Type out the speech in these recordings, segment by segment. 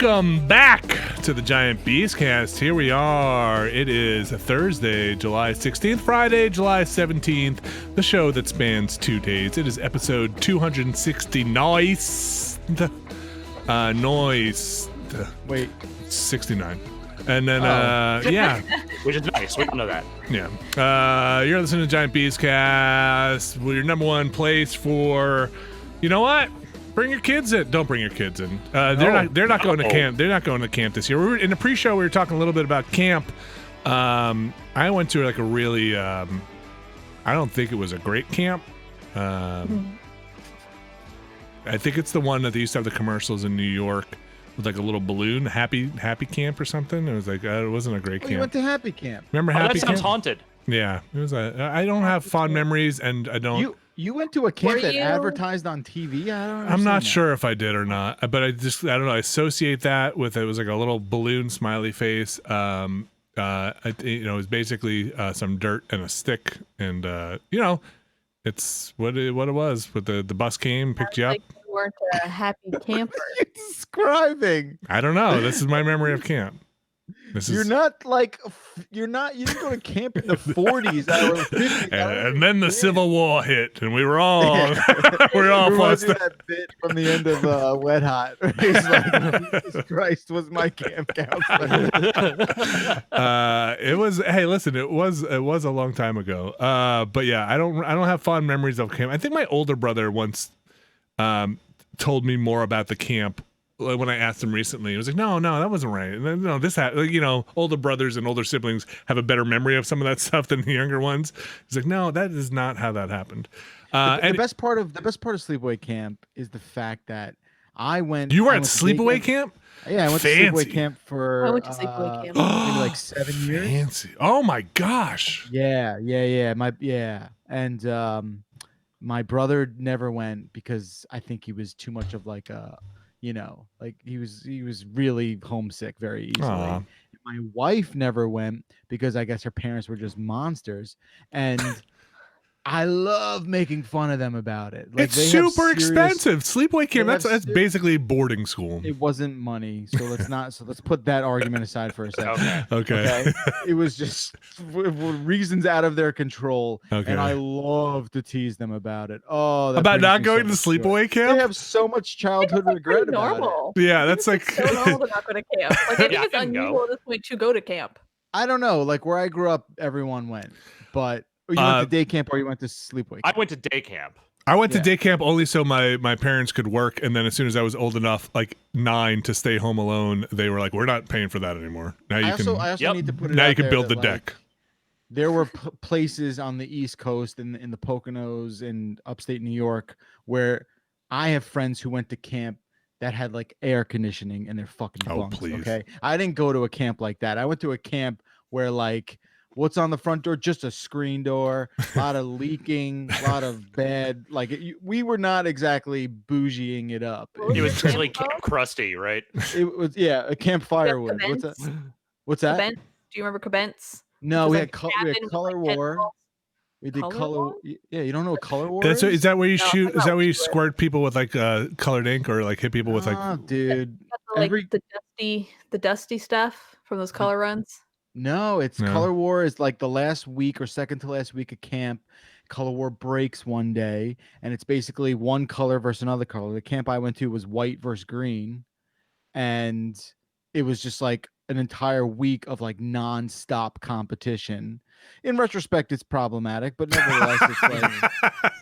Welcome back to the Giant Beastcast. Here we are. It is Thursday, July 16th, Friday, July 17th, the show that spans 2 days. It is episode 260. Nice. Noise. Wait. 69. And then, yeah. Which is nice. We don't know that. Yeah. You're listening to Giant Beastcast. Well, your number one place for, you know what? Bring your kids in. Don't bring your kids in. They're not going to camp. They're not going to camp this year. We were, in the pre-show, we were talking a little bit about camp. I went to like a really, I don't think it was a great camp. I think it's the one that they used to have the commercials in New York with like a little balloon, happy camp or something. It was like it wasn't a great camp. You went to Happy Camp. Remember Happy That sounds Camp? haunted. Yeah, it was. I don't have fond memories, and I don't. You went to a camp that you? advertised on TV? I don't I'm not understand sure if I did or not, but I don't know. I associate that with it was like a little balloon smiley face. It was basically some dirt and a stick, and it's what it was. With the bus came, picked you up. Like you weren't a happy camper. What are you describing? I don't know. This is my memory of camp. You didn't go to camp in the 40s or the 50s. And then the Civil War hit, and we were all Reminds fussed. me of that bit from the end of Wet Hot. He's like, Jesus Christ was my camp counselor. It was. Hey, listen, it was a long time ago. But yeah, I don't have fond memories of camp. I think my older brother once told me more about the camp. When I asked him recently, he was like, "No, that wasn't right." And then, this older brothers and older siblings have a better memory of some of that stuff than the younger ones. He's like, "No, that is not how that happened." The best part of sleepaway camp is the fact that I went. You were at sleepaway camp? Yeah, I went to sleepaway camp for. I went to sleepaway camp. Maybe like 7 years. Fancy. Oh my gosh. Yeah. And my brother never went because I think he was too much of like a. Like he was really homesick very easily. Aww. My wife never went because I guess her parents were just monsters, and I love making fun of them about it. Like, it's super expensive. Sleepaway camp. That's basically boarding school. It wasn't money, so let's put that argument aside for a second. Okay. It was just reasons out of their control, Okay. and I love to tease them about it. Oh, that about brings not me going so to much joy. sleepaway camp? They have so much childhood regret about normal. Yeah, that's like So normal to not go to camp. Like I think it's I can go. unusual at this point to go to camp. it. I don't know. Like where I grew up, everyone went, but you went to day camp or you went to sleepaway camp? I went to day camp. I went to day camp only so my parents could work, and then as soon as I was old enough, like 9, to stay home alone, they were like, "We're not paying for that anymore. Now you I also Yep. need to put it now out you can there build the that, deck." There were places on the East Coast in the Poconos in upstate New York where I have friends who went to camp that had like air conditioning in their fucking bunks. Please. Okay, I didn't go to a camp like that. I went to a camp where like what's on the front door? Just a screen door, a lot of leaking, a lot of bad. Like we were not exactly bougieing it up. It was really Camp Krusty, right? It was a Camp Firewood. What's that? What's that? Cabent? Do you remember Cabents? No, It was we like had a cabin Color with, like, War. tentacles. We did Color color. War? Yeah, you don't know what Color War That's is that where you No, shoot? I'm Is that not where you sure. squirt people with like colored ink, or like hit people with like? Oh, dude. Got the, like Every- the dusty stuff from those color runs. No, it's No. Color War is like the last week or second to last week of camp. Color War breaks one day, and it's basically one color versus another color. The camp I went to was white versus green, and it was just like an entire week of like non-stop competition. In retrospect, it's problematic, but nevertheless, it's like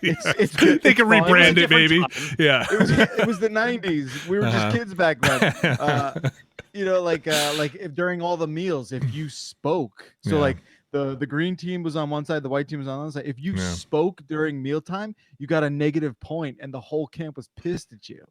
it's they it's can fun. rebrand it, Different maybe. time. Yeah. It was the 90s. We were Uh-huh. just kids back then. Like if during all the meals, if you spoke, so Yeah. like the green team was on one side, the white team was on the other side. If you Yeah. spoke during mealtime, you got a negative point, and the whole camp was pissed at you.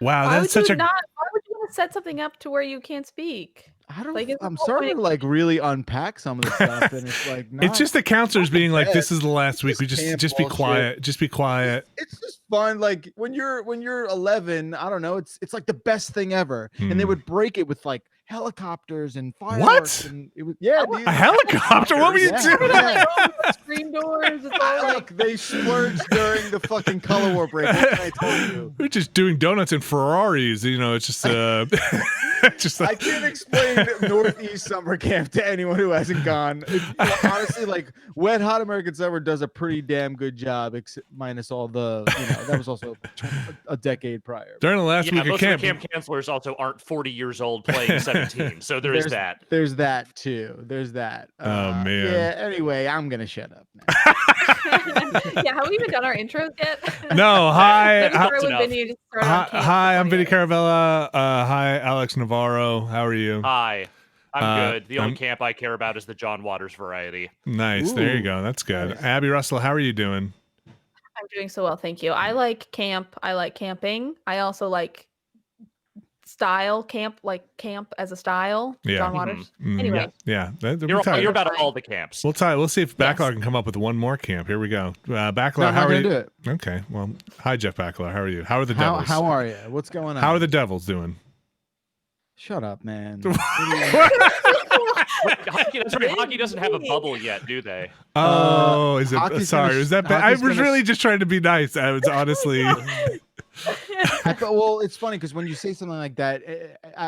Wow, Why that's would such you a. why would you want to set something up to where you can't speak? I don't. Like, it's I'm the whole starting to point. like really unpack some of the stuff, and it's like It's just the counselors being like, bad. "This is the last week. We Just camp just be bullshit. quiet. Just be quiet." It's just fun. Like when you're 11, I don't know. It's like the best thing ever, and they Hmm. would break it with like helicopters and fireworks. What? And it was dude. A helicopter? What were you Yeah. doing? Yeah. Screen doors. It's all like Like they splurged during the fucking Color War break. What can I tell you? We're just doing donuts and Ferraris. It's just Just I like, can't explain Northeast summer camp to anyone who hasn't gone. Honestly, like Wet Hot American Summer does a pretty damn good job, minus all the, that was also a decade prior. during the last Yeah, week of most camp. of the camp counselors also aren't 40 years old playing 17, so there's that. There's that too. There's that. Oh, man. Yeah. Anyway, I'm gonna shut up now. Yeah, have we even done our intros yet? No, hi. Maybe start with enough. Vinny, just start on camp Hi, I'm Vinny funnier. Caravella. Hi, Alex Navarro. How are you? Hi. I'm good. The only I'm- camp I care about is the John Waters variety. Nice. There you Ooh, go. That's good. nice. Abby Russell, how are you doing? I'm doing so well, thank you. I like camp. I like camping. I also like style camp, like camp as a style. Yeah. John Waters. Mm, Anyway, yeah. You're about all the camps. We'll see if Backlog Yes. can come up with one more camp. Here we go. Backlog, No, I'm how not are gonna you? do it. Okay. Well, hi, Jeff Backlog. How are you? How are the How Devils? how are you? What's going on? How are the Devils doing? Shut up, man. That's right. Hockey doesn't have a bubble yet, do they? Oh, is it? hockey's Sorry, gonna- was that bad? I hockey's was gonna- really just trying to be nice. I was honestly. I thought, well, it's funny because when you say something like that,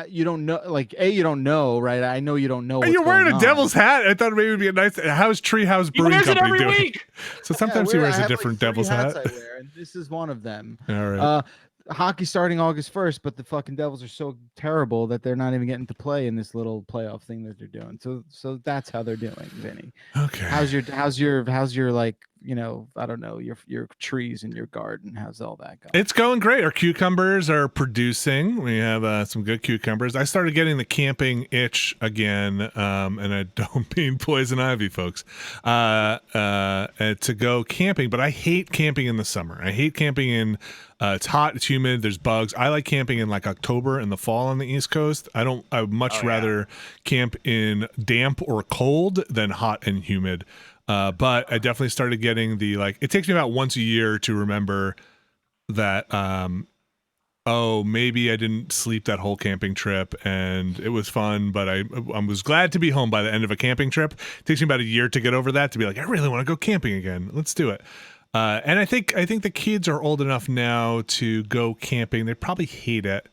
you don't know. Like, you don't know, right? I know you don't know. Are What's you wearing going a on. Devil's hat? I thought maybe it would be a nice. How's Treehouse He Brewing wears it Company every doing? week. So sometimes he I wears a have, different like, 3 Devil's hats hat. I wear, and this is one of them. All right. Hockey starting August 1st, but the fucking Devils are so terrible that they're not even getting to play in this little playoff thing that they're doing. So that's how they're doing, Vinny. Okay. How's your like, I don't know, your trees in your garden? How's all that going? It's going great. Our cucumbers are producing. We have some good cucumbers. I started getting the camping itch again, and I don't mean poison ivy, folks. To go camping, but I hate camping in the summer. I hate camping in. It's hot. It's humid. There's bugs. I like camping in like October in the fall on the East Coast. I would much rather camp in damp or cold than hot and humid. But I definitely started getting it takes me about once a year to remember that, maybe I didn't sleep that whole camping trip and it was fun, but I was glad to be home by the end of a camping trip. It takes me about a year to get over that, to be like, I really want to go camping again. Let's do it. And I think the kids are old enough now to go camping. They probably hate it.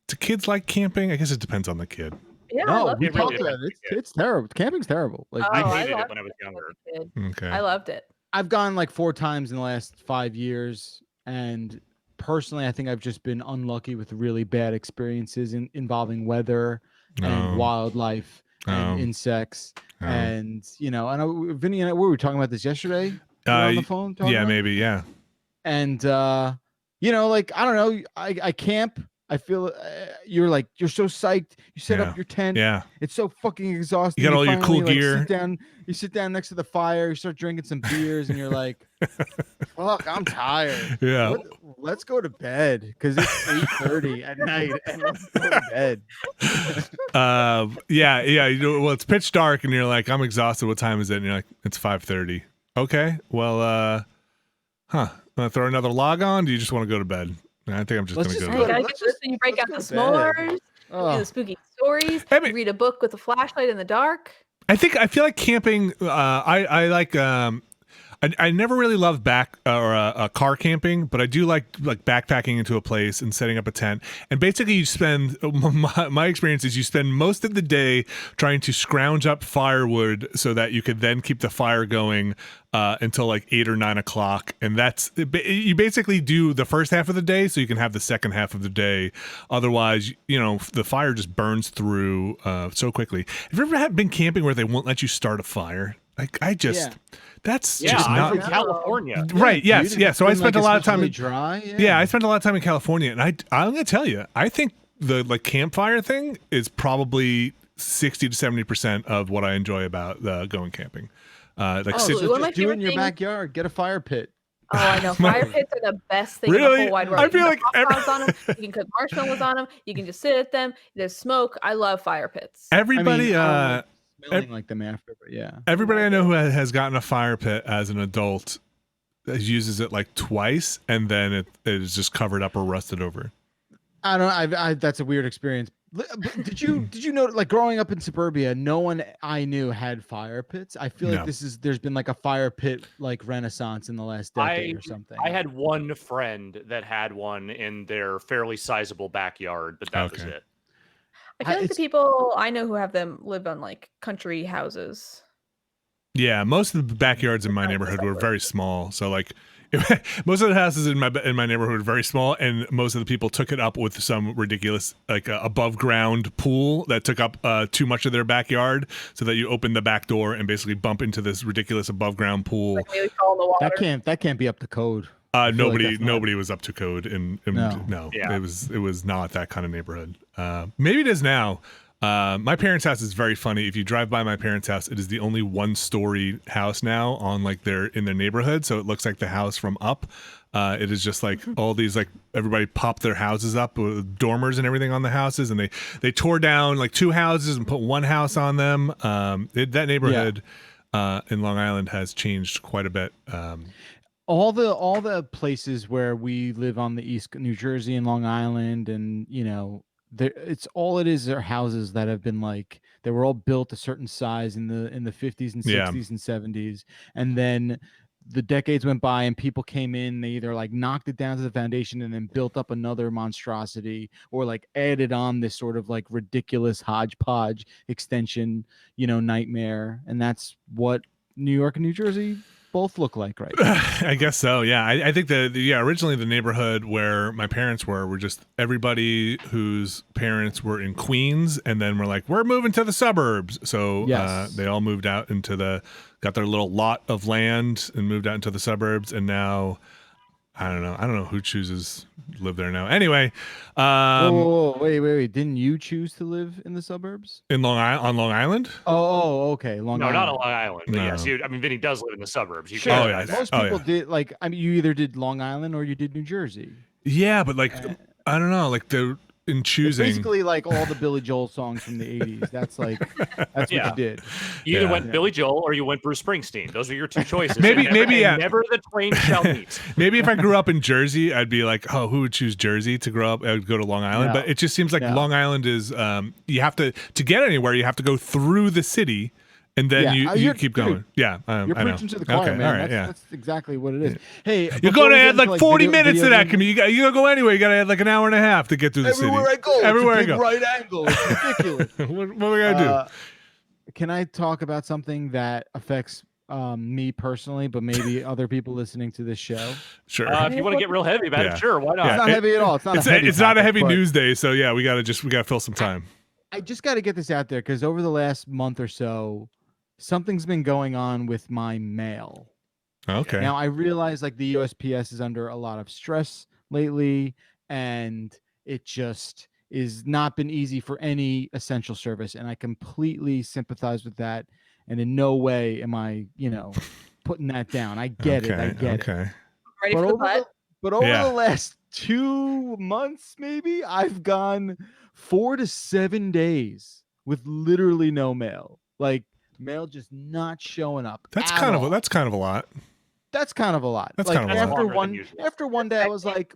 Do kids like camping? I guess it depends on the kid. yeah, I No, loved we it really talked about depends. it. It's terrible. Camping's terrible. Like, Oh, I I hated it loved when I was younger. kid. Okay. I loved it. I've gone like 4 times in the last 5 years, and personally, I think I've just been unlucky with really bad experiences involving weather and Oh. wildlife and Oh. insects. Oh. And Vinny and I, we were talking about this yesterday. We were on the phone. talking Yeah, about it? maybe. Yeah. And like, I don't know, I camp. I feel you're so psyched. You set Yeah. up your tent. Yeah. It's so fucking exhausting. You got all your cool finally, gear. You sit down next to the fire. You start drinking some beers, and you're like, "Fuck, I'm tired. Yeah. Let's go to bed because it's 8:30 at night, and let's go to bed." Yeah. Well, it's pitch dark, and you're like, I'm exhausted. What time is it? And you're like, it's 5:30. Okay. Well, wanna throw another log on? Do you just want to go to bed? I think I'm just Let's gonna just go You to bed. gotta let's get this, you break out the let's go to bed. s'mores, you do Oh, the spooky stories, I mean- you read a book with a flashlight in the dark. I feel like camping. I like. I never really loved car camping, but I do like backpacking into a place and setting up a tent. And basically, you spend my experience is you spend most of the day trying to scrounge up firewood so that you could then keep the fire going until like 8 or 9 o'clock. And you basically do the first half of the day so you can have the second half of the day. Otherwise, the fire just burns through so quickly. Have you ever been camping where they won't let you start a fire? Like that's Yeah, just I'm not from California. right. Yes, dude, yeah. it's So I been, spent a lot of time. especially dry. Yeah, I spent a lot of time in California, and I'm gonna tell you, I think the campfire thing is probably 60 to 70% of what I enjoy about going camping. So One of my just do it in favorite your things- backyard. Get a fire pit. Oh, I know. Fire pits are the best thing in the Really? whole wide world. I You can feel put like hot dogs on them. You can cook marshmallows on them. You can just sit at them. There's smoke. I love fire pits. everybody, I don't like smelling like them after, but yeah. everybody I know who has gotten a fire pit as an adult uses it like twice, and then it is just covered up or rusted over. I don't. I that's a weird experience. But did you know, like, growing up in suburbia, no one I knew had fire pits? I feel like No. there's been like a fire pit like renaissance in the last decade or something. I had one friend that had one in their fairly sizable backyard, but that was Okay. it. I feel like the people I know who have them live on like country houses. Yeah, most of the backyards in my neighborhood were very small. So like, most of the houses in my neighborhood were very small, and most of the people took it up with some ridiculous like above ground pool that took up too much of their backyard, so that you open the back door and basically bump into this ridiculous above ground pool. Like maybe fall in the water. That can't be up to code. I feel like Nobody was up to code, and no, Yeah. it was not that kind of neighborhood. Maybe it is now. My parents' house is very funny. If you drive by my parents' house, it is the only one-story house now on like in their neighborhood, so it looks like the house from up. It is just like all these like everybody popped their houses up with dormers and everything on the houses, and they tore down like 2 houses and put 1 house on them. That neighborhood in Long Island has changed quite a bit. All the places where we live on the East, New Jersey and Long Island, and it is are houses that have been like they were all built a certain size in the 50s and 60s and 70s, and then the decades went by and people came in, they either like knocked it down to the foundation and then built up another monstrosity, or like added on this sort of like ridiculous hodgepodge extension, nightmare. And that's what New York and New Jersey both look like right now. I guess so. Yeah. I think originally the neighborhood where my parents were just everybody whose parents were in Queens, and then we're moving to the suburbs. So they all moved out got their little lot of land and moved out into the suburbs. And now I don't know who chooses to live there now. Anyway, wait! Didn't you choose to live in the suburbs on Long Island? Oh, okay. No, not on Long Island. But yes, Vinny does live in the suburbs. Sure. Most people did. Like, I mean, you either did Long Island or you did New Jersey. Yeah, but like, I don't know. Like in choosing, it's basically like all the Billy Joel songs from the 80s. That's what you did. You either went Billy Joel or you went Bruce Springsteen. Those are your 2 choices. Maybe never the twain shall meet. Maybe if I grew up in Jersey, I'd be like, oh, who would choose Jersey to grow up? I would go to Long Island. But it just seems like Long Island is you have to get anywhere, you have to go through the city. And then you keep going. You're preaching to the choir, man. All right, that's exactly what it is. Hey, you're going to add like 40 minutes to that. You got to go anywhere. You got to add like an hour and a half to get through the city. Everywhere I go, right angle. It's ridiculous. What are we gonna do? Can I talk about something that affects me personally, but maybe other people listening to this show? Sure. If you want to get real heavy about it, sure, why not? It's not heavy at all. It's not a heavy news day, so yeah, we gotta fill some time. I just got to get this out there because over the last month or so, something's been going on with my mail. Okay. Now I realize like the USPS is under a lot of stress lately, and it just is not been easy for any essential service, and I completely sympathize with that. And in no way am I, putting that down. I get it. I get it. Ready for the butt? But over the last 2 months, maybe I've gone 4 to 7 days with literally no mail. Like mail just not showing up. That's kind of a lot. That's kind of a lot. That's like kind of after one day, I was like,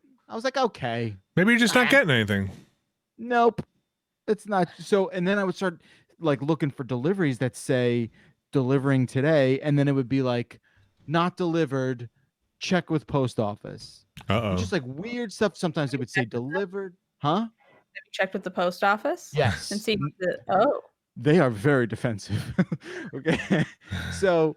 okay. Maybe you're just not getting anything. Nope, it's not. So, and then I would start like looking for deliveries that say delivering today, and then it would be like not delivered. Check with post office. Just like weird stuff. Sometimes it would say delivered. Huh? Have you checked with the post office? Yes. And see they are very defensive. Okay. So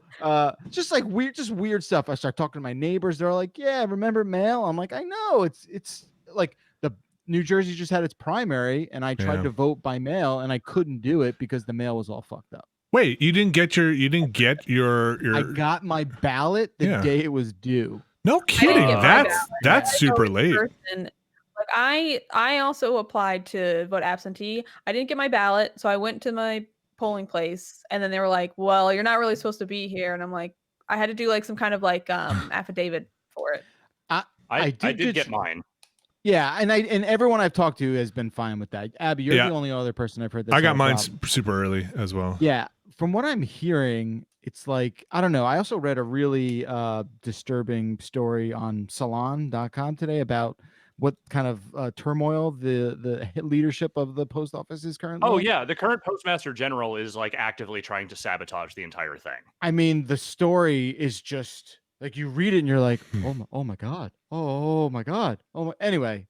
just weird stuff. I start talking to my neighbors. They're like, yeah, remember mail? I'm like, I know. It's like the New Jersey just had its primary, and I tried to vote by mail, and I couldn't do it because the mail was all fucked up. Wait, you didn't get your I got my ballot the day it was due. No kidding. That's super late. Like I also applied to vote absentee. I didn't get my ballot, so I went to my polling place, and then they were like, "Well, you're not really supposed to be here." And I'm like, I had to do like some kind of like affidavit for it. I did get mine. Yeah, and everyone I've talked to has been fine with that. Abby, you're the only other person I've heard that. I got mine super early as well. Yeah, from what I'm hearing, it's like, I don't know. I also read a really disturbing story on Salon.com today about what kind of turmoil the leadership of the post office is currently. Oh yeah, the current postmaster general is like actively trying to sabotage the entire thing. I mean, the story is just like you read it and you're like, oh my god, oh my god, oh my. Anyway,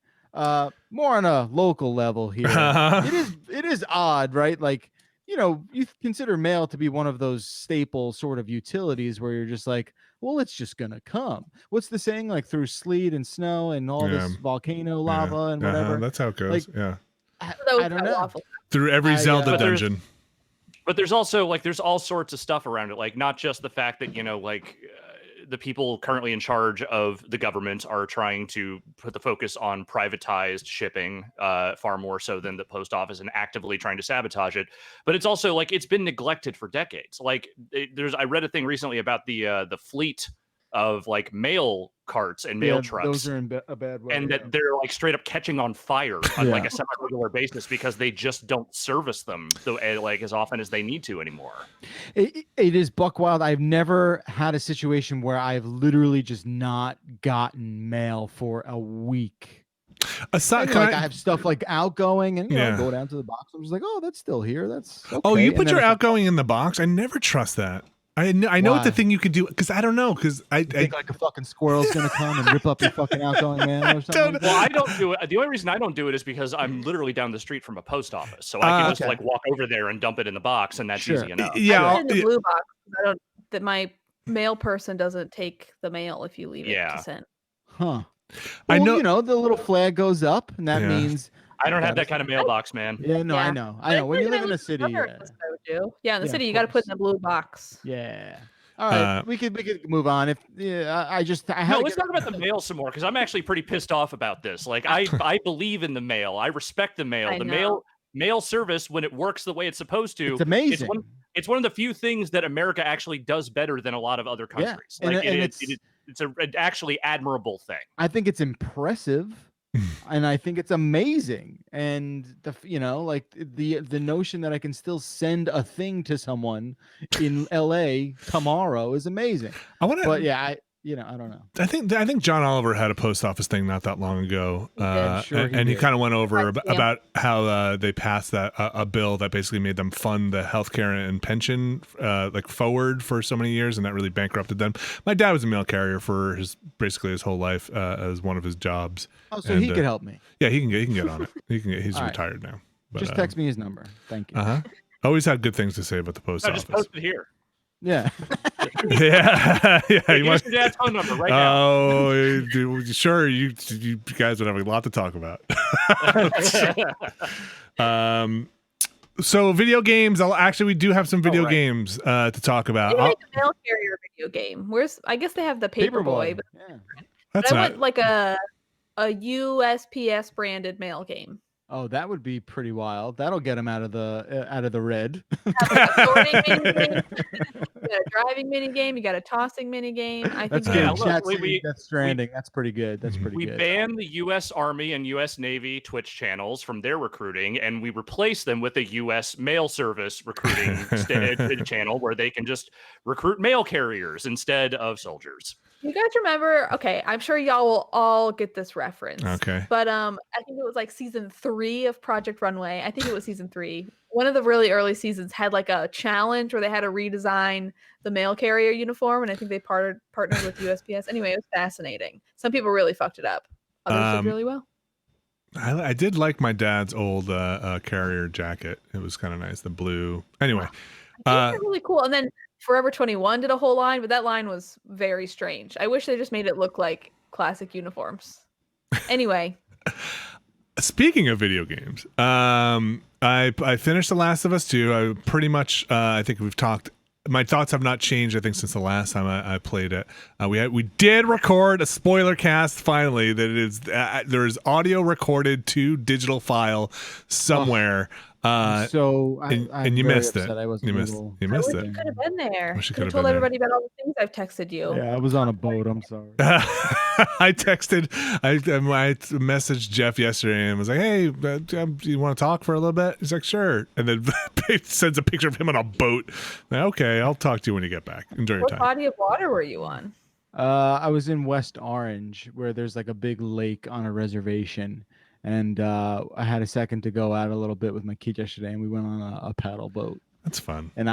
More on a local level here. It is odd, right? Like, you consider mail to be one of those staple sort of utilities where you're just like, well, it's just gonna come. What's the saying? Like through sleet and snow and all this volcano lava and whatever. That's how it goes. Like, yeah. I don't know. Through every Zelda dungeon. But there's also like there's all sorts of stuff around it, like not just the fact that the people currently in charge of the government are trying to put the focus on privatized shipping far more so than the post office and actively trying to sabotage it. But it's also like it's been neglected for decades. Like I read a thing recently about the fleet of like mail carts and mail trucks. Those are in a bad way. And that they're like straight up catching on fire on like a semi-regular basis because they just don't service them like as often as they need to anymore. It is buck wild. I've never had a situation where I've literally just not gotten mail for a week. Aside, I have stuff like outgoing and I go down to the box. I'm just like, oh, that's still here. That's okay. Oh, you put your outgoing in the box? I never trust that. I know what the thing you could do because I don't know because I think like a fucking squirrel's gonna come and rip up your fucking outgoing mail or something. Well, I don't do it. The only reason I don't do it is because I'm literally down the street from a post office, so I can just like walk over there and dump it in the box, and that's easy enough. Yeah, I put it in the blue box. I don't that my mail person doesn't take the mail if you leave it to send. Huh. Well, I know the little flag goes up, and that means. I don't have that kind of mailbox, man. Yeah, no, I know. When you live in a city, in the city, you got to put in the blue box. Yeah. All right, we could move on. If let's talk about the mail some more because I'm actually pretty pissed off about this. Like, I believe in the mail. I respect the mail. Mail service when it works the way it's supposed to. It's amazing. It's one of the few things that America actually does better than a lot of other countries. Yeah. Like, it's an actually admirable thing. I think it's impressive. And I think it's amazing, and the notion that I can still send a thing to someone in LA tomorrow is amazing. I don't know. I think John Oliver had a post office thing not that long ago, he kind of went over about how they passed a bill that basically made them fund the healthcare and pension forward for so many years, and that really bankrupted them. My dad was a mail carrier for basically his whole life as one of his jobs. Oh, so he could help me. Yeah, he can get on it. He's retired now. But, just text me his number. Thank you. Always had good things to say about the post office. Just post it here. Yeah. yeah. You your dad's phone number right now. Oh, sure. You guys would have a lot to talk about. So video games. We do have some video games to talk about. They make a mail carrier video game. I guess they have the Paperboy. But I want like a USPS branded mail game. Oh, that would be pretty wild. That'll get him out of the red. You got a driving mini game. You got a tossing mini game. I think that's Stranding. That's pretty good. We banned the U.S. Army and U.S. Navy Twitch channels from their recruiting, and we replaced them with a U.S. mail service recruiting channel where they can just recruit mail carriers instead of soldiers. You guys remember? Okay, I'm sure y'all will all get this reference. Okay. But I think it was like season 3 of Project Runway. I think it was season 3. One of the really early seasons had like a challenge where they had to redesign the mail carrier uniform, and I think they partnered with USPS. Anyway, it was fascinating. Some people really fucked it up. Others did really well. I did like my dad's old carrier jacket. It was kind of nice, the blue. Anyway. Really cool. And then Forever 21 did a whole line, but that line was very strange. I wish they just made it look like classic uniforms. Anyway. Speaking of video games, I finished The Last of Us 2. I pretty much, I think we've talked. My thoughts have not changed, I think, since the last time I played it. We did record a spoiler cast finally. That is, there is audio recorded to digital file somewhere. And you missed it. You missed it. You could have been there. You could have told everybody about all the things I've texted you. Yeah, I was on a boat. I'm sorry. I messaged Jeff yesterday and was like, "Hey, do you want to talk for a little bit?" He's like, "Sure." And then sends a picture of him on a boat. Okay, I'll talk to you when you get back. Enjoy your time. What body of water were you on? I was in West Orange, where there's like a big lake on a reservation. And I had a second to go out a little bit with my kid yesterday, and we went on a paddle boat. That's fun. And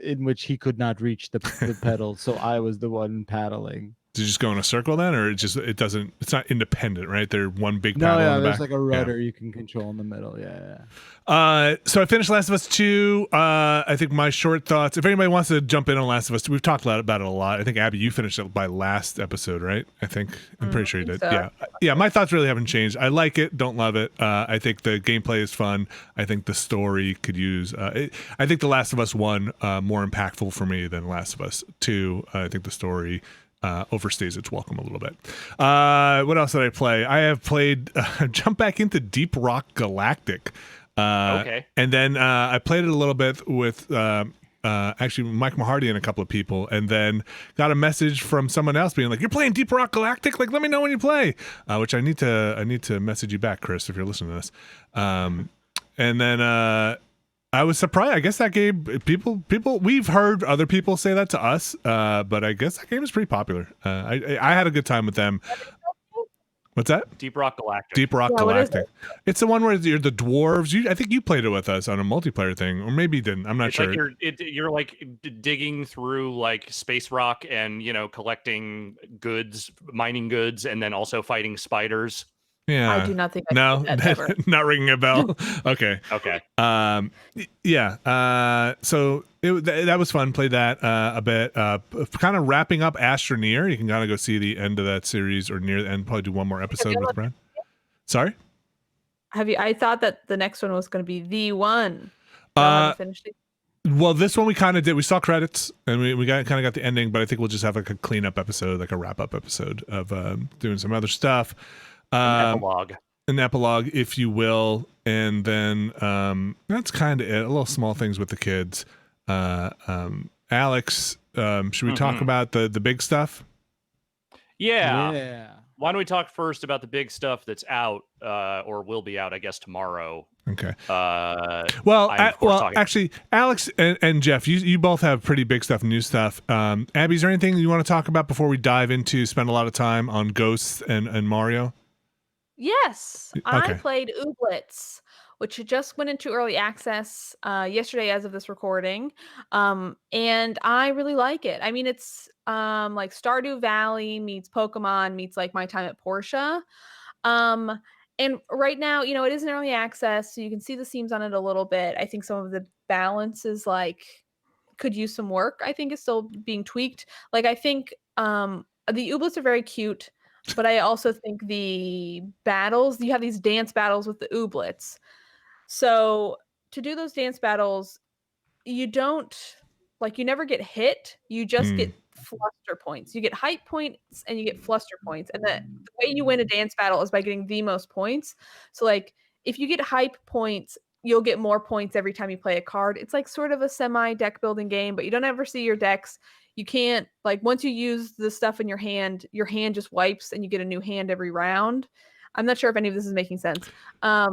in which he could not reach the pedal, so I was the one paddling. Does it just go in a circle then, or it doesn't? It's not independent, right? They're one big No, paddle yeah, in the there's back. like a rudder you can control in the middle. Yeah. So I finished Last of Us 2. I think my short thoughts. If anybody wants to jump in on Last of Us 2, we've talked about it a lot. I think Abby, you finished it by last episode, right? I'm pretty sure you did. So. Yeah. My thoughts really haven't changed. I like it. Don't love it. I think the gameplay is fun. I think the story could use. I think the Last of Us 1 more impactful for me than Last of Us 2. I think the story overstays its welcome a little bit. What else did I play? I have played. Jump back into Deep Rock Galactic. Okay. And then I played it a little bit with actually Mike Mahardy and a couple of people, and then got a message from someone else being like, "You're playing Deep Rock Galactic? Like, let me know when you play." Which I need to message you back, Chris, if you're listening to this. And then I was surprised. I guess that game, people, we've heard other people say that to us, but I guess that game is pretty popular. I had a good time with them. What's that? Deep Rock Galactic. Deep Rock Galactic. It's the one where you're the dwarves. I think you played it with us on a multiplayer thing, or maybe you didn't. I'm not sure. Like you're like digging through like space rock and collecting goods, mining goods, and then also fighting spiders. Yeah. I do not think not ringing a bell. Okay. Yeah. So that was fun. Played that a bit. Kind of wrapping up Astroneer. You can kind of go see the end of that series or near the end. Probably do one more episode with Brad. Sorry. I thought that the next one was going to be the one. Finished it. Well, this one we kind of did. We saw credits and we kind of got the ending, but I think we'll just have like a cleanup episode, like a wrap up episode of doing some other stuff. An epilogue, if you will, and then that's kind of it. A little small things with the kids. Alex, should we talk about the big stuff? Yeah. Why don't we talk first about the big stuff that's out, or will be out, I guess, tomorrow. Okay. Actually, Alex and Jeff, you both have pretty big stuff, new stuff. Abby, is there anything you want to talk about before we dive into spend a lot of time on Ghosts and Mario? Yes, okay. I played Ooblets, which just went into early access yesterday as of this recording, and I really like it. I mean, it's like Stardew Valley meets Pokemon meets like My Time at Portia. And right now, it is in early access, so you can see the seams on it a little bit. I think some of the balance is like could use some work. I think is still being tweaked. Like I think the Ooblets are very cute. But I also think the battles, you have these dance battles with the Ooblets. So to do those dance battles, you never get hit. You just get fluster points. You get hype points and you get fluster points. And the way you win a dance battle is by getting the most points. So like if you get hype points, you'll get more points every time you play a card. It's like sort of a semi deck building game, but you don't ever see your decks. You can't, like, once you use the stuff in your hand just wipes and you get a new hand every round. I'm not sure if any of this is making sense. I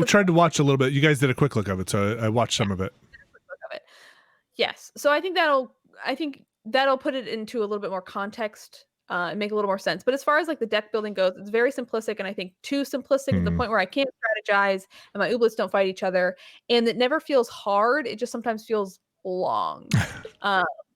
tried to watch a little bit. You guys did a quick look of it, so I watched some of it. Yes. So I think that'll put it into a little bit more context and make a little more sense. But as far as like the deck building goes, it's very simplistic, and I think too simplistic at the point where I can't strategize and my Ooblets don't fight each other, and it never feels hard. It just sometimes feels long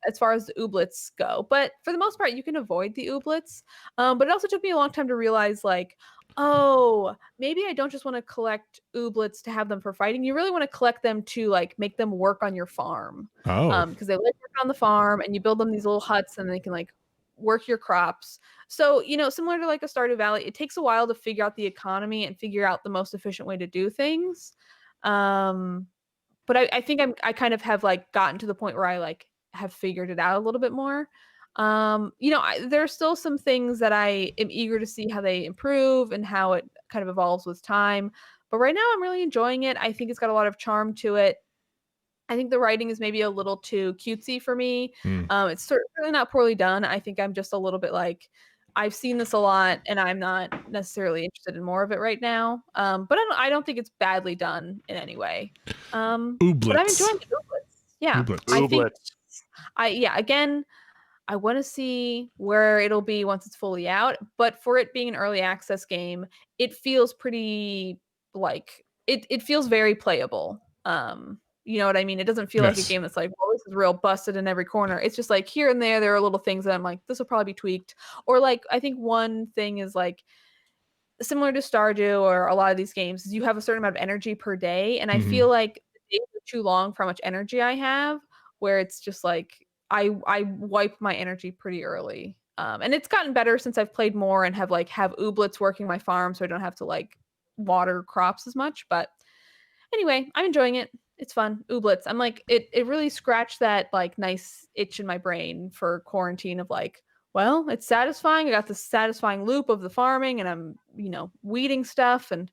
as far as the Ooblets go. But for the most part, you can avoid the Ooblets. But it also took me a long time to realize, like, oh, maybe I don't just want to collect Ooblets to have them for fighting. You really want to collect them to like make them work on your farm. Because they like working on the farm, and you build them these little huts, and they can like work your crops. So, similar to like a Stardew Valley, it takes a while to figure out the economy and figure out the most efficient way to do things. But I think I kind of have like gotten to the point where I like have figured it out a little bit more. There's still some things that I am eager to see how they improve and how it kind of evolves with time. But right now I'm really enjoying it. I think it's got a lot of charm to it. I think the writing is maybe a little too cutesy for me. It's certainly not poorly done. I think I'm just a little bit like, I've seen this a lot and I'm not necessarily interested in more of it right now. But I don't think it's badly done in any way. Ooblets. But I'm enjoying the Ooblets. Yeah. Ooblets. Again, I want to see where it'll be once it's fully out. But for it being an early access game, it feels pretty like it feels very playable. You know what I mean? It doesn't feel like a Yes. game that's like, well, this is real busted in every corner. It's just like here and there are little things that I'm like, this will probably be tweaked. Or like, I think one thing is like similar to Stardew or a lot of these games is you have a certain amount of energy per day. And I Mhm. feel like the days are too long for how much energy I have, where it's just like I wipe my energy pretty early. And it's gotten better since I've played more and have Ooblets working my farm, so I don't have to like water crops as much. But anyway, I'm enjoying it. It's fun. Ooblets. I'm like, it really scratched that like nice itch in my brain for quarantine of like, well, it's satisfying. I got this satisfying loop of the farming and I'm, weeding stuff and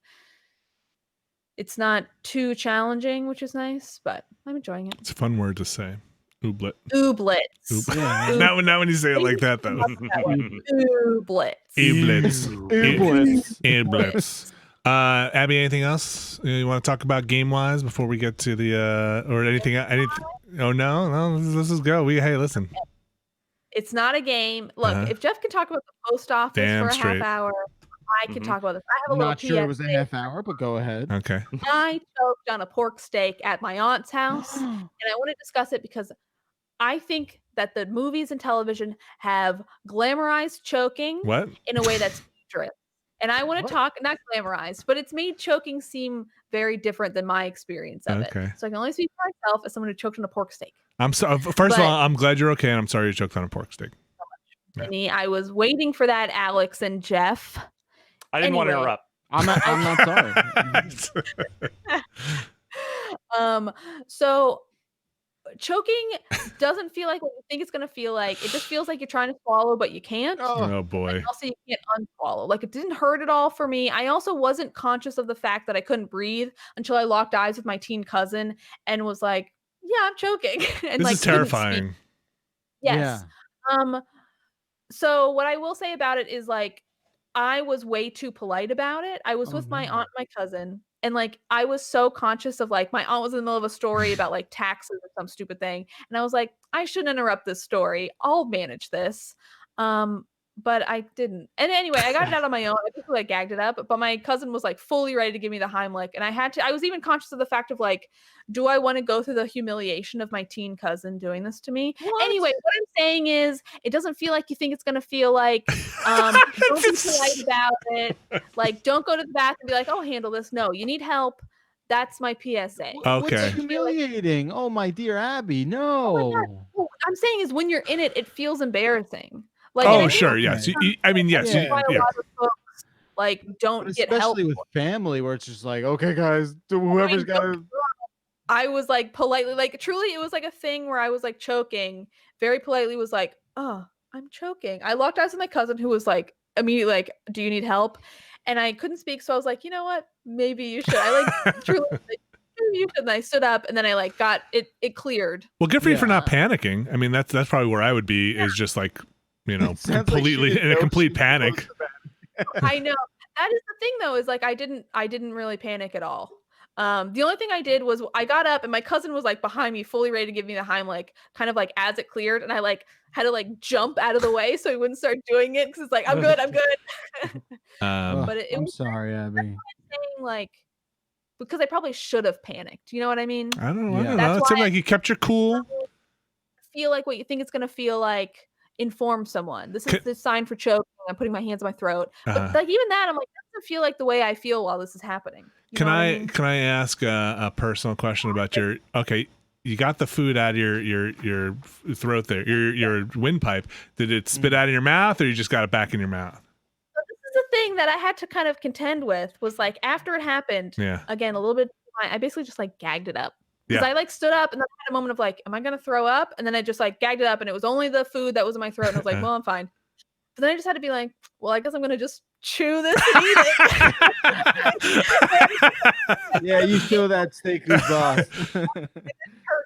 it's not too challenging, which is nice, but I'm enjoying it. It's a fun word to say. Ooblet. Ooblets. Yeah. Not when you say it like that though. Ooblets. Ooblets. Ooblets. Ooblets. Abby, anything else you want to talk about game wise before we get to the or anything? Oh no, let's just go. Hey, listen. It's not a game. Look, if Jeff can talk about the post office Damn for a straight. half hour, I can talk about this. I have a Not little sure it was a PSA. half hour, but go ahead. Okay. I choked on a pork steak at my aunt's house, and I want to discuss it because I think that the movies and television have glamorized choking What? in a way that's dangerous. And I want What? to talk, not glamorized, but it's made choking seem very different than my experience of Okay. it. So I can only speak for myself as someone who choked on a pork steak. I'm sorry. First of all, I'm glad you're okay, and I'm sorry you choked on a pork steak. Yeah. I was waiting for that, Alex and Jeff. I didn't want to Anyway. interrupt. I'm not sorry. So choking doesn't feel like what you think it's going to feel like. It just feels like you're trying to swallow, but you can't. Oh boy. And also, you can't unswallow. Like, it didn't hurt at all for me. I also wasn't conscious of the fact that I couldn't breathe until I locked eyes with my teen cousin and was like, yeah, I'm choking. And This like, is couldn't speak. terrifying. Yes. Yeah. So what I will say about it is like, I was way too polite about it. I was Oh, with my no. aunt and my cousin, and like I was so conscious of like my aunt was in the middle of a story about like taxes or some stupid thing, and I was like, I shouldn't interrupt this story. I'll manage this. But I didn't. And anyway, I got it out on my own. I just like gagged it up, but my cousin was like fully ready to give me the Heimlich, and I was even conscious of the fact of like, do I want to go through the humiliation of my teen cousin doing this to me? What? Anyway, what I'm saying is it doesn't feel like you think it's gonna feel like. Don't be polite about it. Like, don't go to the bathroom and be like, I'll handle this. No, you need help. That's my PSA. Okay. What's humiliating? Oh, my dear Abby, no. What I'm saying is when you're in it, it feels embarrassing. Like, Oh and I sure, think yes. I mean, yes. Yeah. why a Yeah. lot of folks like don't But get help. especially with family, where it's just like, okay, guys, whoever's got to. I was like politely, like truly, it was like a thing where I was like choking, very politely was like, oh, I'm choking. I locked eyes with my cousin who was like immediately like, do you need help? And I couldn't speak, so I was like, you know what? Maybe you should. I like truly like, maybe you should. And I stood up and then I like got it cleared. Well, good for you for Yeah. not panicking. I mean, that's probably where I would be. Is just like, Sounds like completely she didn't in a know complete she was panic. supposed to I know. That is the thing though, is like I didn't really panic at all. The only thing I did was I got up and my cousin was like behind me, fully ready to give me the Heimlich, kind of like as it cleared, and I like had to like jump out of the way so he wouldn't start doing it because it's like I'm good. Oh, But it I'm was sorry, Abby. saying like because I probably should have panicked. You know what I mean? I don't know. Yeah. That's It seemed why like you kept your cool. feel like what you think it's gonna feel like. Inform someone. This is the sign for choking. I'm putting my hands on my throat. But like even that, I'm like, that doesn't feel like the way I feel while this is happening. You Can know what I mean? can I ask a personal question about your? Okay, you got the food out of your throat there, your windpipe. Did it spit out of your mouth, or you just got it back in your mouth? So this is the thing that I had to kind of contend with was like after it happened, Yeah. again, a little bit, I basically just like gagged it up. Because Yeah. I like stood up and then I had a moment of like, am I gonna throw up? And then I just like gagged it up and it was only the food that was in my throat. And I was like, well, I'm fine. But then I just had to be like, well, I guess I'm gonna just chew this and eat it. Yeah, you show that steak who's boss. Her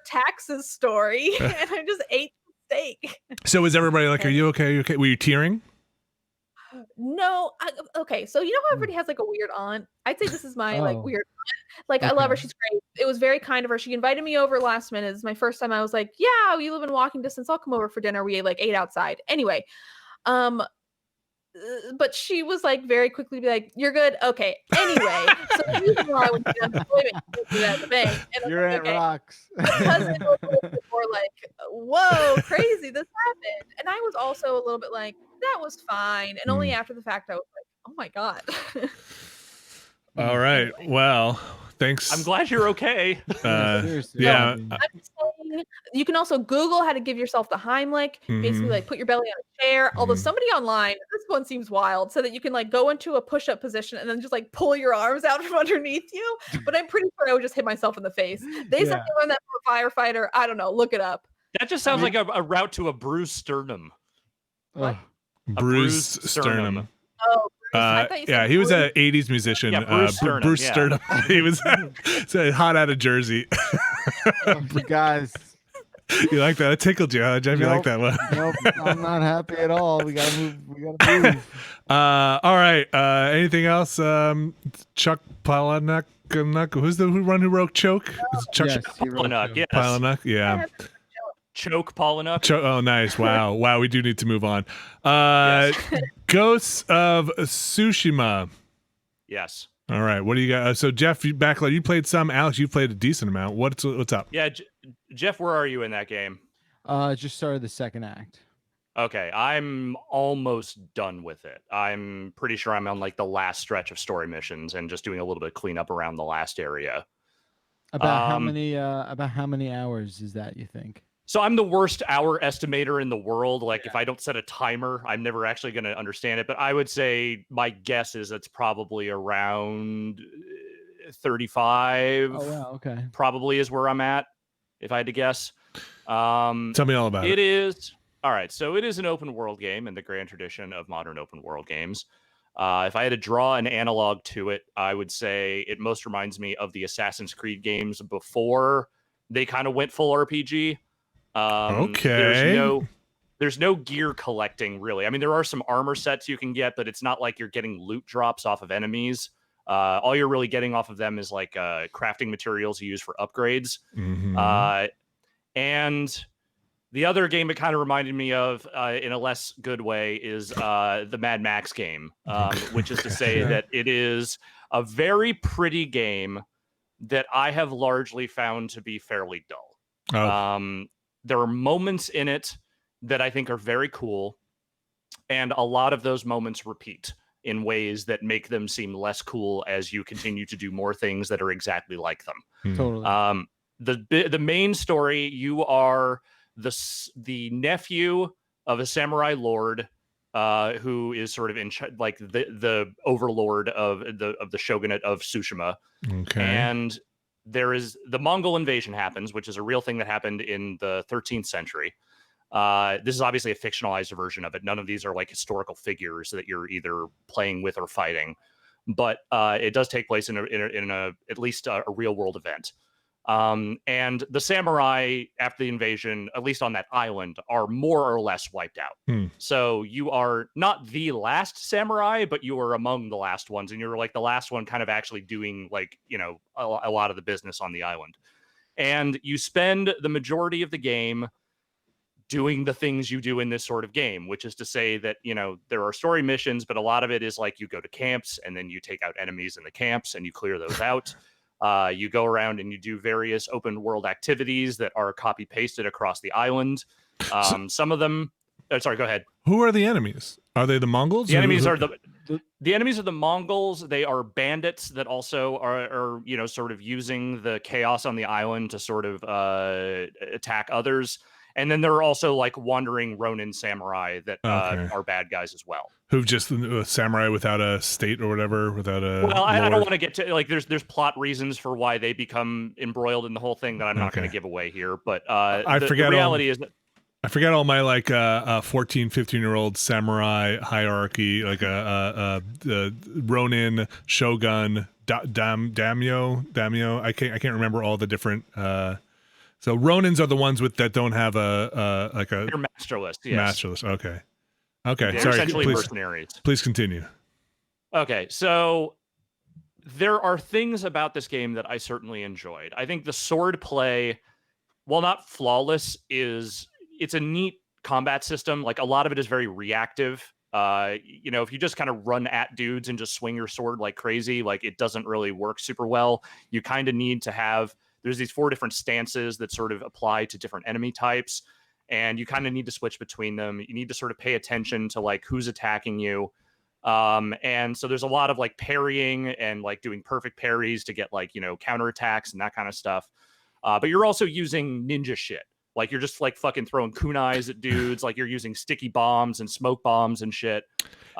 taxes story, and I just ate the steak. So was everybody like, "Are you okay? Are you okay?" Were you tearing? No, okay. So you know how everybody has like a weird aunt? I'd say this is my like Oh. weird aunt. Like I love her. Okay. She's great. It was very kind of her. She invited me over last minute. It's my first time. I was like, yeah, you live in walking distance. I'll come over for dinner. We ate 8 outside. Anyway, but she was like very quickly be like, "You're good, okay." Anyway, so the reason why I went to the unemployment do that at the bank, and I'm Your like, aunt okay, rocks. my cousin was a little bit more like, "Whoa, crazy, this happened," and I was also a little bit like, "That was fine," and only after the fact I was like, "Oh my god." All right. Anyway. Well, thanks. I'm glad you're okay. Seriously. yeah. I mean, I'm just saying, you can also Google how to give yourself the Heimlich. Basically, like put your belly on a chair. Although somebody online, this one seems wild, so that you can like go into a push-up position and then just like pull your arms out from underneath you. But I'm pretty sure I would just hit myself in the face. They said they learned that from a firefighter. I don't know. Look it up. That just sounds like a route to a bruised sternum. What? Bruised sternum. Oh, I thought you said Yeah, he was Bruce. an 80s musician. Yeah, Bruce Sternum, Bruce yeah. Sternum. He was so hot out of Jersey. guys. You like that? It tickled you, huh, Jeff? You like that one? Nope, I'm not happy at all. We gotta move. We gotta move. All right. Anything else? Chuck Palahniuk. Who's the who wrote Choke? Is it Chuck Yes, he wrote Palahniuk, Choke. yes. Palahniuk? Yeah. Choke Palahniuk. Oh, nice. Wow. Wow. We do need to move on. Yes. Ghosts of Tsushima. Yes. All right. What do you got? So Jeff, you played some. Alex, you played a decent amount. What's up? Yeah, Jeff, where are you in that game? Just started the second act. Okay, I'm almost done with it. I'm pretty sure I'm on like the last stretch of story missions and just doing a little bit of cleanup around the last area. About how many hours is that, you think? So I'm the worst hour estimator in the world. Like if I don't set a timer, I'm never actually going to understand it. But I would say my guess is it's probably around 35. Oh wow, okay. Probably is where I'm at, if I had to guess. Tell me all about it. It is. All right, so it is an open world game in the grand tradition of modern open world games. If I had to draw an analog to it, I would say it most reminds me of the Assassin's Creed games before they kind of went full RPG. Okay. There's no gear collecting, really. I mean, there are some armor sets you can get, but it's not like you're getting loot drops off of enemies. All you're really getting off of them is like crafting materials you use for upgrades. And the other game it kind of reminded me of in a less good way is the Mad Max game, which is to say that it is a very pretty game that I have largely found to be fairly dull. There are moments in it that I think are very cool, and a lot of those moments repeat in ways that make them seem less cool as you continue to do more things that are exactly like them. Totally. The main story, you are the nephew of a samurai lord who is sort of in like the overlord of the shogunate of Tsushima. Okay. And there is the Mongol invasion happens, which is a real thing that happened in the 13th century. This is obviously a fictionalized version of it. None of these are like historical figures that you're either playing with or fighting, but it does take place in a at least a real world event. And the samurai after the invasion, at least on that island, are more or less wiped out. So you are not the last samurai, but you are among the last ones. And you're like the last one kind of actually doing like, you know, a lot of the business on the island. And you spend the majority of the game doing the things you do in this sort of game, which is to say that, you know, there are story missions, but a lot of it is like you go to camps and then you take out enemies in the camps and you clear those out. You go around and you do various open world activities that are copy pasted across the island. Some of them. Sorry, go ahead. Who are the enemies? Are they the Mongols? The enemies are the enemies are the Mongols. They are bandits that also are you know, sort of using the chaos on the island to sort of attack others. And then there are also like wandering Ronin samurai that are bad guys as well. Who've just a samurai without a state or whatever, without a. Well, I don't want to get to like there's plot reasons for why they become embroiled in the whole thing that I'm not going to give away here. But the reality is that I forget all my like 14, 15-year-old samurai hierarchy, like a Ronin, Shogun, Daimyo. I can't remember all the different. So Ronins are the ones that don't have a they're masterless. Yes. Masterless. Okay. Okay. They're Sorry. essentially mercenaries. Please continue. Okay, so there are things about this game that I certainly enjoyed. I think the sword play, while not flawless, it's a neat combat system. Like a lot of it is very reactive If you just kind of run at dudes and just swing your sword like crazy, like it doesn't really work super well. You kind of need to have, there's these 4 different stances that sort of apply to different enemy types, and you kind of need to switch between them. You need to sort of pay attention to like who's attacking you. And so there's a lot of like parrying and like doing perfect parries to get like, counterattacks and that kind of stuff. But you're also using ninja shit. Like you're just like fucking throwing kunais at dudes. Like you're using sticky bombs and smoke bombs and shit.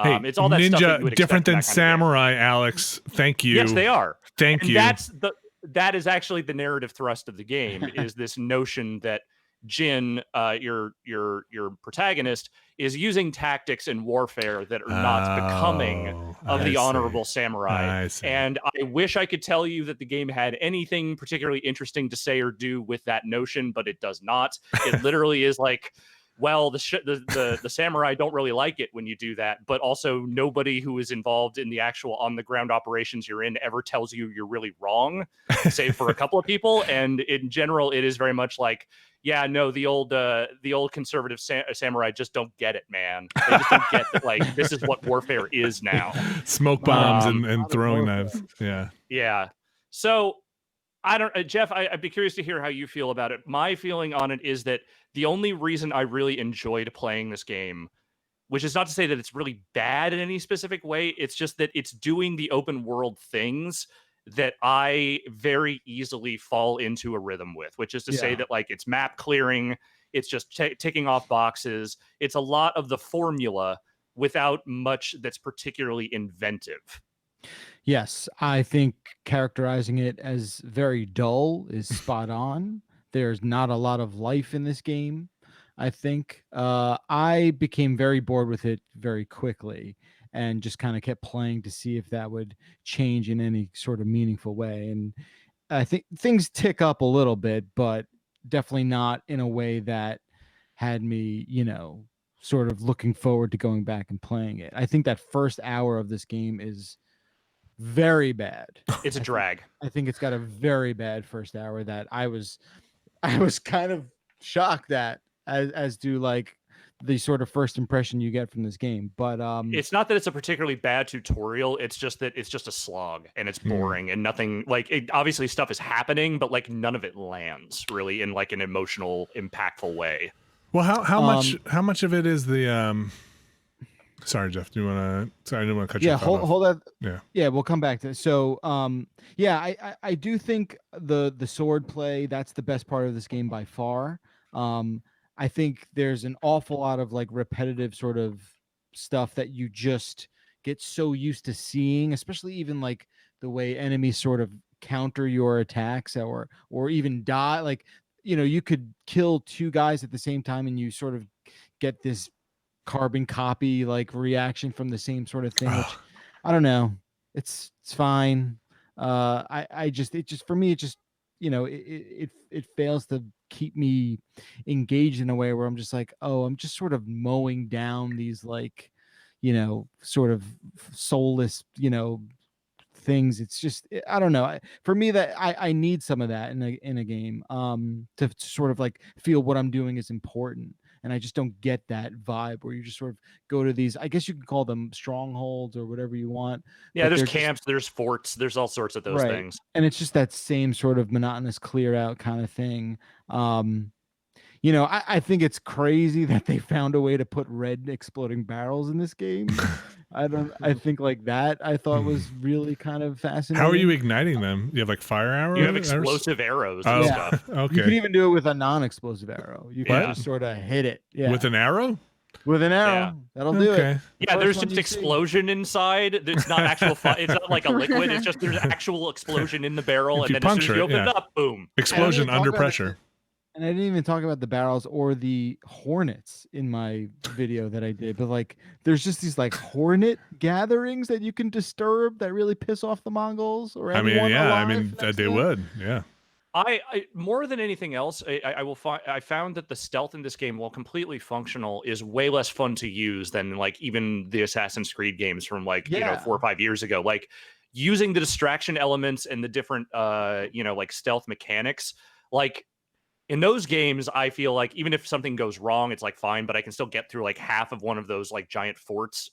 Hey, it's all that stuff that you would different than expect in that kind of samurai, Alex. Thank you. Yes, they are. Thank and you. That is actually the narrative thrust of the game, is this notion that Jin, your protagonist, is using tactics in warfare that are not becoming of the honorable samurai. And I wish I could tell you that the game had anything particularly interesting to say or do with that notion, but it does not. It literally is like, well, the samurai don't really like it when you do that, but also nobody who is involved in the actual on-the-ground operations you're in ever tells you you're really wrong, save for a couple of people. And in general, it is very much like, yeah, no, the old conservative samurai just don't get it, man. They just don't get that, like, this is what warfare is now. Smoke bombs and throwing knives. Yeah. Yeah. So I don't, Jeff, I'd be curious to hear how you feel about it. My feeling on it is that the only reason I really enjoyed playing this game, which is not to say that it's really bad in any specific way, it's just that it's doing the open world things that I very easily fall into a rhythm with, which is to say that like it's map clearing, it's just ticking off boxes. It's a lot of the formula without much that's particularly inventive. Yes, I think characterizing it as very dull is spot on. There's not a lot of life in this game. I think I became very bored with it very quickly and just kind of kept playing to see if that would change in any sort of meaningful way. And I think things tick up a little bit, but definitely not in a way that had me, sort of looking forward to going back and playing it. I think that first hour of this game is very bad. It's a drag. I think it's got a very bad first hour that I was kind of shocked at, as do like the sort of first impression you get from this game. But it's not that it's a particularly bad tutorial, it's just that it's just a slog and it's boring and nothing, like, obviously stuff is happening, but like none of it lands really in like an emotional, impactful way. Well, how much of it is the sorry, Jeff, do you want to? Sorry, I didn't want to cut you off. Hold that. Yeah, we'll come back to it. So, I do think the sword play, that's the best part of this game by far. I think there's an awful lot of like repetitive sort of stuff that you just get so used to seeing, especially even like the way enemies sort of counter your attacks or even die. Like, you could kill 2 guys at the same time and you sort of get this carbon copy like reaction from the same sort of thing, which I don't know. It's fine. For me, it just, it fails to keep me engaged in a way where I'm just like, oh, I'm just sort of mowing down these like, sort of soulless, things. It's just, I don't know. For me, that I need some of that in a game to sort of like feel what I'm doing is important. And I just don't get that vibe where you just sort of go to these, I guess you could call them strongholds or whatever you want. Yeah, there's camps, there's forts, there's all sorts of those things. And it's just that same sort of monotonous clear out kind of thing. I think it's crazy that they found a way to put red exploding barrels in this game. I think like that I thought was really kind of fascinating. How are you igniting them? You have like fire arrows? You have explosive arrows and stuff. Okay. You can even do it with a non-explosive arrow. You can just sort of hit it. Yeah. With an arrow? With an arrow. Yeah. That'll do it. Yeah, there's just explosion inside. It's not actual it's not like a liquid. It's just there's actual explosion in the barrel, and then as soon as you open it up, boom. Explosion under pressure. And I didn't even talk about the barrels or the hornets in my video that I did, but like there's just these like hornet gatherings that you can disturb that really piss off the Mongols or anyone they would. Yeah. I more than anything else, I found that the stealth in this game, while completely functional, is way less fun to use than like even the Assassin's Creed games from like 4 or 5 years ago. Like using the distraction elements and the different like stealth mechanics, like in those games, I feel like even if something goes wrong, it's like fine, but I can still get through like half of one of those like giant forts,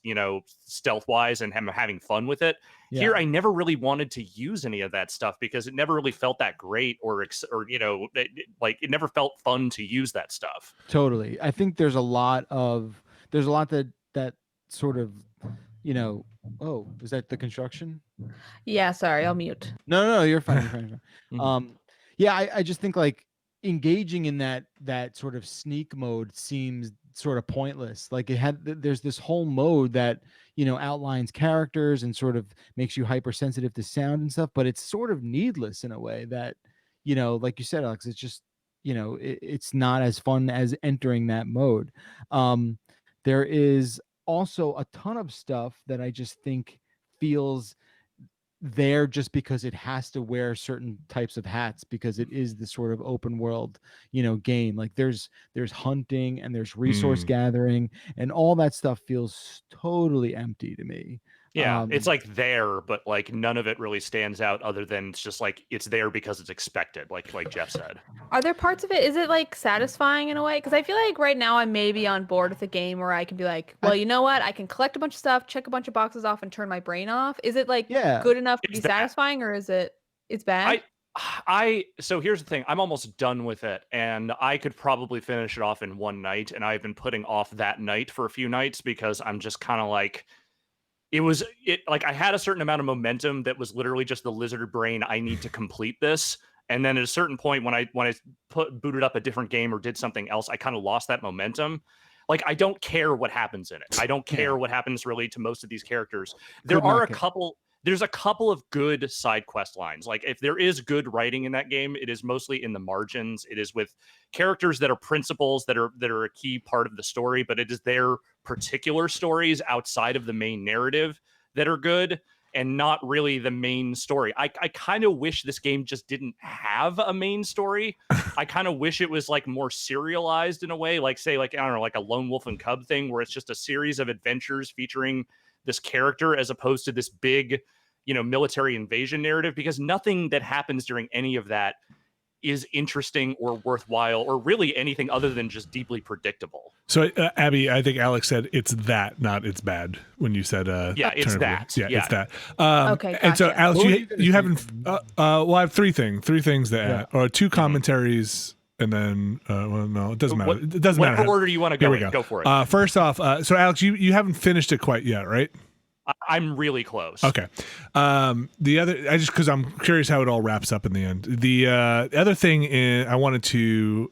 stealth wise, and having fun with it. Yeah. Here, I never really wanted to use any of that stuff because it never really felt that great, or it never felt fun to use that stuff. Totally. I think there's a lot that sort of, oh, is that the construction? Yeah, sorry, I'll mute. No, you're fine. You're fine. Mhm. Yeah, I just think like engaging in that sort of sneak mode seems sort of pointless. Like there's this whole mode that outlines characters and sort of makes you hypersensitive to sound and stuff, but it's sort of needless in a way that like you said, Alex, it's just it's not as fun as entering that mode. There is also a ton of stuff that I just think feels there just because it has to wear certain types of hats because it is the sort of open world game. Like there's hunting and there's resource gathering, and all that stuff feels totally empty to me. Yeah, it's like there, but like none of it really stands out other than it's just like it's there because it's expected, like Jeff said. Are there parts of it, is it like satisfying in a way? Because I feel like right now I may be on board with a game where I can be like, well, you know what? I can collect a bunch of stuff, check a bunch of boxes off, and turn my brain off. Is it like good enough to be satisfying, or is it's bad? So here's the thing. I'm almost done with it, and I could probably finish it off in one night, and I've been putting off that night for a few nights because I'm just kind of like, I had a certain amount of momentum that was literally just the lizard brain. I need to complete this. And then at a certain point when I booted up a different game or did something else, I kind of lost that momentum. Like, I don't care what happens in it. I don't care what happens really to most of these characters. There's a couple of good side quest lines. Like, if there is good writing in that game, it is mostly in the margins. It is with characters that are principals that are a key part of the story, but it is their particular stories outside of the main narrative that are good and not really the main story. I kind of wish this game just didn't have a main story. I kind of wish it was like more serialized in a way, like say like, I don't know, like a Lone Wolf and Cub thing where it's just a series of adventures featuring this character as opposed to this big, military invasion narrative, because nothing that happens during any of that is interesting or worthwhile or really anything other than just deeply predictable. So Abby, I think Alex said it's that, not it's bad when you said it's that. Yeah, it's that. Okay, gotcha. And so Alex, you haven't well, I have three things to add, or two commentaries. And then, no, it doesn't matter. It doesn't matter. What order do you want to go in? Go for it. First off, so Alex, you haven't finished it quite yet, right? I'm really close. Okay. The other, because I'm curious how it all wraps up in the end. The other thing I wanted to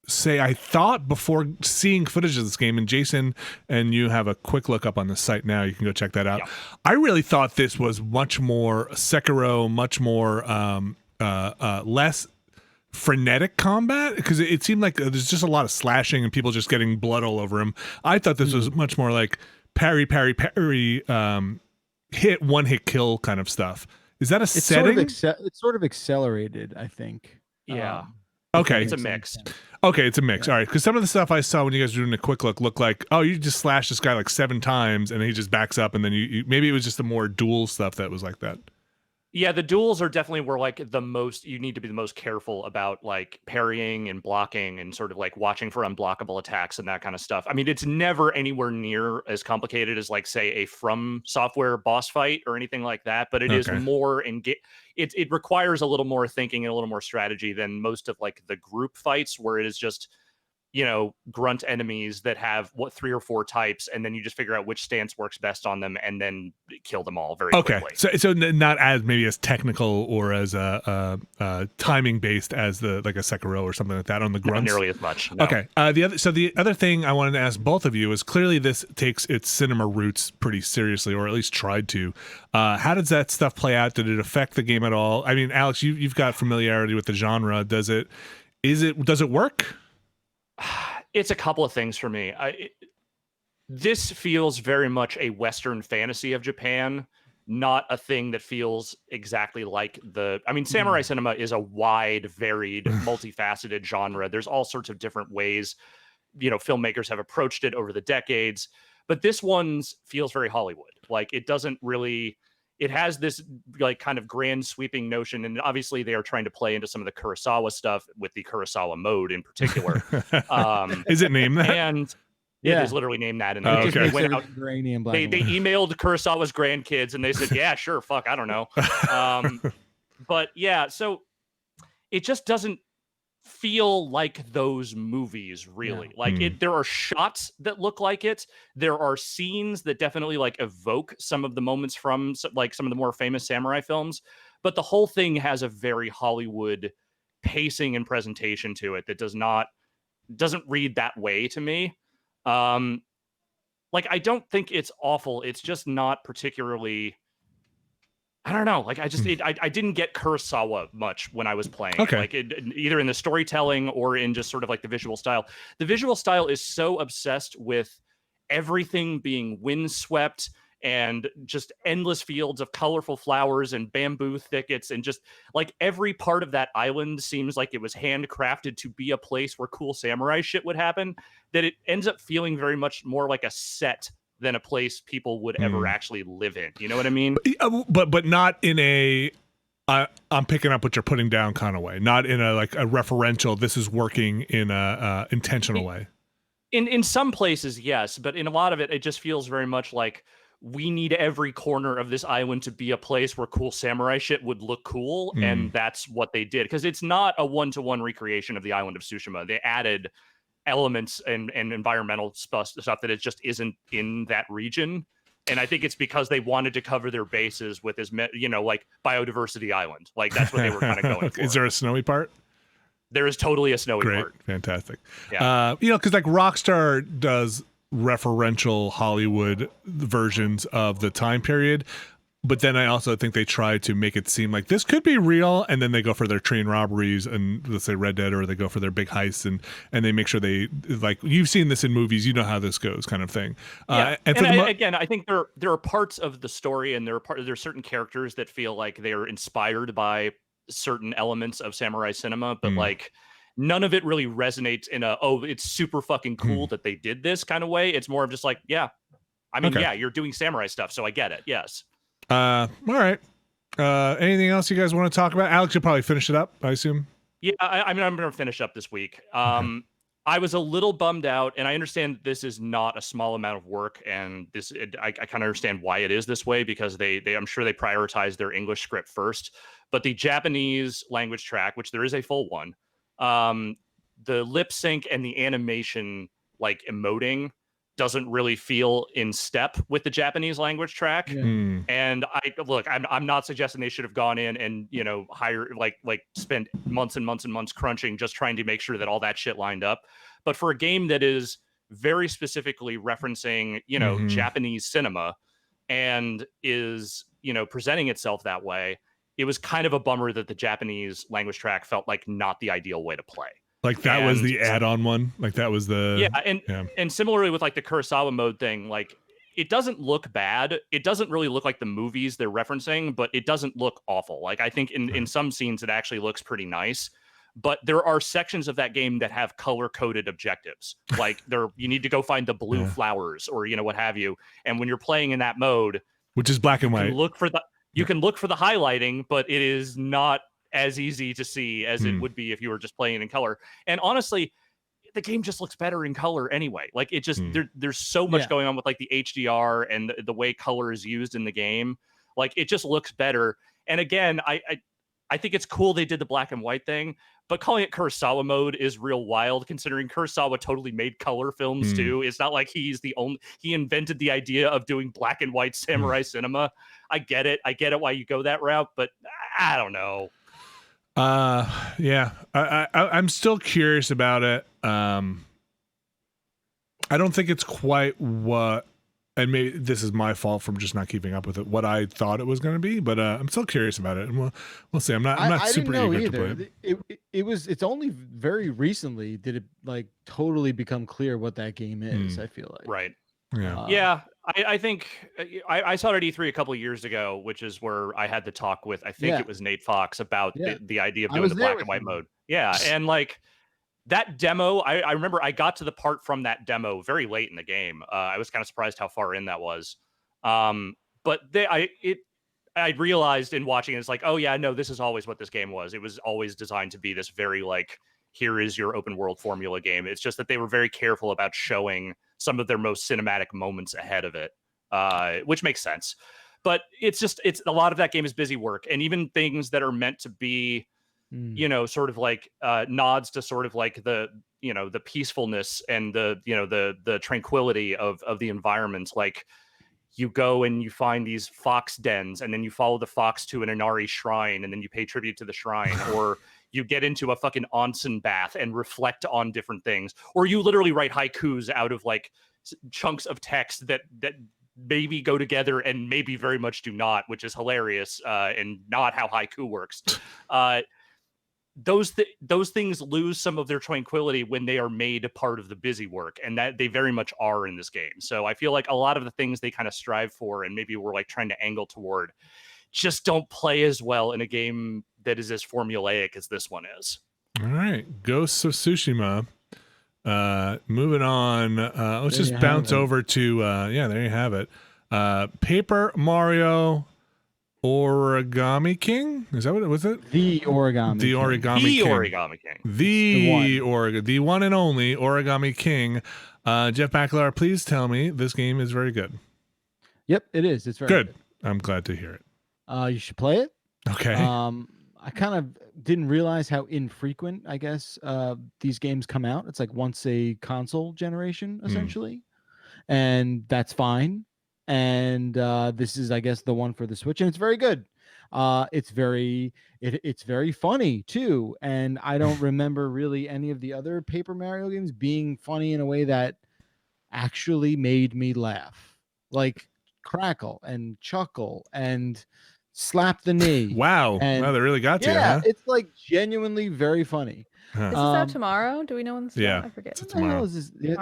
say, I thought before seeing footage of this game, and Jason and you have a quick look up on the site now, you can go check that out. Yeah. I really thought this was much more Sekiro, much more less frenetic combat, because it seemed like there's just a lot of slashing and people just getting blood all over him. I thought this was much more like parry, hit kill kind of stuff. Is that a setting? It's sort of accelerated, I think. Yeah. Okay. It's a mix. Okay, it's a mix. Yeah. All right, because some of the stuff I saw when you guys were doing a quick look looked like, oh, you just slash this guy like 7 times and then he just backs up, and then you maybe it was just the more dual stuff that was like that. Yeah, the duels are definitely where like you need to be the most careful about like parrying and blocking and sort of like watching for unblockable attacks and that kind of stuff. I mean, it's never anywhere near as complicated as like say a From Software boss fight or anything like that, but it is more it requires a little more thinking and a little more strategy than most of like the group fights, where it is just grunt enemies that have 3 or 4 types, and then you just figure out which stance works best on them and then kill them all very quickly. So not as maybe as technical or as timing based as the like a Sekiro or something like that on the grunts. Not nearly as much. No. Okay. The other thing I wanted to ask both of you is, clearly this takes its cinema roots pretty seriously, or at least tried to. How does that stuff play out? Did it affect the game at all? I mean, Alex, you've got familiarity with the genre. Does it work? It's a couple of things for me. This feels very much a Western fantasy of Japan, not a thing that feels exactly like samurai cinema is a wide, varied, multifaceted genre. There's all sorts of different ways, filmmakers have approached it over the decades, but this one feels very Hollywood. Like, it it has this like kind of grand sweeping notion, and obviously they are trying to play into some of the Kurosawa stuff with the Kurosawa mode in particular. Is it named that? And it is literally named that. And Oh, they, okay. they went out, grainy and black they and white. emailed Kurosawa's grandkids and they said, yeah, sure, fuck, I don't know. But yeah, so it just doesn't feel like those movies really. Like there are shots that look like it. There are scenes that definitely like evoke some of the moments from like some of the more famous samurai films, but the whole thing has a very Hollywood pacing and presentation to it that doesn't read that way to me. Like I don't think it's awful. It's just not particularly, I don't know. Like I just, I didn't get Kurosawa much when I was playing. Okay. Like either in the storytelling or in just sort of like the visual style. The visual style is so obsessed with everything being windswept and just endless fields of colorful flowers and bamboo thickets, and just like every part of that island seems like it was handcrafted to be a place where cool samurai shit would happen, that it ends up feeling very much more like a set than a place people would ever actually live in. You know what I mean? But not in a I'm picking up what you're putting down kind of way. Not in a like a referential, this is working in a intentional way. In some places, yes, but in a lot of it, it just feels very much like we need every corner of this island to be a place where cool samurai shit would look cool, and that's what they did. Because it's not a one-to-one recreation of the island of Tsushima. They added elements and environmental stuff that it just isn't in that region. And I think it's because they wanted to cover their bases with as like biodiversity island. Like that's what they were kind of going for. Is there a snowy part? There is totally a snowy Great. part. Fantastic. Yeah. Because like Rockstar does referential Hollywood versions of the time period, but then I also think they try to make it seem like this could be real, and then they go for their train robberies and let's say Red Dead, or they go for their big heists, and they make sure they like, you've seen this in movies, you know how this goes, kind of thing. Yeah. Again, I think there are parts of the story and there are certain characters that feel like they're inspired by certain elements of samurai cinema, but like none of it really resonates in it's super fucking cool that they did this kind of way. It's more of just like, yeah, I mean, yeah, you're doing samurai stuff, so I get it. Yes. All right. Anything else you guys want to talk about? Alex, you'll probably finish it up, I assume. Yeah, I mean, I'm going to finish up this week. I was a little bummed out, and I understand this is not a small amount of work, and I kind of understand why it is this way, because I'm sure they prioritize their English script first, but the Japanese language track, which there is a full one, the lip sync and the animation, like emoting, doesn't really feel in step with the Japanese language track. And I'm not suggesting they should have gone in and hire like spend months and months and months crunching just trying to make sure that all that shit lined up. But for a game that is very specifically referencing Japanese cinema and is presenting itself that way, it was kind of a bummer that the Japanese language track felt like not the ideal way to play. Like that was the add-on one. Like that was the and similarly with like the Kurosawa mode thing, like it doesn't look bad. It doesn't really look like the movies they're referencing, but it doesn't look awful. Like I think in some scenes it actually looks pretty nice. But there are sections of that game that have color-coded objectives. Like you need to go find the blue flowers or what have you. And when you're playing in that mode, which is black and white, you can look for the highlighting, but it is not as easy to see as it would be if you were just playing in color. And honestly, the game just looks better in color anyway. Like it just there's so much going on with like the HDR and the way color is used in the game. Like it just looks better. And again, I think it's cool they did the black and white thing, but calling it Kurosawa mode is real wild, considering Kurosawa totally made color films too. It's not like he invented the idea of doing black and white samurai cinema. I get it why you go that route, but I don't know. I'm still curious about it. I don't think it's quite what, and maybe this is my fault from just not keeping up with it, what I thought it was going to be, but I'm still curious about it, and we'll see. I'm not super eager to play it. It's only very recently did it like totally become clear what that game is. I feel like right. Yeah. I think I saw it at E3 a couple of years ago, which is where I had the talk with, I think it was Nate Fox about the idea of doing the black and white mode. Yeah. And like that demo, I remember I got to the part from that demo very late in the game. I was kind of surprised how far in that was. But I realized in watching it, it's like, oh yeah, no, this is always what this game was. It was always designed to be this very like, here is your open world formula game. It's just that they were very careful about showing some of their most cinematic moments ahead of it, which makes sense. But it's a lot of that game is busy work, and even things that are meant to be, you know, sort of like nods to sort of like the, you know, the peacefulness and the, you know, the tranquility of the environment. Like, you go and you find these fox dens, and then you follow the fox to an Inari shrine, and then you pay tribute to the shrine, or you get into a fucking onsen bath and reflect on different things, or you literally write haikus out of like chunks of text that maybe go together and maybe very much do not, which is hilarious and not how haiku works. Those things lose some of their tranquility when they are made a part of the busy work, and that they very much are in this game. So I feel like a lot of the things they kind of strive for and maybe we're like trying to angle toward just don't play as well in a game that is as formulaic as this one is. All right, Ghosts of Tsushima. Moving on, let's just bounce over to yeah, there you have it. Paper Mario Origami King? Is that what it was? The Origami King. Origami King. The one and only Origami King. Jeff Baclar, please tell me this game is very good. Yep, it is. It's very good. I'm glad to hear it. You should play it. Okay. I kind of didn't realize how infrequent, I guess, these games come out. It's like once a console generation, essentially. And that's fine. And this is, I guess, the one for the Switch, and it's very good. It's very funny too, and I don't remember really any of the other Paper Mario games being funny in a way that actually made me laugh, like crackle and chuckle and slap the knee. Wow, and, wow, they really got you. Yeah, huh? It's like genuinely very funny. Is this out tomorrow? Do we know when this is yeah, out? I forget. It's tomorrow.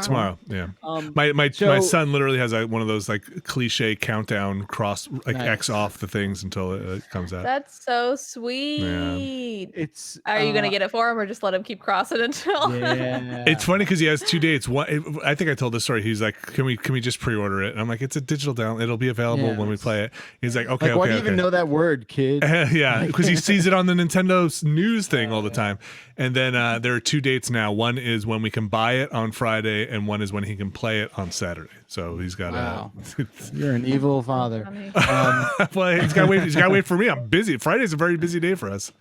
Tomorrow. Yeah. My son literally has one of those like cliche countdown cross like X off the things until it comes out. That's so sweet. Yeah. Are you gonna get it for him or just let him keep crossing until? Yeah. It's funny because he has 2 dates. One, I think I told this story. He's like, "Can we just pre-order it?" And I'm like, "It's a digital download. It'll be available when we play it." He's like, "Okay, why do you even know that word, kid?" Yeah, because he sees it on the Nintendo's news thing all the time. And then there are 2 dates now. One is when we can buy it on Friday, and one is when he can play it on Saturday. So he's got You're an evil father. Well, he's got to wait for me. I'm busy. Friday's a very busy day for us.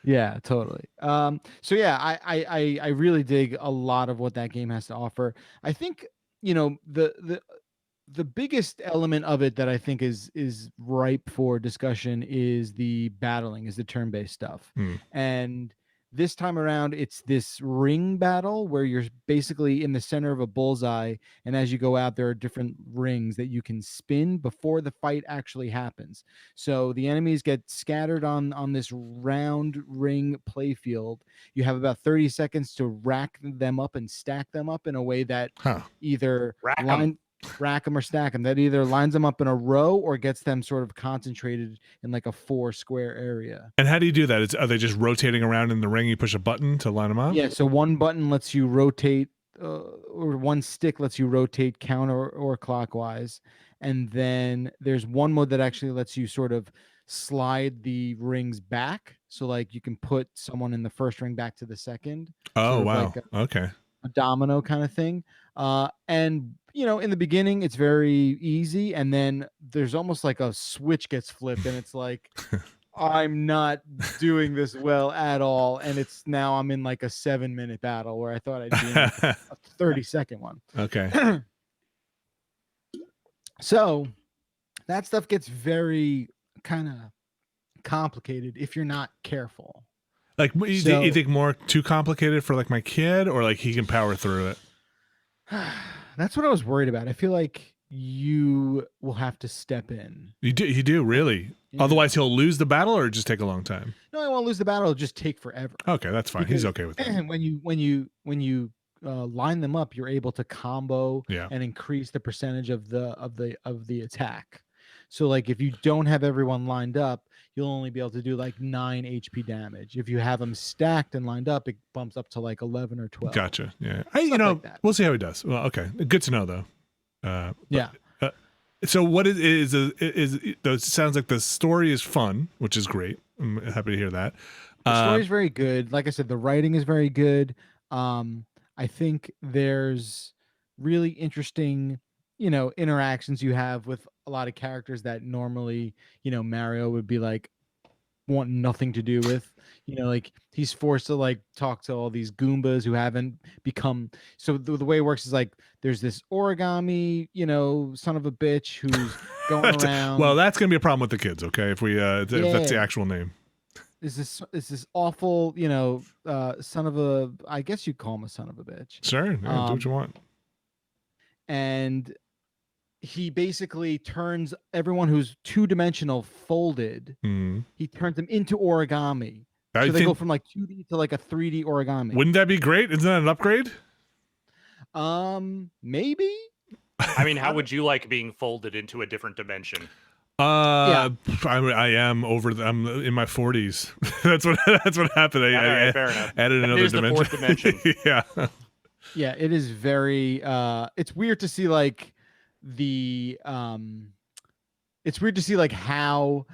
Yeah, totally. So yeah, I really dig a lot of what that game has to offer. I think, you know, the biggest element of it that I think is ripe for discussion is the battling, is the turn-based stuff. And this time around, it's this ring battle where you're basically in the center of a bullseye, and as you go out, there are different rings that you can spin before the fight actually happens. So the enemies get scattered on this round ring playfield. You have about 30 seconds to rack them up and stack them up in a way that either rack them or stack them, that either lines them up in a row or gets them sort of concentrated in like a 4 square area. And how do you do that? Are they just rotating around in the ring? You push a button to line them up? Yeah, so one button lets you rotate, or one stick lets you rotate counter or clockwise, and then there's one mode that actually lets you sort of slide the rings back, so like you can put someone in the first ring back to the second. Oh wow, like okay, a domino kind of thing. And you know, in the beginning it's very easy, and then there's almost like a switch gets flipped, and it's like I'm not doing this well at all, and it's now I'm in like a 7-minute battle where I thought I'd be in like a 30-second one. Okay. So that stuff gets very kind of complicated if you're not careful. Like, you think more too complicated for like my kid, or like he can power through it? That's what I was worried about. I feel like you will have to step in. You do really. Yeah. Otherwise, he'll lose the battle, or just take a long time. No, I won't lose the battle. It'll just take forever. Okay, that's fine. Because he's okay with that. When you line them up, you're able to combo and increase the percentage of the attack. So like if you don't have everyone lined up, you'll only be able to do like 9 HP damage. If you have them stacked and lined up, it bumps up to like 11 or 12. Gotcha. Yeah. We'll see how he does. Well, okay. Good to know though. So what is it sounds like the story is fun, which is great. I'm happy to hear that. The story is very good. Like I said, the writing is very good. I think there's really interesting, interactions you have with a lot of characters that normally, Mario would be like want nothing to do with. Like he's forced to like talk to all these Goombas who haven't become. So the way it works is like there's this origami, son of a bitch who's going around. Well, that's gonna be a problem with the kids. Okay, if we if that's the actual name. Is this awful, son of a, I guess you'd call him a son of a bitch. Sure, yeah, do what you want. And he basically turns everyone who's two-dimensional folded, he turns them into origami. So they go from like 2D to like a 3D origami. Wouldn't that be great? Isn't that an upgrade? Maybe. I mean, how would you like being folded into a different dimension? I am I'm in my 40s. that's what happened. I fair enough. Added another dimension. The fourth dimension. Yeah. Yeah, it is very it's weird to see like it's weird to see like how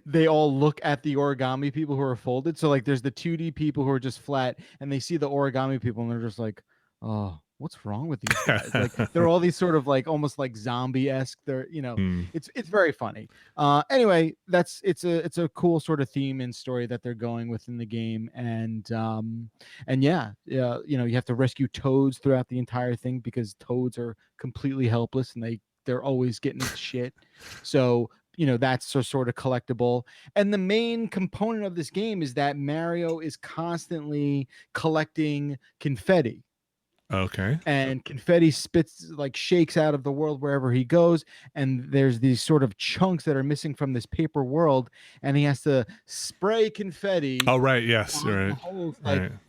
they all look at the origami people who are folded. So like there's the 2D people who are just flat and they see the origami people and they're just like, oh, what's wrong with these guys? Like they're all these sort of like almost like zombie-esque. They're it's very funny. Anyway, it's a cool sort of theme and story that they're going with in the game. And you have to rescue toads throughout the entire thing because toads are completely helpless and they're always getting shit. So that's a sort of collectible. And the main component of this game is that Mario is constantly collecting confetti. Okay. And confetti shakes out of the world wherever he goes. And there's these sort of chunks that are missing from this paper world. And he has to spray confetti. Oh, right. Yes. Right. Holes,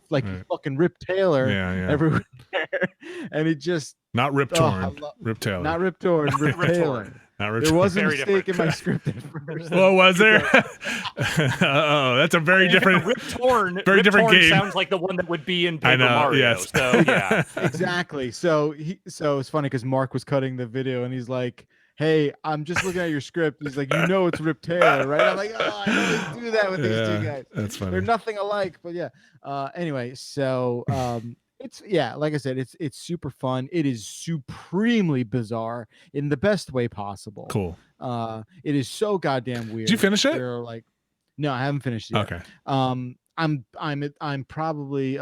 like fucking Rip Taylor everywhere. And it just. Not Rip Torn. Rip Taylor. Not Rip Torn. Rip Taylor. There was a mistake in my script at first. Oh, was there? Oh, that's a very different. Rip Torn. Very different game. Sounds like the one that would be in Paper Mario. Yes. So yeah. Exactly. So it's funny because Mark was cutting the video and he's like, "Hey, I'm just looking at your script." He's like, it's Rip Taylor, right? I'm like, "Oh, I always do that with these two guys. That's funny. They're nothing alike." But yeah. Anyway, so it's like I said, it's super fun. It is supremely bizarre in the best way possible. Cool. It is so goddamn weird. Did you finish it? They're like, no, I haven't finished it yet. Okay. I'm probably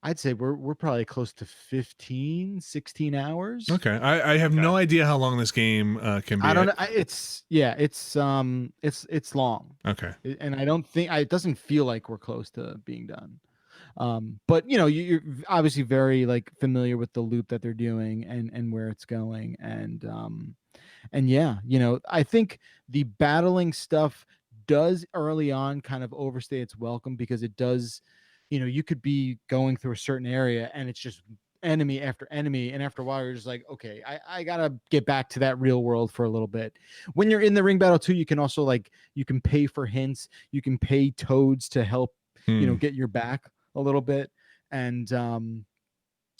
I'd say we're probably close to 15, 16 hours. Okay. I have no idea how long this game can be. I don't know. It's long. Okay. And I don't think it doesn't feel like we're close to being done. But you're obviously very like familiar with the loop that they're doing and where it's going. And yeah, I think the battling stuff does early on kind of overstay its welcome because it does, you could be going through a certain area and it's just enemy after enemy. And after a while, you're just like, okay, I gotta get back to that real world for a little bit. When you're in the ring battle too, you can also you can pay for hints. You can pay toads to help, get your back a little bit. And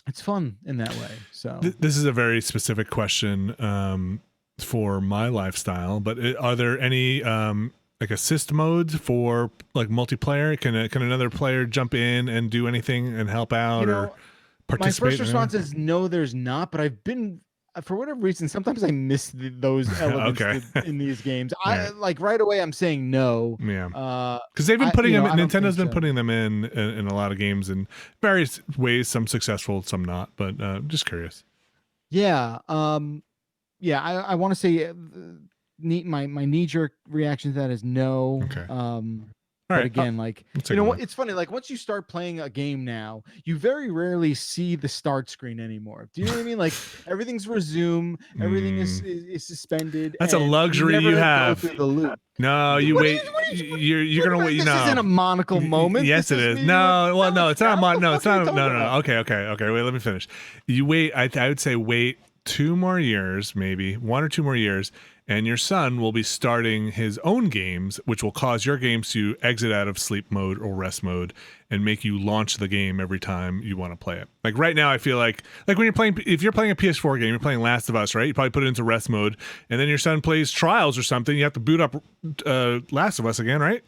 it's fun in that way. So this is a very specific question for my lifestyle, but are there any like assist modes for like multiplayer? Can another player jump in and do anything and help out or participate? My first response is no, there's not, but I've been for whatever reason, sometimes I miss those elements in these games. I like right away. I'm saying no. Yeah. Because they've been putting them. Nintendo's been putting them in a lot of games in various ways. Some successful, some not. But just curious. Yeah. Yeah. I want to say my knee jerk reaction to that is no. Okay. But again, what? It's funny. Like once you start playing a game now, you very rarely see the start screen anymore. Do you know what I mean? Like everything's resume, everything is suspended. That's a luxury you have. The loop. No, you wait. You're gonna wait. This isn't a monocle moment. Yes, it is. No, well, no, it's not. No, it's not. No. Okay. Wait, let me finish. You wait. I would say wait 2 more years, maybe 1 or 2 more years. and your son will be starting his own games, which will cause your games to exit out of sleep mode or rest mode and make you launch the game every time you want to play it. Like right now, I feel like when you're playing, if you're playing a PS4 game, you're playing Last of Us, right? You probably put it into rest mode, and then your son plays Trials or something. You have to boot up Last of Us again, right?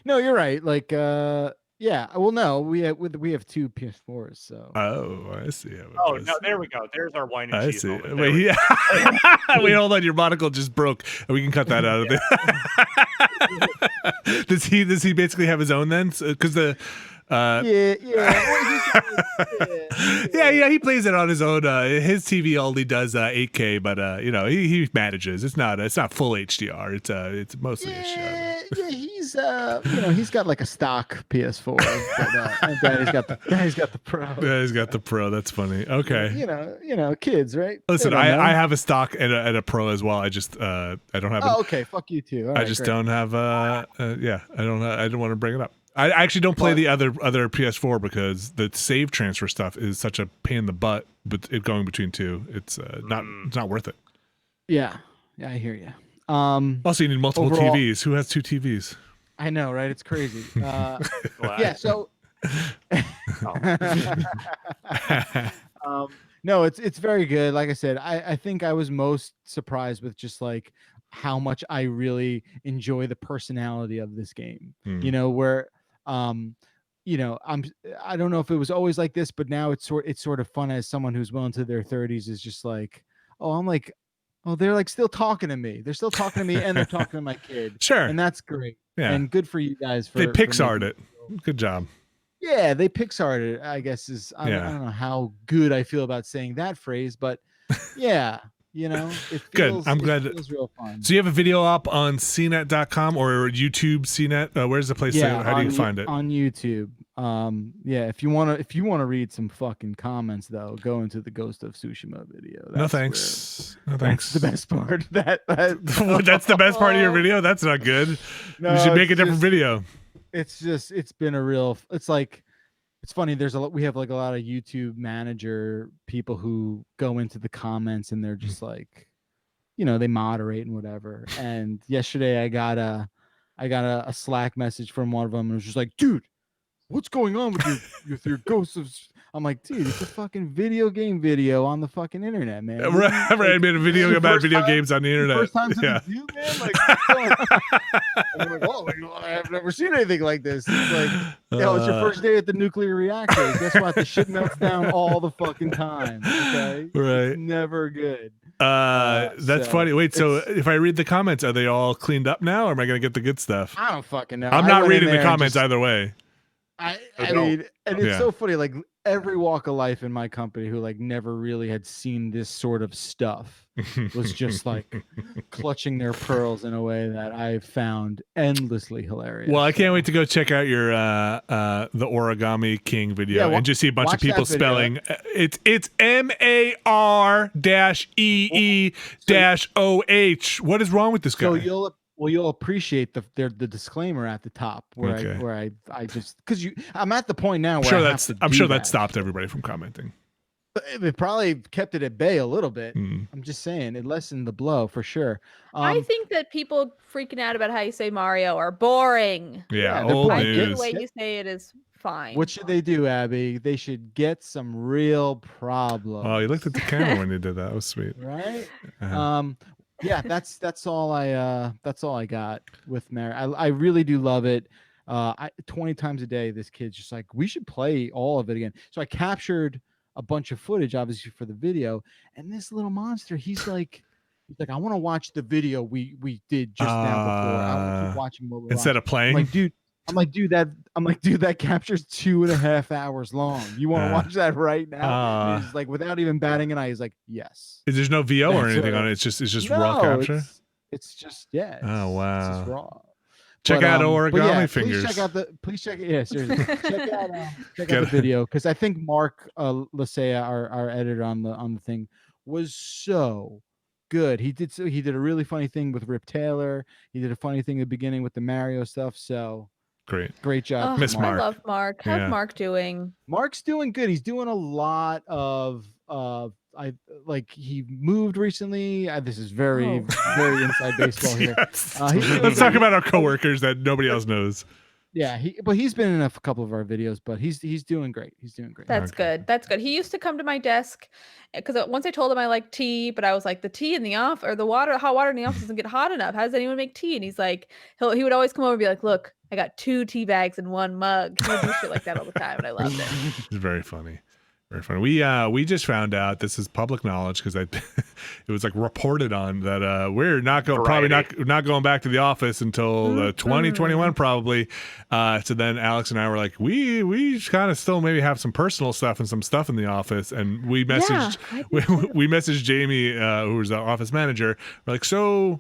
No, you're right. Like, yeah. Well, no, we have two PS4s, so. Oh, I see. Oh no, there we go. There's our wine and I cheese see. moment. Wait, wait, hold on. Your monocle just broke. We can cut that out of there. Does he basically have his own then? Because the yeah, he plays it on his own. His TV only does 8K, but he manages. It's not full HDR. It's mostly HDR. Yeah, he's got like a stock PS4, but and Daddy's got the Pro. Yeah, he's got the Pro. That's funny. Okay. You know, kids, right? Listen, I have a stock and a Pro as well. I just I don't have. Oh, okay. Fuck you too. All right, I just great. don't have. I don't want to bring it up. I actually don't play the other PS4 because the save transfer stuff is such a pain in the butt. But it going between two, it's not worth it. Yeah, I hear you. Also, you need multiple overall, TVs. Who has two TVs? I know, right? It's crazy. Yeah. So. No, it's very good. Like I said, I think I was most surprised with just like how much I really enjoy the personality of this game. You know, where I don't know if it was always like this, but now it's sort of fun as someone who's well into their 30s is just like, they're like still talking to me. They're still talking to me and they're talking to my kid. Sure. And that's great. Yeah. And good for you guys They Pixar'd it. Good job. Yeah, they Pixar'd it, I guess I don't know how good I feel about saying that phrase, but yeah, it feels, good. I'm glad. It feels real fun. So you have a video up on cnet.com or YouTube CNET? Where's the place? How do you find it? On YouTube. Yeah, if you want to read some fucking comments though, go into the Ghost of Tsushima video. No thanks. That's the best part. That's the best part of your video? That's not good. No, you should make a different video. It's been a real, it's funny. We have like a lot of YouTube manager people who go into the comments and they're just like, they moderate and whatever. And yesterday I got a Slack message from one of them and it was just like, dude, what's going on with your Ghosts of? I'm like, dude, it's a fucking video game video on the fucking internet, man. Right, I made a video about video games on the internet. First time to you, man. Like, what's going on? I'm like, oh, I've never seen anything like this. It's like, it's your first day at the nuclear reactor. Guess what? The shit melts down all the fucking time. Okay, right? It's never good. That's funny. Wait, so if I read the comments, are they all cleaned up now, or am I gonna get the good stuff? I don't fucking know. I'm not reading the comments either way. I mean, and it's so funny. Like every walk of life in my company who like never really had seen this sort of stuff was just like clutching their pearls in a way that I found endlessly hilarious. Well, I can't wait to go check out your the Origami King video and just see a bunch of people spelling. It's MAR-EE-OH. What is wrong with this guy? So you'll appreciate the disclaimer at the top where I just because I'm at the point now where I'm sure that stopped everybody from commenting. It probably kept it at bay a little bit. I'm just saying it lessened the blow for sure. I think that people freaking out about how you say Mario are boring. Yeah, old boring. news. The way you say it is fine. What should they do, Abby? They should get some real problems. Oh, you looked at the camera when you did that. That was sweet. Right? Yeah, that's all I got with Mary. I really do love it. 20 times a day, this kid's just like, we should play all of it again. So I captured a bunch of footage, obviously, for the video. And this little monster, he's like, I want to watch the video we did just now before. I want to keep watching what we're instead of playing. I'm like, dude, that captures 2.5 hours long. You want to watch that right now? He's like, without even batting an eye, he's like, yes. There's no VO or anything on it. It's just raw capture. It's just Oh wow. It's just raw. Check out Origami Fingers. Please check seriously. check out the video because I think Mark Lasea, our editor on the thing, was so good. He did a really funny thing with Rip Taylor. He did a funny thing at the beginning with the Mario stuff. So great job. Miss Mark. I love Mark. How's Mark doing? Mark's doing good. He's doing a lot of I like he moved recently. This is very Oh. very inside baseball here. Yes. He- Let's talk about our coworkers that nobody else knows. Yeah, he's been in a couple of our videos, but he's doing great. He's doing great. That's Okay. good. That's good. He used to come to my desk because once I told him I like tea, but I was like, the tea in the off or the hot water in the office doesn't get hot enough. How does anyone make tea? And he's like, he would always come over and be like, look, I got 2 tea bags in 1 mug. He would do shit like that all the time, and I loved it. It's very funny. Very funny. We just found out, this is public knowledge because it was like reported on that we're not going probably not going back to the office until 2021 probably. So then Alex and I were like, we kind of still maybe have some personal stuff and some stuff in the office, and we messaged we messaged Jamie, who was the office manager. We're like, so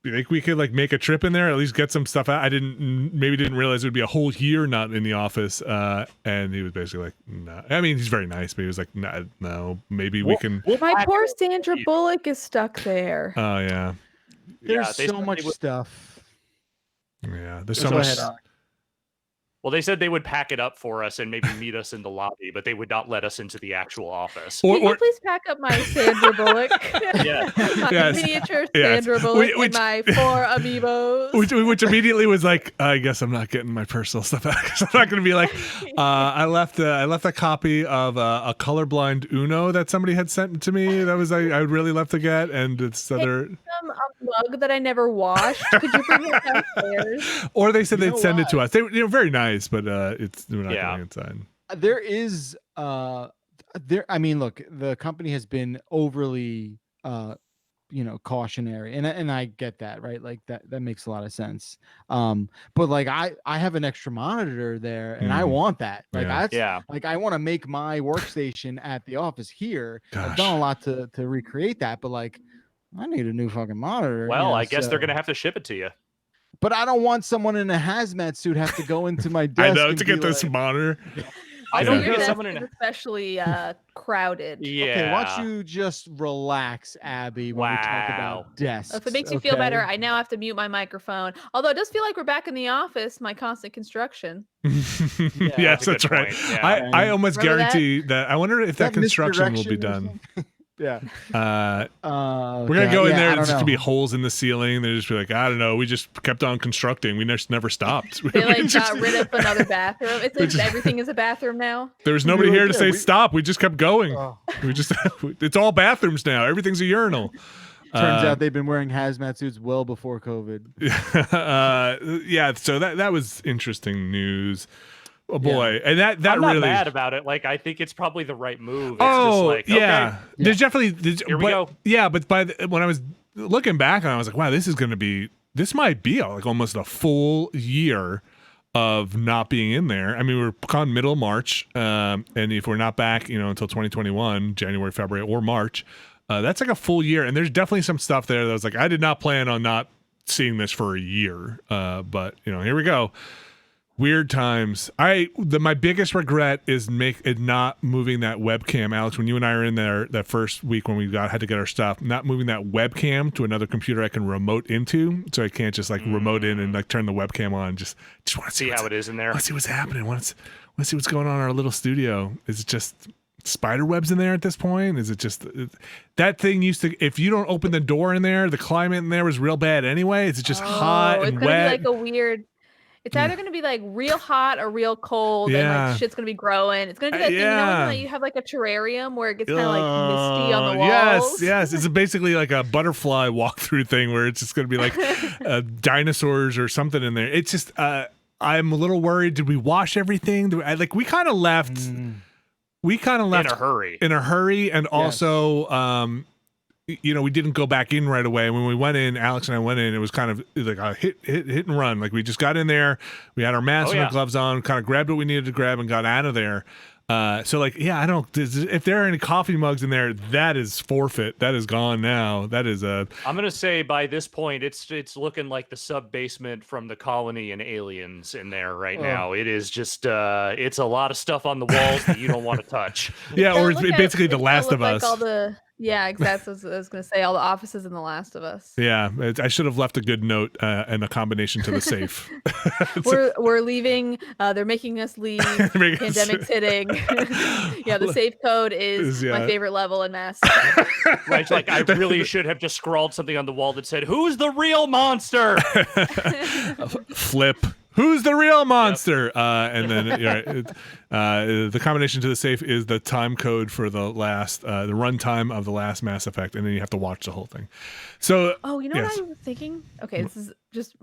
like we could like make a trip in there, at least get some stuff out. I didn't realize it would be a whole year not in the office. And he was basically like, no. I mean, he's very nice, but he was like, no, maybe we can. My poor Sandra Bullock is stuck there. Oh yeah. There's so much stuff. Yeah, there's so much. Well, they said they would pack it up for us and maybe meet us in the lobby, but they would not let us into the actual office. Can you please pack up my Sandra Bullock? Yeah. My miniature Sandra Bullock and my 4 amiibos. Which immediately was like, I guess I'm not getting my personal stuff out because I'm not going to be like, I left a copy of a colorblind Uno that somebody had sent to me. That was I would really love to get, and it's other. A mug that I never washed. Could you bring it downstairs? Or they said they'd send it to us. They were very nice, but we're not going inside. There is there. I mean, look, the company has been overly cautionary, and I get that, right? Like that makes a lot of sense. But like I have an extra monitor there, and I want that. Like like I want to make my workstation at the office here. Gosh. I've done a lot to recreate that, but like I need a new fucking monitor. Well, I guess they're gonna have to ship it to you. But I don't want someone in a hazmat suit have to go into my desk. I know, to get this monitor. I don't Your know desk someone is in especially crowded. Yeah. Okay, why don't you just relax, Abby, when we talk about desks? If it makes you feel better, I now have to mute my microphone. Although it does feel like we're back in the office, my constant construction. Yes, that's right. Yeah. I almost guarantee that. I wonder if that construction will be done. Yeah. We're gonna go in there and there's just gonna be holes in the ceiling. They just be like, I don't know. We just kept on constructing. We never stopped. They like got rid of another bathroom. Everything is a bathroom now. There was nobody here to say stop. We just kept going. We just it's all bathrooms now. Everything's a urinal. Turns out they've been wearing hazmat suits well before COVID. Yeah. So that was interesting news. Oh boy, and that I'm not really mad about it. Like I think it's probably the right move. It's just like, yeah. Okay, There's definitely here we go. Yeah, but when I was looking back, I was like, wow, this might be like almost a full year of not being in there. I mean, we're gone middle of March, and if we're not back, until 2021, January, February, or March, that's like a full year. And there's definitely some stuff there that was like, I did not plan on not seeing this for a year. But here we go. Weird times. My biggest regret is not moving that webcam, Alex. When you and I were in there that first week when we had to get our stuff, not moving that webcam to another computer I can remote into, so I can't just like remote in and like turn the webcam on. Just want to see how it is in there. Want to see what's happening. Want to see what's going on in our little studio. Is it just spider webs in there at this point? Is it just that thing used to? If you don't open the door in there, the climate in there was real bad anyway. Is it just hot and wet? It's gonna be like a weird. It's either going to be like real hot or real cold, and like shit's going to be growing. It's going to be that thing, when you have like a terrarium where it gets kind of like misty on the walls. Yes. It's basically like a butterfly walkthrough thing where it's just going to be like dinosaurs or something in there. It's just, I'm a little worried. Did we wash everything? We kind of left. We kind of left in a hurry, and also. We didn't go back in right away. When we went in, Alex and I went in, it was kind of like a hit and run. Like we just got in there, we had our masks and our gloves on, kind of grabbed what we needed to grab and got out of there. I don't, if there are any coffee mugs in there, that is forfeit. That is gone now. That is I'm going to say by this point, it's looking like the sub basement from the Colony and Aliens in there right now. It is just, it's a lot of stuff on the walls that you don't want to touch. Yeah. Or it's basically The Last of Us. Yeah, exactly. That's what I was gonna say. All the offices in The Last of Us. Yeah, I should have left a good note and a combination to the safe. We're leaving. They're making us leave. Pandemic's hitting. Yeah, the safe code is my favorite level in Mass Effect. Right, like I really should have just scrawled something on the wall that said, "Who's the real monster?" Flip. Who's the real monster? Yep. And then the combination to the safe is the time code for the runtime of the last Mass Effect, and then you have to watch the whole thing. So, what I was thinking? Okay, this is just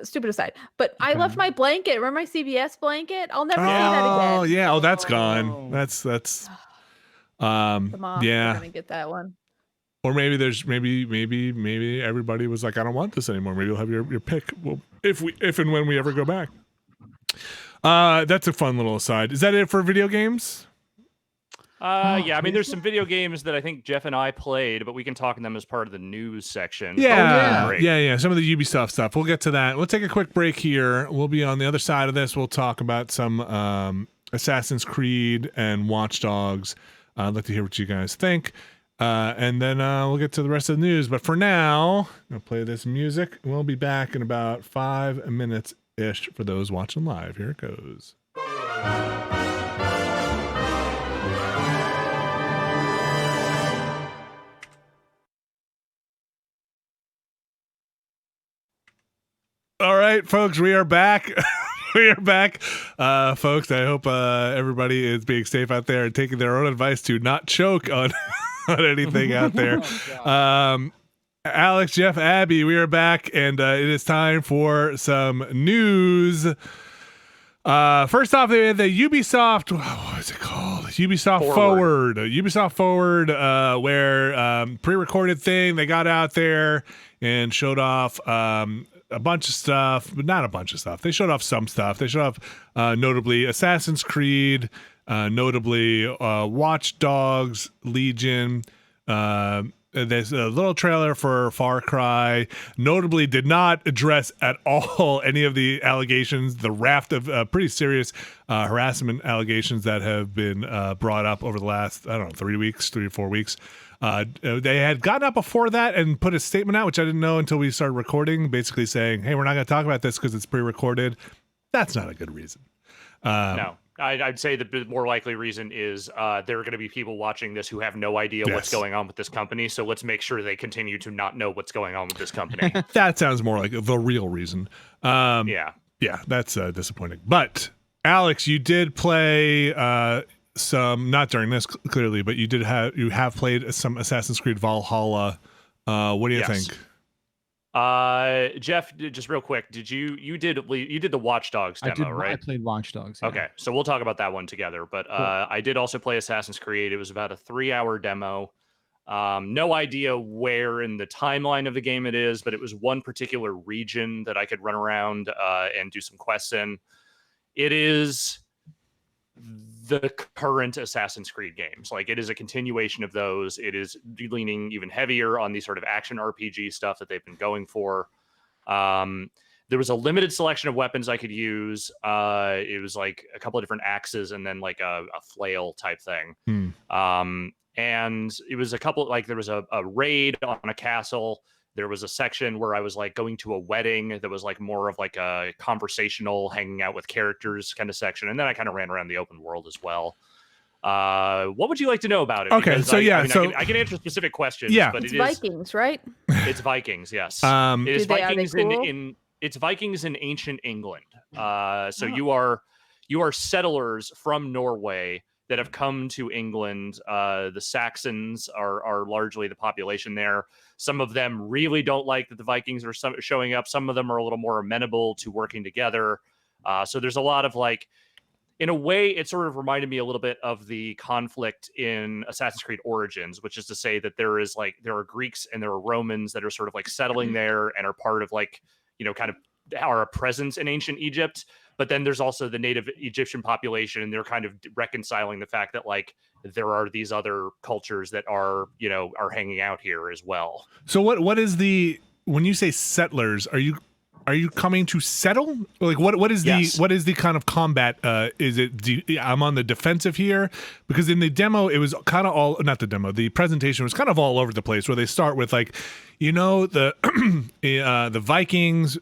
stupid aside, but I left my blanket. Remember my CBS blanket? I'll never see that again. Oh yeah, that's gone. That's the mom. Yeah, we're gonna get that one. Or maybe everybody was like, I don't want this anymore. Maybe you'll have your pick. Well, if and when we ever go back. That's a fun little aside. Is that it for video games? Yeah, I mean, there's some video games that I think Jeff and I played, but we can talk on them as part of the news section. Yeah. Some of the Ubisoft stuff. We'll get to that. We'll take a quick break here. We'll be on the other side of this. We'll talk about some Assassin's Creed and Watch Dogs. I'd like to hear what you guys think. And then we'll get to the rest of the news. But for now, I'll play this music. We'll be back in about 5 minutes-ish for those watching live. Here it goes. All right, folks, we are back. We are back. Folks, I hope everybody is being safe out there and taking their own advice to not choke on anything out there. Alex, Jeff, Abby, we are back, and it is time for some news. First off, they had the Ubisoft, what is it called? Ubisoft Forward. Ubisoft Forward, where pre-recorded thing, they got out there and showed off a bunch of stuff, but not a bunch of stuff. They showed off some stuff. They showed off notably Assassin's Creed, notably Watch Dogs, Legion. There's a little trailer for Far Cry. Notably did not address at all any of the allegations, the raft of pretty serious harassment allegations that have been brought up over the last, 3 or 4 weeks. They had gotten up before that and put a statement out, which I didn't know until we started recording, basically saying, hey, we're not going to talk about this because it's pre-recorded. That's not a good reason. No, I'd say the more likely reason is there are going to be people watching this who have no idea what's going on with this company. So let's make sure they continue to not know what's going on with this company. That sounds more like the real reason. Yeah, that's disappointing. But Alex, you did play some, not during this clearly, but you have played some Assassin's Creed Valhalla. What do you think? Jeff, just real quick, you did the Watch Dogs demo, right? I played Watch Dogs. Yeah. Okay, so we'll talk about that one together. But cool. I did also play Assassin's Creed. It was about a 3-hour demo. No idea where in the timeline of the game it is, but it was one particular region that I could run around and do some quests in. It is the current Assassin's Creed games. Like, it is a continuation of those. It is leaning even heavier on the sort of action RPG stuff that they've been going for. There was a limited selection of weapons I could use. It was like a couple of different axes and then like a flail type thing. And it was a couple, like there was a raid on a castle. There was a section where I was like going to a wedding that was like more of like a conversational hanging out with characters kind of section. And then I kind of ran around the open world as well. What would you like to know about it? Okay, because I can answer specific questions. Yeah, but it's Vikings, right? It's Vikings, yes. It is Vikings in it's Vikings in ancient England. So you are settlers from Norway that have come to England. The Saxons are largely the population there. Some of them really don't like that the Vikings are showing up. Some of them are a little more amenable to working together. So there's a lot of like, in a way, it sort of reminded me a little bit of the conflict in Assassin's Creed Origins, which is to say that there are Greeks and there are Romans that are sort of like settling there and are part of like, kind of are a presence in ancient Egypt. But then there's also the native Egyptian population, and they're kind of reconciling the fact that like there are these other cultures that are hanging out here as well. So what is when you say settlers, are are you coming to settle? Like what is the kind of combat? Is it I'm on the defensive here? Because in the demo it was kind of all, not the demo, the presentation was kind of all over the place, where they start with like, the the Vikings,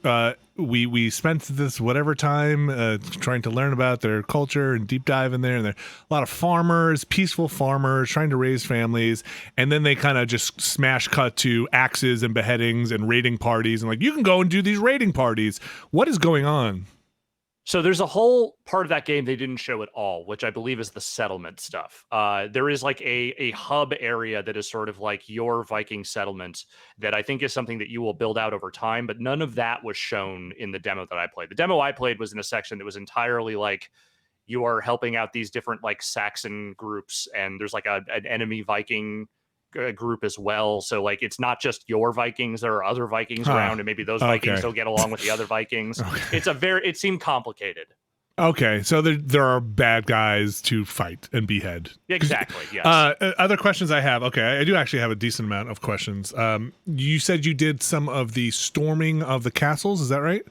we spent this whatever time trying to learn about their culture and deep dive in there, and there are a lot of farmers, peaceful farmers trying to raise families, and then they kind of just smash cut to axes and beheadings and raiding parties, and like, you can go and do these raiding parties. What is going on? So there's a whole part of that game they didn't show at all, which I believe is the settlement stuff. There is like a hub area that is sort of like your Viking settlement that I think is something that you will build out over time, but none of that was shown in the demo that I played. The demo I played was in a section that was entirely like, you are helping out these different like Saxon groups, and there's like an enemy Viking group as well. So like, it's not just your Vikings, there are other Vikings around, and maybe those Vikings don't get along with the other Vikings. It seemed complicated. Okay, so there are bad guys to fight and behead. Exactly, yes. Other questions I have. Okay, I do actually have a decent amount of questions. You said you did some of the storming of the castles, is that right?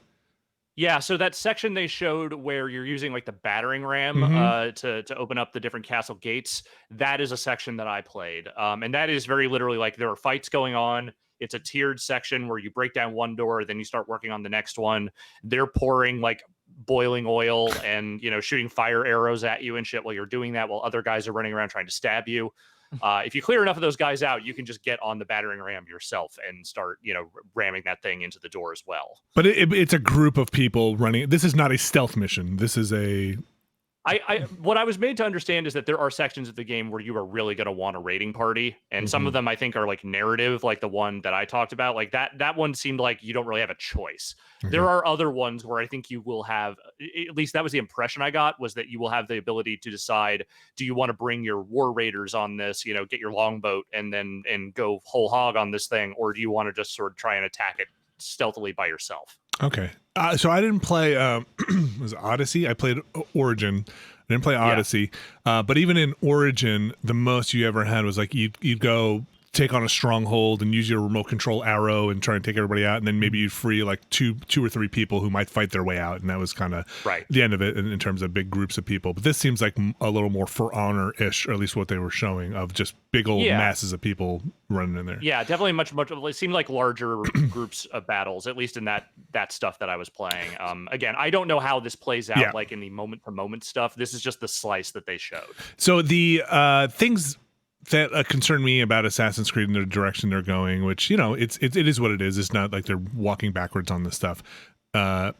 Yeah, so that section they showed where you're using like the battering ram to open up the different castle gates, that is a section that I played. And that is very literally like, there are fights going on. It's a tiered section where you break down one door, then you start working on the next one. They're pouring like boiling oil and, shooting fire arrows at you and shit while you're doing that, while other guys are running around trying to stab you. If you clear enough of those guys out, you can just get on the battering ram yourself and start, ramming that thing into the door as well. But it's a group of people running. This is not a stealth mission. This is a... What I was made to understand is that there are sections of the game where you are really going to want a raiding party, and some of them I think are like narrative, like the one that I talked about. Like that one seemed like you don't really have a choice. There are other ones where I think you will have, at least that was the impression I got, was that you will have the ability to decide, do you want to bring your war raiders on this, get your longboat and go whole hog on this thing, or do you want to just sort of try and attack it stealthily by yourself? Okay. So I didn't play, was it Odyssey? I played Origin. I didn't play Odyssey. Yeah. But even in Origin, the most you ever had was like, you'd go take on a stronghold and use your remote control arrow and try and take everybody out, and then maybe you'd free like two or three people who might fight their way out, and that was kind of the end of it in terms of big groups of people. But this seems like a little more For Honor-ish, or at least what they were showing, of just big old masses of people running in there. Yeah, definitely much. It seemed like larger groups of battles, at least in that stuff that I was playing. Again, I don't know how this plays out, like in the moment-to-moment stuff. This is just the slice that they showed. So the things that concern me about Assassin's Creed and the direction they're going, which, it is what it is. It's not like they're walking backwards on this stuff. Are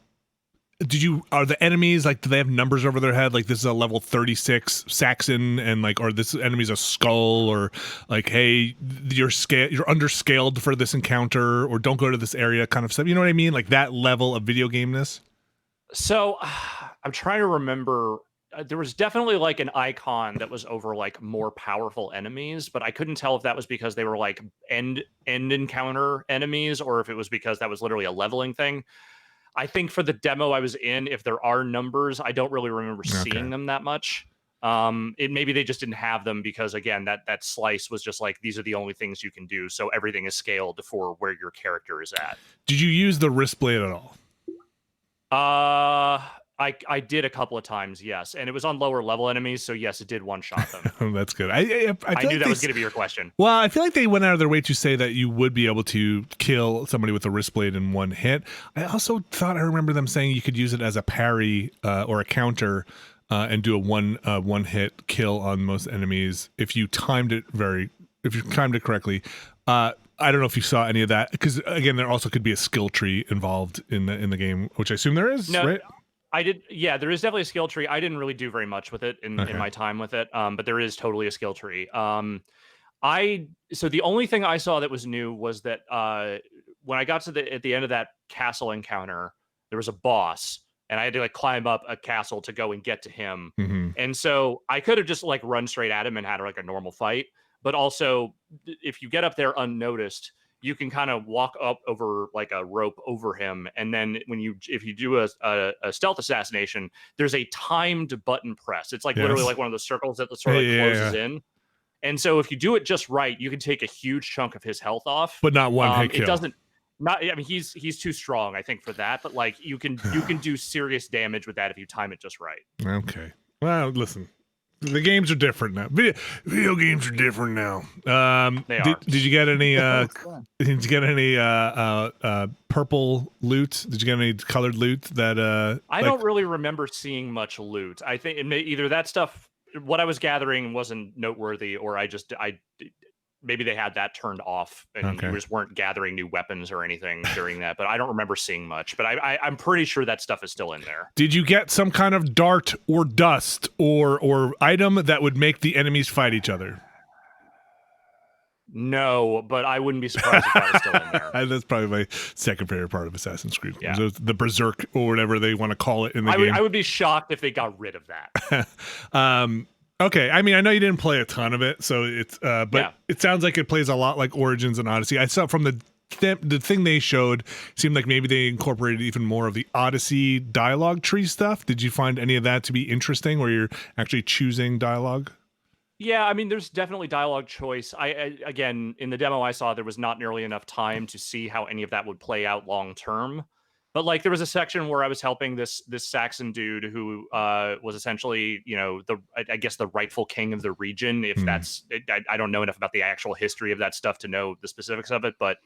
the enemies, like, do they have numbers over their head? Like, this is a level 36 Saxon, and like, or this enemy's a skull, or like, hey, you're underscaled for this encounter, or don't go to this area kind of stuff. You know what I mean? Like that level of video game-ness. So I'm trying to remember. There was definitely like an icon that was over like more powerful enemies, but I couldn't tell if that was because they were like end encounter enemies, or if it was because that was literally a leveling thing. I think for the demo I was in, if there are numbers, I don't really remember seeing them that much. Maybe they just didn't have them because, again, that slice was just like, these are the only things you can do, so everything is scaled for where your character is at. Did you use the wrist blade at all? I did a couple of times, yes, and it was on lower level enemies, so yes, it did one-shot them. Oh, that's good. I knew like that was going to be your question. Well, I feel like they went out of their way to say that you would be able to kill somebody with a wrist blade in one hit. I also thought I remember them saying you could use it as a parry or a counter and do a one hit kill on most enemies if you timed it correctly. I don't know if you saw any of that, because again, there also could be a skill tree involved in the game, which I assume there is, right? I did. Yeah, there is definitely a skill tree. I didn't really do very much with it in my time with it. But there is totally a skill tree. So the only thing I saw that was new was that when I got to at the end of that castle encounter, there was a boss, and I had to like climb up a castle to go and get to him. Mm-hmm. And so I could have just like run straight at him and had like a normal fight. But also, if you get up there unnoticed, you can kind of walk up over like a rope over him, and then if you do a stealth assassination, there's a timed button press. It's like literally like one of those circles that sort of closes in. And so if you do it just right, you can take a huge chunk of his health off. But not one hit kill. Not, I mean, he's too strong, I think, for that. But like, you can do serious damage with that if you time it just right. Okay. Well, listen, the games are different now. Video games are different now. They are. Did you get any? What's that? Did you get any purple loot? Did you get any colored loot that? I don't really remember seeing much loot. I think either that stuff, what I was gathering wasn't noteworthy, or I maybe they had that turned off and you just weren't gathering new weapons or anything during that. But I don't remember seeing much. But I'm pretty sure that stuff is still in there. Did you get some kind of dart or dust or item that would make the enemies fight each other? No, but I wouldn't be surprised if that was still in there. That's probably my second favorite part of Assassin's Creed. Yeah. The Berserk or whatever they want to call it in the game. I would be shocked if they got rid of that. Okay, I mean, I know you didn't play a ton of it, so it's but it sounds like it plays a lot like Origins and Odyssey. I saw from the thing they showed, seemed like maybe they incorporated even more of the Odyssey dialogue tree stuff. Did you find any of that to be interesting, where you're actually choosing dialogue? Yeah, I mean, there's definitely dialogue choice. I again, in the demo I saw, there was not nearly enough time to see how any of that would play out long term. But like, there was a section where I was helping this Saxon dude who was essentially, I guess the rightful king of the region. If that's, I don't know enough about the actual history of that stuff to know the specifics of it. But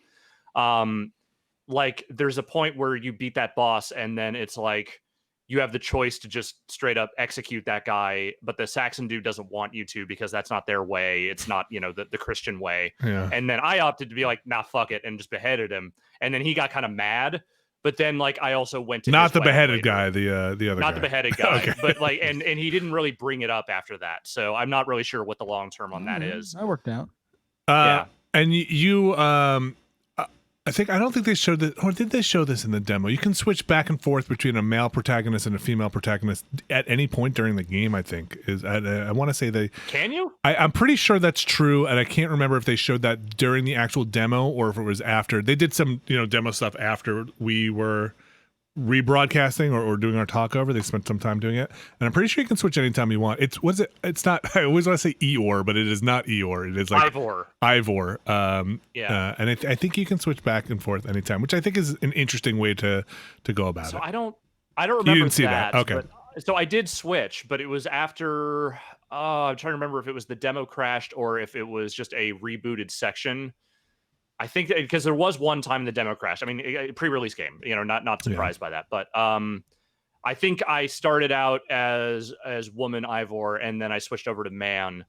like, there's a point where you beat that boss, and then it's like you have the choice to just straight up execute that guy, but the Saxon dude doesn't want you to because that's not their way. It's not, the Christian way. Yeah. And then I opted to be like, nah, fuck it, and just beheaded him. And then he got kind of mad. But then, like, I also went to not the beheaded guy, the other guy. Not the beheaded guy, okay. But like, and he didn't really bring it up after that. So I'm not really sure what the long term on that is. That worked out. Yeah, and you, I don't think they showed that, or did they show this in the demo? You can switch back and forth between a male protagonist and a female protagonist at any point during the game. I think I want to say they can you. I'm pretty sure that's true, and I can't remember if they showed that during the actual demo or if it was after. They did some demo stuff after we were rebroadcasting or doing our talk over. They spent some time doing it, and I'm pretty sure you can switch anytime you want. It's not, I always want to say Eeyore, but it is not Eeyore. It is like Ivor. And I think you can switch back and forth anytime, which I think is an interesting way to go about it. So I don't remember. You didn't see that. Okay. So I did switch, but it was after I'm trying to remember if it was the demo crashed or if it was just a rebooted section. I think because there was one time the demo crashed. I mean, a pre-release game, not surprised by that. But I think I started out as woman Ivor, and then I switched over to man.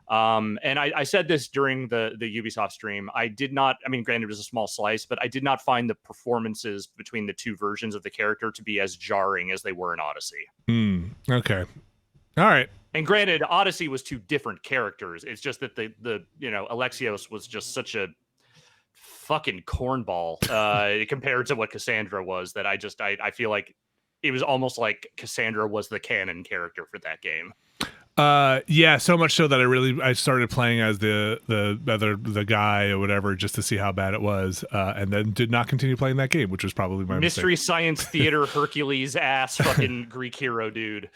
And I said this during the Ubisoft stream. I did not, I mean, granted it was a small slice, but I did not find the performances between the two versions of the character to be as jarring as they were in Odyssey. Okay. All right. And granted, Odyssey was two different characters. It's just that the Alexios was just such a fucking cornball compared to what Cassandra was, that I feel like it was almost like Cassandra was the canon character for that game. Yeah, so much so that I started playing as the guy or whatever just to see how bad it was, and then did not continue playing that game, which was probably my Mystery mistake. Science Theater Hercules ass fucking Greek hero dude.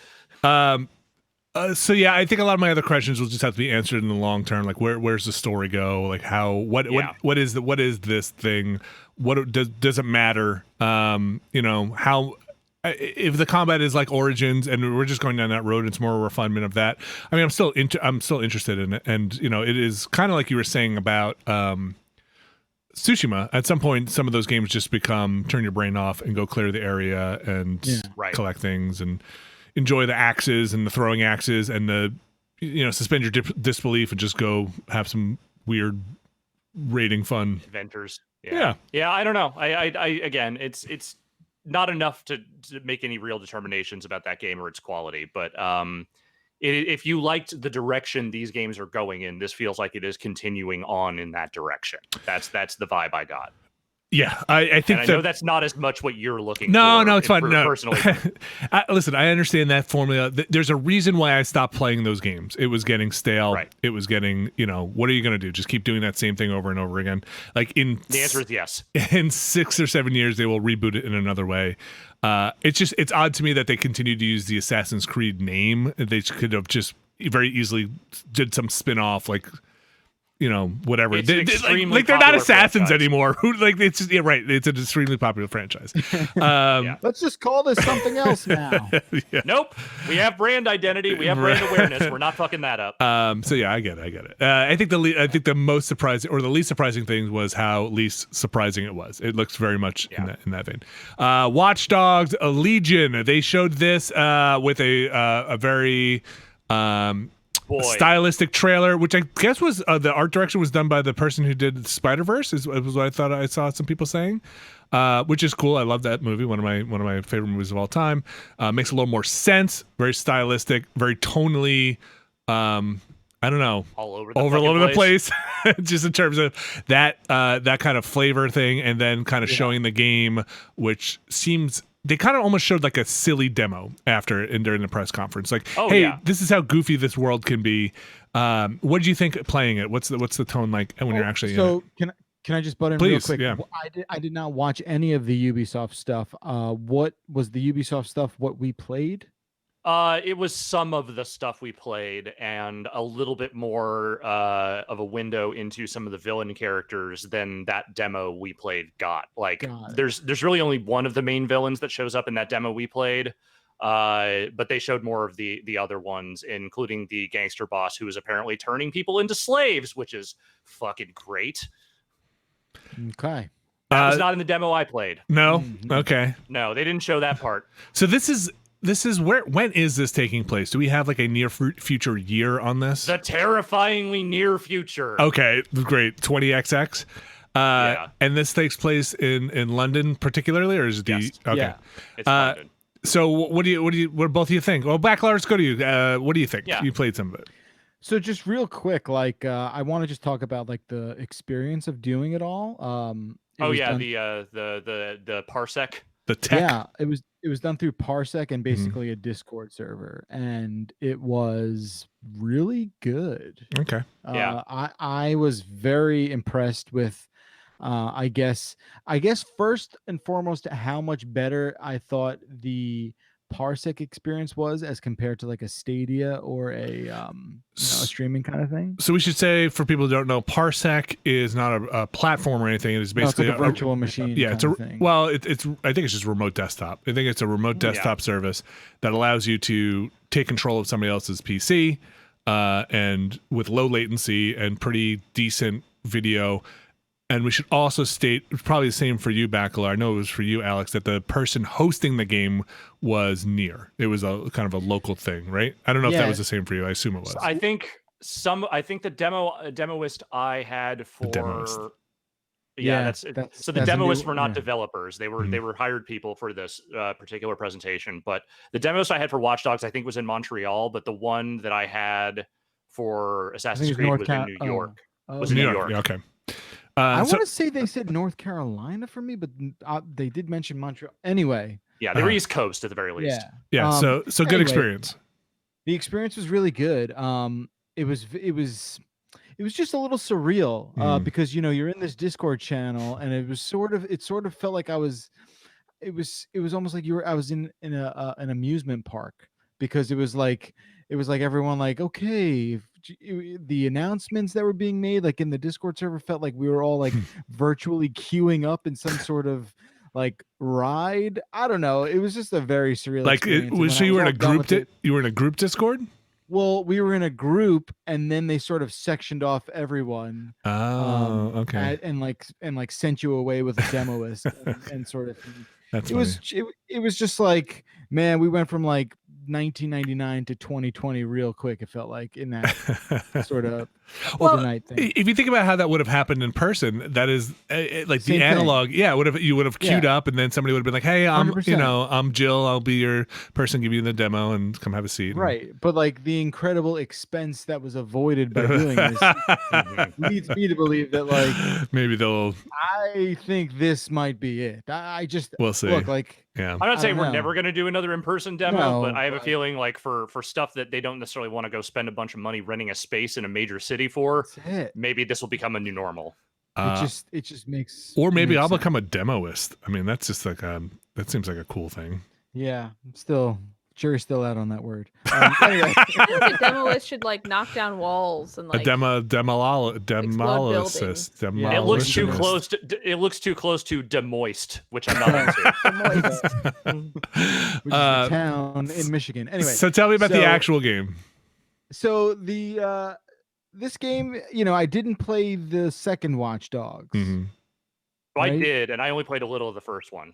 So yeah, I think a lot of my other questions will just have to be answered in the long term. Like, where's the story go? Like, what is this thing? What does it matter? How if the combat is like Origins and we're just going down that road, it's more a refinement of that. I mean, I'm still interested in it, and it is kind of like you were saying about Tsushima. At some point, some of those games just become turn your brain off and go clear the area and collect things and enjoy the axes and the throwing axes and the suspend your disbelief and just go have some weird raiding fun adventures. Yeah. I don't know. I again, it's not enough to make any real determinations about that game or its quality, but if you liked the direction these games are going in, this feels like it is continuing on in that direction. That's the vibe I got. Yeah, I think. And I know that's not as much what you're looking for. No, it's fine. No, personally. Listen, I understand that formula. There's a reason why I stopped playing those games. It was getting stale. Right. It was getting, what are you going to do? Just keep doing that same thing over and over again? Like the answer is yes. In 6 or 7 years, they will reboot it in another way. It's odd to me that they continue to use the Assassin's Creed name. They could have just very easily did some spin-off, like whatever. It's an extremely they're not popular assassins franchise. anymore. It's just, right. It's an extremely popular franchise. Let's just call this something else now. Yeah. Nope. We have brand identity. We have brand awareness. We're not fucking that up. So yeah, I get it. I think the most surprising or the least surprising thing was how least surprising it was. It looks very much in that vein. Watch Dogs Legion. They showed this with a very stylistic trailer, which I guess was the art direction was done by the person who did Spider-Verse. Was what I thought I saw some people saying. Which is cool. I love that movie. One of my favorite movies of all time. Makes a little more sense. Very stylistic. Very tonally. I don't know. All over the place. Just in terms of that kind of flavor thing, and then kind of showing the game, which seems. They kind of almost showed like a silly demo during the press conference. Like, this is how goofy this world can be. What did you think playing it? What's the tone like when you're actually in it? Can I just butt in real quick? Yeah. I did not watch any of the Ubisoft stuff. What was the Ubisoft stuff? What we played? It was some of the stuff we played and a little bit more of a window into some of the villain characters than that demo we played got. Like, there's really only one of the main villains that shows up in that demo we played. But they showed more of the other ones, including the gangster boss who is apparently turning people into slaves, which is fucking great. Okay. That was not in the demo I played. No? Okay. No, they didn't show that part. So this is when is this taking place? Do we have like a near future year on this? The terrifyingly near future. Okay, great. 20XX. And this takes place in London particularly, or is it okay? Yeah, it's London. So what both of you think? Well, Backlar, let's go to you. What do you think? Yeah. You played some of it. So just real quick, like I want to just talk about like the experience of doing it all. The Parsec. The tech. Yeah, it was done through Parsec and basically a Discord server, and it was really good. Okay. I was very impressed with I guess first and foremost how much better I thought the Parsec experience was as compared to like a Stadia or a streaming kind of thing. So we should say, for people who don't know, Parsec is not a platform or anything. It is basically it's like a virtual machine. It's I think it's just remote desktop. I think it's a remote desktop service that allows you to take control of somebody else's PC and with low latency and pretty decent video. And we should also state, probably the same for you, Backler. I know it was for you, Alex, that the person hosting the game was near. It was a kind of a local thing, right? I don't know if that was the same for you. I assume it was. I think the demoist I had for the demoist. So the demoists were not developers. They were hired people for this particular presentation. But the demoist I had for Watch Dogs, I think, was in Montreal. But the one that I had for Assassin's Creed was in New York. Was in New York. Yeah, okay. I want to say they said North Carolina for me, but they did mention Montreal. Anyway. Yeah, they were East Coast at the very least. Yeah. So good experience. The experience was really good. It was just a little surreal because you're in this Discord channel, and it sort of felt like I was. It was almost like I was in an amusement park, because it was like everyone like, okay, the announcements that were being made like in the Discord server felt like we were all like virtually queuing up in some sort of like ride. I don't know. It was just a very surreal experience. So you were in a group you were in a group Discord? Well, we were in a group, and then they sort of sectioned off everyone. Oh, okay. And sent you away with a demoist and sort of. That's it was just like, man, we went from like 1999 to 2020 real quick. It felt like in that sort of overnight thing. If you think about how that would have happened in person, that is like Same the analog. thing. Yeah, you would have queued up, and then somebody would have been like, "Hey, I'm 100%. I'm Jill. I'll be your person. Give you the demo and come have a seat." Right, but like the incredible expense that was avoided by doing this leads me to believe that like maybe they'll. I think this might be it. We'll see. Look, like, yeah. I'm not saying we're never going to do another in-person demo, No, but I have a feeling like for stuff that they don't necessarily want to go spend a bunch of money renting a space in a major city for, that's it. maybe this will become a new normal. It just makes. Or maybe I'll sense. become a demoist. I mean, that's just like that seems like a cool thing. Yeah, I'm still Jury's still out on that word. Anyway, I feel like a demoist should like knock down walls and like demolysis. Yeah, It looks too Demolitionist. close to. It looks too close to demoist, which I'm not into. which is the town in Michigan. Anyway, So tell me about the so- actual game. So the this game, I didn't play the second Watch Dogs. Mhm. I Right? did, and I only played a little of the first one.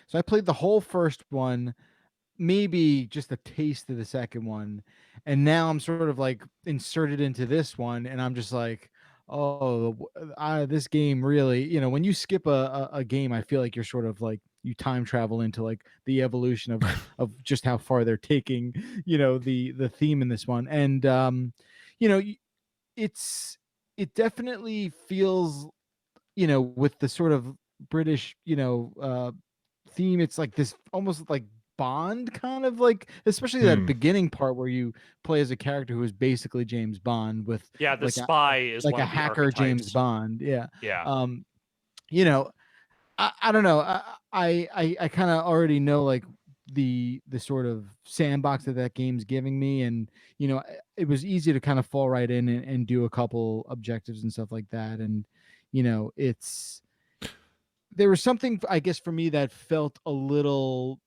So I played the whole first one, maybe just a taste of the second one, and now I'm sort of like inserted into this one, and I'm just like, oh, this game really, when you skip a game, I feel like you're sort of like you time travel into like the evolution of just how far they're taking, the theme in this one, and it definitely feels, with the sort of British, theme, it's like this almost like Bond kind of like, especially that beginning part where you play as a character who is basically James Bond with Yeah, the like spy is like one a of the hacker James archetypes. Bond. Yeah. Yeah. I don't know. I kind of already know like the sort of sandbox that game's giving me, and it was easy to kind of fall right in and do a couple objectives and stuff like that, and there was something, I guess, for me that felt a little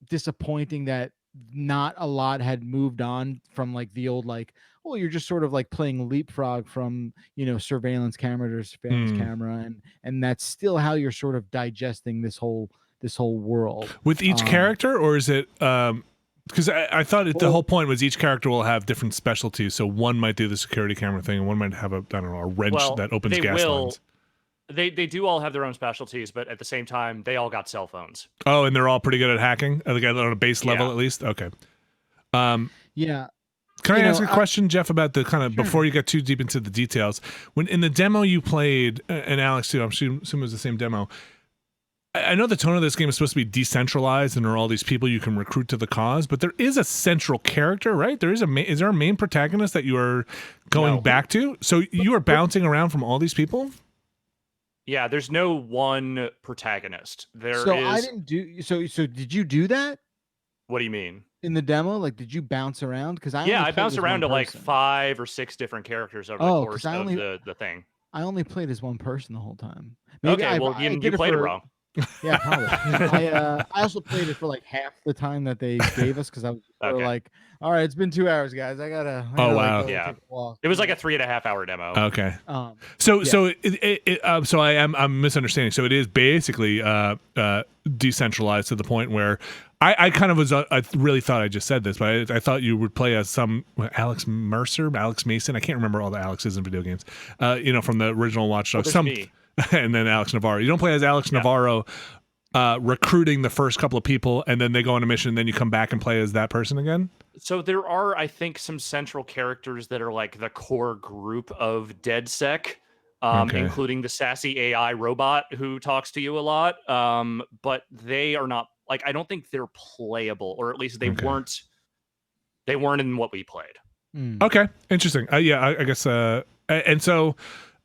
disappointing, that not a lot had moved on from like the old, like, oh, you're just sort of like playing leapfrog from surveillance camera to surveillance camera, and that's still how you're sort of digesting this whole world With each character, or is it because I thought the whole point was each character will have different specialties, so one might do the security camera thing and one might have a wrench that opens gas lines. They do all have their own specialties, but at the same time, they all got cell phones. Oh, and they're all pretty good at hacking? Like on a base level, at least? Okay. Yeah. Can I ask a question, Jeff, about the kind of, before you get too deep into the details, when in the demo you played, and Alex too, I'm assuming it was the same demo, I know the tone of this game is supposed to be decentralized and there are all these people you can recruit to the cause, but there is a central character, right? Is there a main protagonist that you are going back to? So you are bouncing around from all these people? Yeah, there's no one protagonist. I didn't do so. Did you do that? What do you mean? In the demo, like, did you bounce around? Because I bounced around to like 5 or 6 different characters over the course of the thing. I only played as one person the whole time. Maybe you played it wrong. Yeah, probably. I also played it for like half the time that they gave us, because I was like, all right, it's been 2 hours, guys. I gotta wow. take a walk. It was like a 3.5 hour demo. Okay. So I'm misunderstanding. So it is basically decentralized to the point where I kind of was I really thought I just said this, but I thought you would play as Alex Mason. I can't remember all the Alexes in video games. From the original Watch Dogs. Me. And then Alex Navarro. You don't play as Alex Navarro recruiting the first couple of people, and then they go on a mission, and then you come back and play as that person again? So there are, I think, some central characters that are like the core group of DedSec, including the sassy AI robot who talks to you a lot. But they are not, like, I don't think they're playable, or at least they weren't in what we played. Okay, interesting. I guess. And so...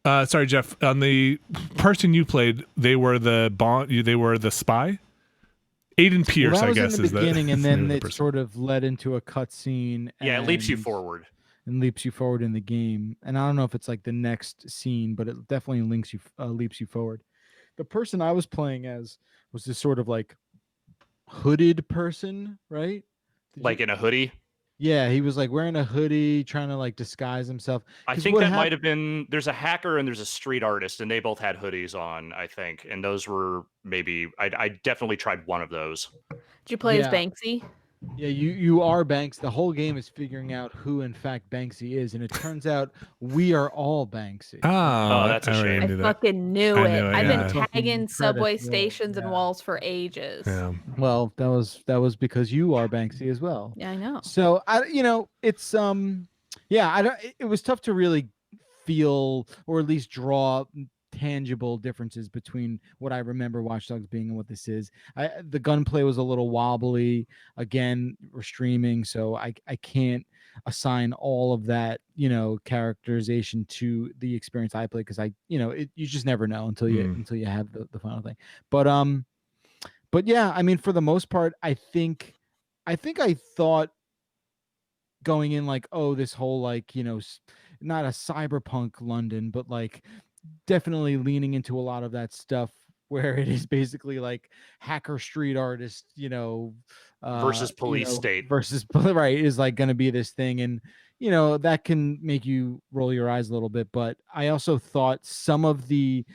sorry, Jeff. On the person you played, they were the spy. Aiden Pierce, that was I guess, in the beginning, and then it person. sort of led into a cutscene. Yeah, it leaps you forward. And leaps you forward in the game. And I don't know if it's like the next scene, but it definitely leaps you forward. The person I was playing as was this sort of like hooded person, right? In a hoodie. Yeah, he was like wearing a hoodie, trying to like disguise himself. I think that might have been, there's a hacker and there's a street artist, and they both had hoodies on, I think. And those were maybe, I definitely tried one of those. Did you play as Banksy? Yeah, you are Banks. The whole game is figuring out who in fact Banksy is, and it turns out we are all Banksy. Oh, that's a shame. I fucking knew it. I've been tagging subway stations and walls for ages. Yeah. Well, that was because you are Banksy as well. Yeah, I know. So it's it was tough to really feel, or at least draw tangible differences between what I remember Watch Dogs being and what this is. The gunplay was a little wobbly. Again, we're streaming, so I can't assign all of that characterization to the experience I play, because you just never know until you have the final thing. But yeah, I mean, for the most part, I think I think I thought going in like, oh, this whole like, not a cyberpunk London, but like definitely leaning into a lot of that stuff where it is basically like hacker street artist, Versus police state. versus right is like going to be this thing. And, that can make you roll your eyes a little bit. But I also thought some of the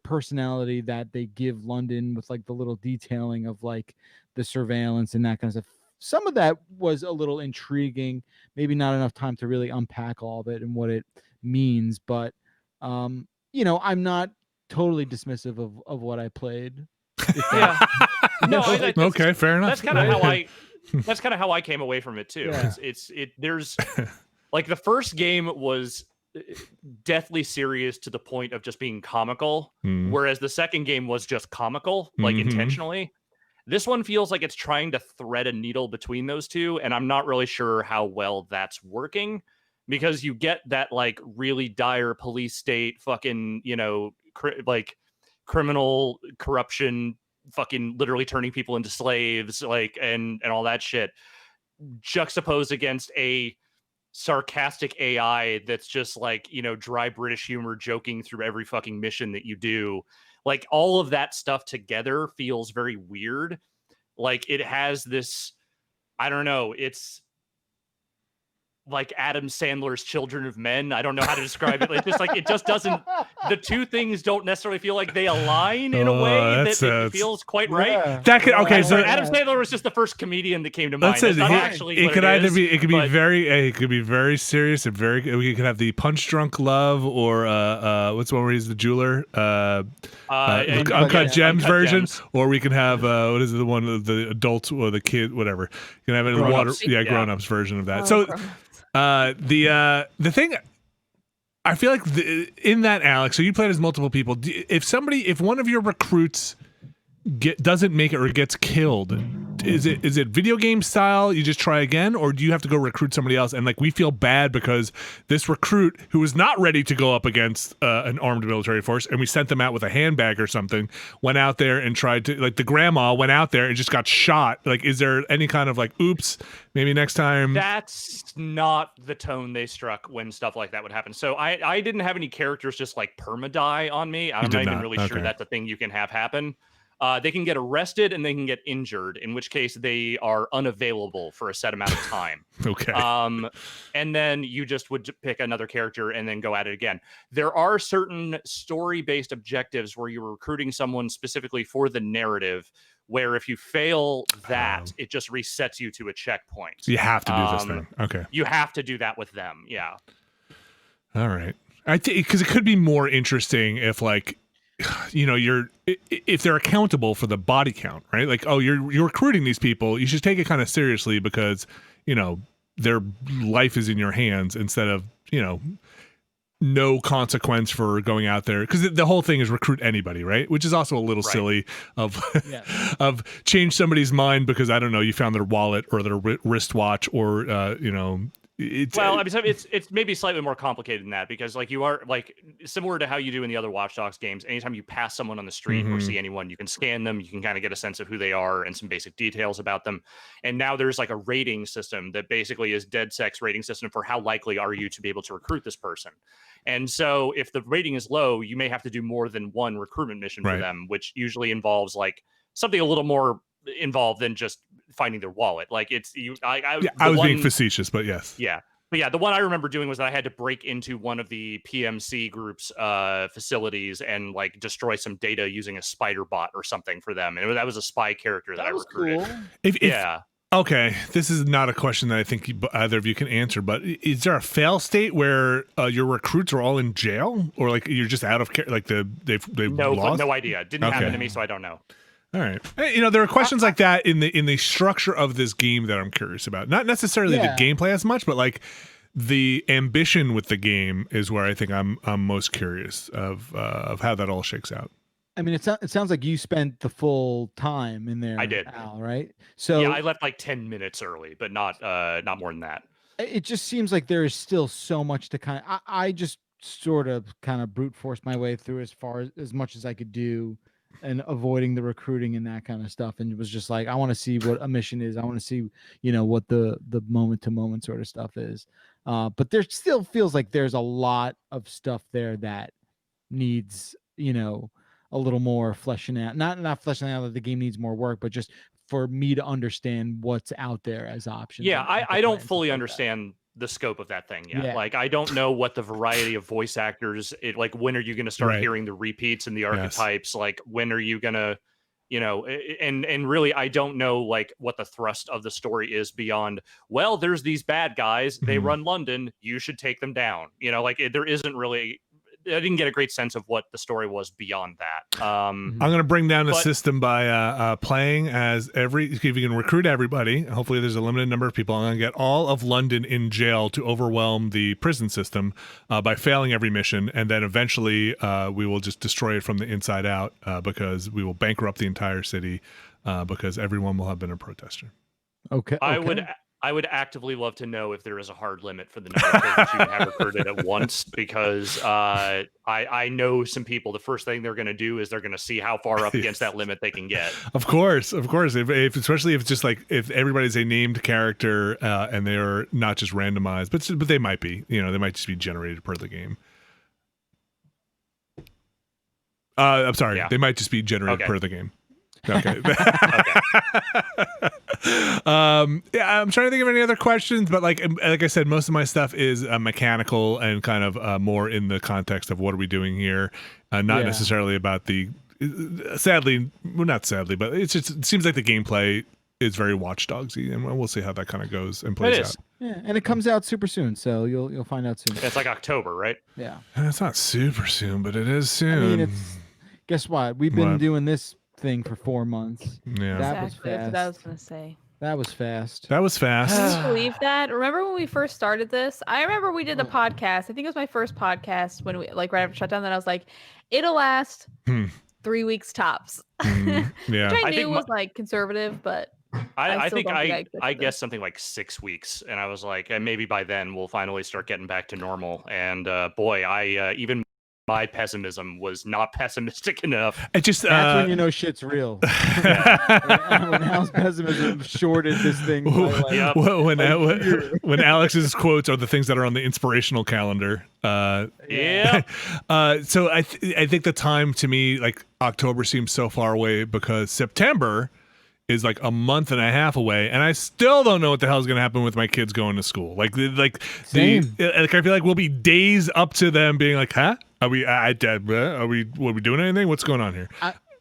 personality that they give London with like the little detailing of like the surveillance and that kind of stuff, some of that was a little intriguing. Maybe not enough time to really unpack all of it and what it means, but I'm not totally dismissive of what I played. Yeah. No, okay, fair enough. That's kind of how I. That's kind of how I came away from it too. Yeah. There's like the first game was deathly serious to the point of just being comical, whereas the second game was just comical, like intentionally. This one feels like it's trying to thread a needle between those two, and I'm not really sure how well that's working, because you get that like really dire police state, fucking, like criminal corruption, fucking literally turning people into slaves, like and all that shit, juxtaposed against a sarcastic AI that's just like, dry British humor joking through every fucking mission that you do. Like all of that stuff together feels very weird. Like it has this, I don't know, it's like Adam Sandler's Children of Men. I don't know how to describe it. It's just like, it just doesn't, the two things don't necessarily feel like they align in a way that it feels quite right. That could, okay, so Adam Sandler was just the first comedian that came to mind. That's not actually it what could it either is, be, it could be but it could be very serious and very, we could have the Punch Drunk Love, or what's the one where he's the jeweler? Uncut Gems version, or we can have what is it, the one of the adults or the kid, whatever. You can have it in water, grown-ups version of that. Oh, So the thing, I feel like in that, Alex, so you played as multiple people. If one of your recruits doesn't make it or gets killed, is it video game style, you just try again, or do you have to go recruit somebody else? And like, we feel bad because this recruit who was not ready to go up against an armed military force, and we sent them out with a handbag or something, went out there and tried to, like, the grandma went out there and just got shot. Like, is there any kind of like, oops, maybe next time? That's not the tone they struck when stuff like that would happen. So I didn't have any characters just like perma-die on me. I'm not even really sure that's a thing you can have happen. They can get arrested and they can get injured, in which case they are unavailable for a set amount of time. Okay. And then you just would pick another character and then go at it again. There are certain story-based objectives where you're recruiting someone specifically for the narrative, where if you fail that, it just resets you to a checkpoint. So you have to do this thing. Okay. You have to do that with them. Yeah. All right. I think because it could be more interesting if, like, if they're accountable for the body count, right? Like, oh, you're recruiting these people, you should take it kind of seriously because, their life is in your hands, instead of, no consequence for going out there, because the whole thing is recruit anybody, right? Which is also a little silly of of change somebody's mind because, I don't know, you found their wallet or their wristwatch, or it's maybe slightly more complicated than that, because like, you are like, similar to how you do in the other Watch Dogs games, anytime you pass someone on the street or see anyone, you can scan them, you can kind of get a sense of who they are and some basic details about them. And now there's like a rating system that basically is DedSec's rating system for how likely are you to be able to recruit this person. And so if the rating is low, you may have to do more than one recruitment mission for them, which usually involves like something a little more involved than just finding their wallet. Like, it's you. I was being facetious, but yes. Yeah. But yeah, the one I remember doing was that I had to break into one of the PMC group's facilities and like destroy some data using a spider bot or something for them. And that was a spy character that I recruited. Cool. Okay, this is not a question that I think either of you can answer, but is there a fail state where your recruits are all in jail, or like you're just out of care? Like they've lost? No idea. Didn't happen to me, so I don't know. All right. Hey, there are questions like that in the structure of this game that I'm curious about. Not necessarily the gameplay as much, but like the ambition with the game is where I think I'm most curious of how that all shakes out. I mean, it sounds like you spent the full time in there. I did. Al, right? So yeah, I left like 10 minutes early, but not more than that. It just seems like there is still so much to kind of. I just sort of kind of brute forced my way through as much as I could do. and avoiding the recruiting and that kind of stuff, and it was just like, I want to see what a mission is. I want to see, what the moment to moment sort of stuff is. But there still feels like there's a lot of stuff there that needs, a little more fleshing out. Not fleshing out that the game needs more work, but just for me to understand what's out there as options. Yeah, and I don't plans fully like that. understand the scope of that thing yet. Yeah. Like, I don't know what the variety of voice actors, like, when are you going to start Right. hearing the repeats and the archetypes? Like, when are you going to, and really, I don't know, like, what the thrust of the story is beyond, well, there's these bad guys, they run London, you should take them down. There isn't really, I didn't get a great sense of what the story was beyond that. I'm going to bring down the system by playing as if you can recruit everybody. Hopefully there's a limited number of people. I'm going to get all of London in jail to overwhelm the prison system by failing every mission. And then eventually we will just destroy it from the inside out because we will bankrupt the entire city because everyone will have been a protester. Okay. I would actively love to know if there is a hard limit for the number of prisoners you can have recruited at once, because I know some people, the first thing they're going to do is they're going to see how far up against that limit they can get. Of course. If especially if it's just like if everybody's a named character and they're not just randomized, but they might be, they might just be generated per the game. I'm sorry, they might just be generated per the game. Okay. I'm trying to think of any other questions, but like I said, most of my stuff is mechanical and kind of more in the context of what are we doing here, not necessarily about the. Sadly, well, not sadly, but it seems like the gameplay is very Watch Dogsy, and we'll see how that kind of goes and plays out. Yeah, and it comes out super soon, so you'll find out soon. It's like October, right? Yeah. It's not super soon, but it is soon. I mean, guess what? We've been doing this thing for 4 months. Yeah, that was Exactly. fast. That's what I was gonna say. That was fast. That was fast. Can you believe that? Remember when we first started this? I remember we did the podcast. I think it was my first podcast when we right after shutdown. Then I was like, it'll last 3 weeks tops. Yeah, Which I knew was like conservative, but I think I guessed guessed something like 6 weeks, and I was like, and maybe by then we'll finally start getting back to normal. And boy, even my pessimism was not pessimistic enough. It just that's when you know shit's real. When Al's pessimism shorted this thing. When Alex's quotes are the things that are on the inspirational calendar. So I think the time to me, like October seems so far away because September is like a month and a half away, and I still don't know what the hell is going to happen with my kids going to school. I feel like we'll be days up to them being like, "Huh? Are we doing anything? What's going on here?"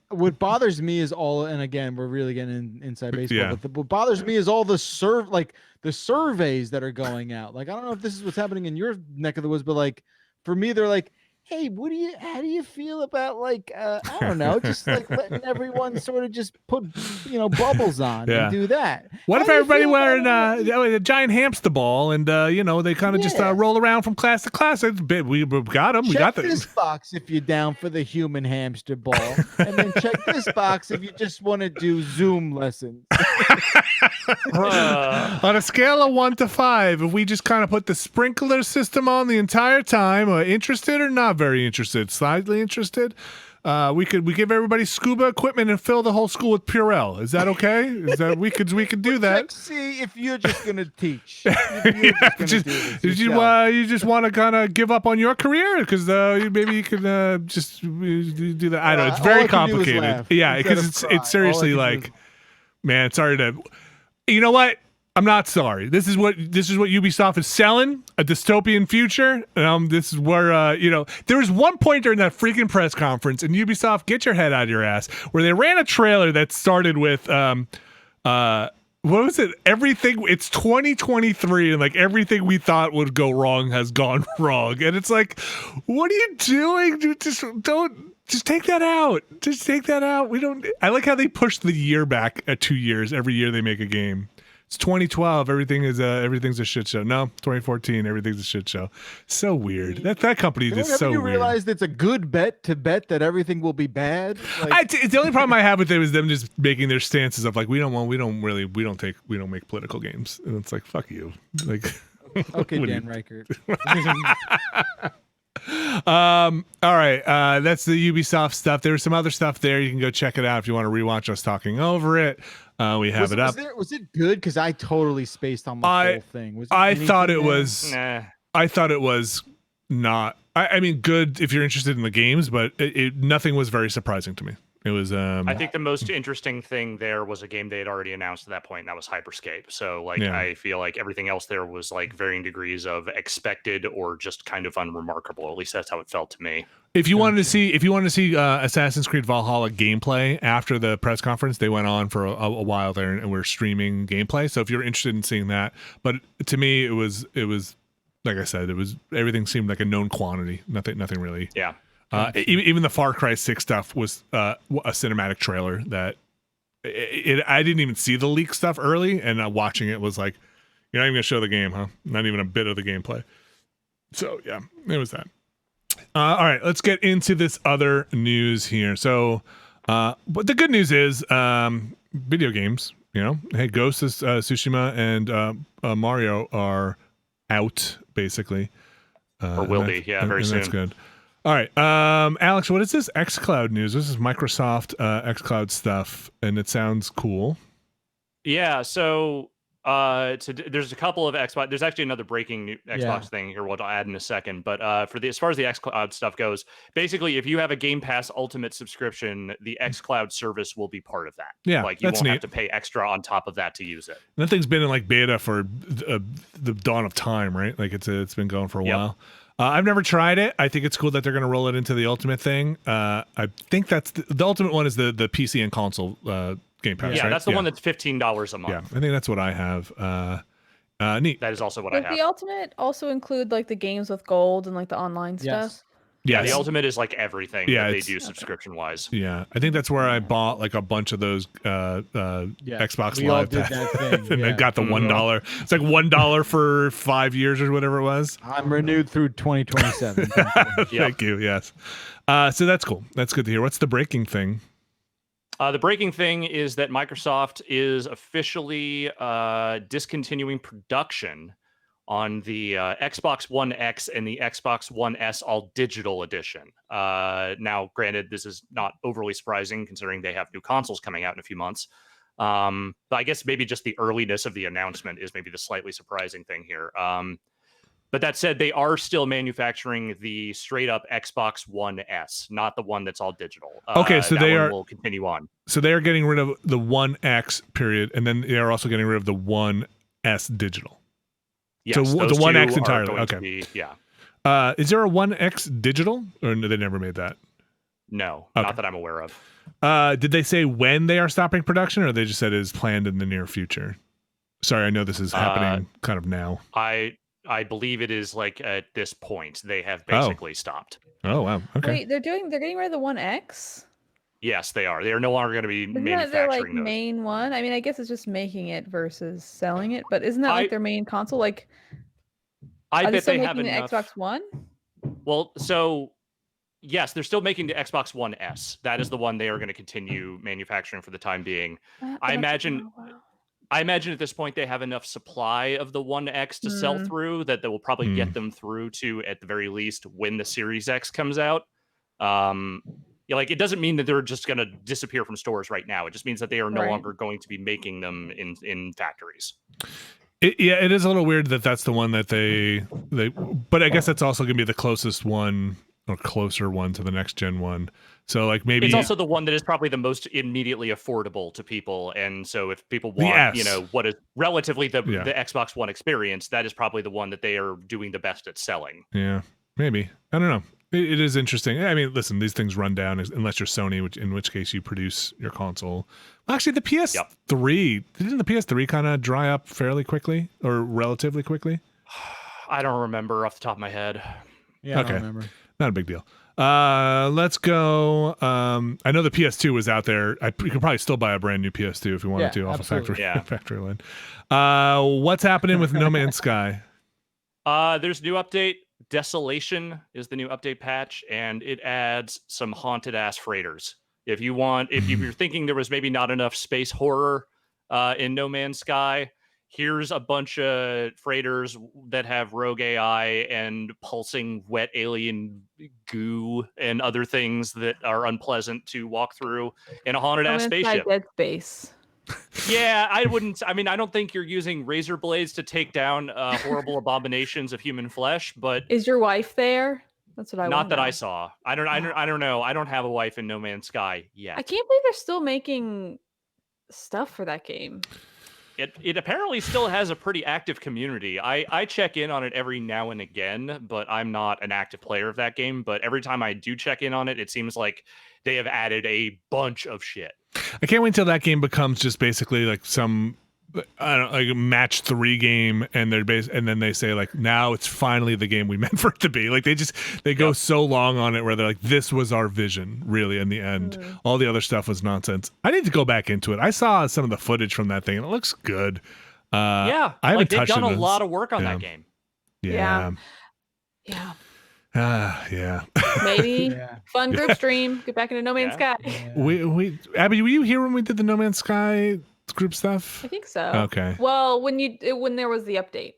What bothers me is all, and again, we're really getting inside baseball. But what bothers me is all the surveys that are going out. Like, I don't know if this is what's happening in your neck of the woods, but like for me, they're like, hey, how do you feel about like I don't know, just like letting everyone sort of just put bubbles on and do that. What if everybody wearing a giant hamster ball and they kind of just roll around from class to class? We got them. We got this box if you're down for the human hamster ball, and then check this box if you just want to do Zoom lessons. On a scale of 1 to 5, if we just kind of put the sprinkler system on the entire time, interested or not very interested, slightly interested, we give everybody scuba equipment and fill the whole school with Purell. Is that okay? Is that we could do that? See if you're just gonna teach. You just want to kind of give up on your career because maybe you could just do that. I know it's very complicated. Yeah, because it's seriously like, man, sorry to. You know what? I'm not sorry. This is what Ubisoft is selling, a dystopian future. This is where there was one point during that freaking press conference, and Ubisoft, get your head out of your ass, where they ran a trailer that started with what was it? Everything. It's 2023, and like everything we thought would go wrong has gone wrong, and it's like, what are you doing? Dude, just take that out. Just take that out. I like how they push the year back 2 years every year they make a game. It's 2012. Everything's a shit show. No, 2014. Everything's a shit show. So weird. That company is so weird. You realized it's a good bet that everything will be bad. The only problem I have with it is them just making their stances of like we don't make political games, and it's like fuck you. Like okay, Dan Reichert. All right. That's the Ubisoft stuff. There was some other stuff there. You can go check it out if you want to rewatch us talking over it. We have it up. Was it good? Because I totally spaced on the whole thing. Was I thought it anything there? was. Nah. I thought it was not. I mean, good if you're interested in the games, but nothing was very surprising to me. It was. I think the most interesting thing there was a game they had already announced at that point, and that was Hyperscape. So, like, Yeah. I feel like everything else there was like varying degrees of expected or just kind of unremarkable. At least that's how it felt to me. If you wanted to see Assassin's Creed Valhalla gameplay after the press conference, they went on for a while there and were streaming gameplay. So if you're interested in seeing that, but to me, it was like I said, everything seemed like a known quantity. Nothing really. Yeah. Even the Far Cry 6 stuff was a cinematic trailer that I didn't even see the leak stuff early, and watching it was like, you're not even gonna show the game, huh? Not even a bit of the gameplay. So yeah, it was that. All right, let's get into this other news here. So, but the good news is, video games. You know, hey, Ghost of Tsushima and Mario are out basically, Or will be, yeah, very soon. That's good. All right, Alex, what is this xCloud news? This is Microsoft xCloud stuff, and it sounds cool. Yeah, so there's a couple of Xbox. There's actually another breaking new Xbox thing here, which I'll add in a second. But as far as the xCloud stuff goes, basically, if you have a Game Pass Ultimate subscription, the xCloud service will be part of that. Yeah, like you won't neat. have to pay extra on top of that to use it. That thing's been in like beta for the dawn of time, right? Like it's been going for a while. I've never tried it. I think it's cool that they're going to roll it into the Ultimate thing. I think that's the Ultimate one is the PC and console Game Pass. Yeah, right? that's the one that's $15 a month. Yeah, I think that's what I have. Neat. That is also what I Does have. the Ultimate also include like the games with gold and like the online stuff? Yeah, Yes. the Ultimate is like everything Yeah, that they it's- do subscription wise. Yeah, I think that's where I bought like a bunch of those Xbox we all Live did packs. that thing, And I yeah. got the $1. It's like $1 for 5 years or whatever it was. I'm renewed through 2027. Thank you. Yes. So that's cool. That's good to hear. What's the breaking thing? The breaking thing is that Microsoft is officially discontinuing production on the Xbox One X and the Xbox One S all digital edition. Now, granted, this is not overly surprising considering they have new consoles coming out in a few months. But I guess maybe just the earliness of the announcement is maybe the slightly surprising thing here. But that said, they are still manufacturing the straight up Xbox One S, not the one that's all digital. Okay, so that they one are- will continue on. So they are getting rid of the One X period, and then they are also getting rid of the One S digital. Yes, So the those One two X are entirely, going to okay. be- yeah. Is there a One X digital, or no, they never made that? No, Okay. not that I'm aware of. Did they say when they are stopping production, or they just said it is planned in the near future? Sorry, I know this is happening kind of now. I believe it is like at this point they have basically stopped. Oh wow. Okay. Wait, they're getting rid of the One X? Yes, they are. They are no longer going to be Isn't that their like manufacturing those. main one? I mean, I guess it's just making it versus selling it, but isn't that like their main console? Like, I are they bet still they have making the enough. Xbox One? Well, so yes, they're still making the Xbox One S. That is the one they are going to continue manufacturing for the time being. I imagine at this point they have enough supply of the One X to sell through that will probably get them through to, at the very least, when the Series X comes out. Like it doesn't mean that they're just going to disappear from stores right now. It just means that they are no longer going to be making them in factories. It is a little weird that that's the one that they but I guess that's also going to be the closest one or closer one to the next gen one. So like maybe it's also the one that is probably the most immediately affordable to people. And so if people want, what is relatively the Xbox One experience, that is probably the one that they are doing the best at selling. Yeah, maybe. I don't know. It is interesting. I mean, listen, these things run down unless you're Sony, in which case you produce your console. Well, actually, the PS3, didn't the PS3 kind of dry up fairly quickly or relatively quickly? I don't remember off the top of my head. Yeah, okay. I don't remember. Not a big deal. Let's go. I know the PS2 was out there. You could probably still buy a brand new PS2 if you wanted to off a factory line. What's happening with No Man's Sky? There's a new update. Desolation is the new update patch, and it adds some haunted ass freighters. If you're thinking there was maybe not enough space horror in No Man's Sky, here's a bunch of freighters that have rogue AI and pulsing wet alien goo and other things that are unpleasant to walk through in a haunted ass spaceship. Dead Space. Yeah, I wouldn't. I mean, I don't think you're using razor blades to take down horrible abominations of human flesh, but Is your wife there? That's what I want. not that I saw. I don't know. I don't have a wife in No Man's Sky yet. I can't believe they're still making stuff for that game. It apparently still has a pretty active community. I check in on it every now and again, but I'm not an active player of that game. But every time I do check in on it, it seems like they have added a bunch of shit. I can't wait till that game becomes just basically like some, I don't know, like a match 3 game, and and then they say like, now it's finally the game we meant for it to be. Like they go so long on it where they're like, this was our vision, really. In the end, all the other stuff was nonsense. I need to go back into it. I saw some of the footage from that thing, and it looks good. Yeah, I haven't they've touched done it a lot of work on that game. Yeah. Maybe fun group stream. Get back into No Man's Sky. We Abby, were you here when we did the No Man's Sky group stuff? I think so. Okay. Well, when there was the update.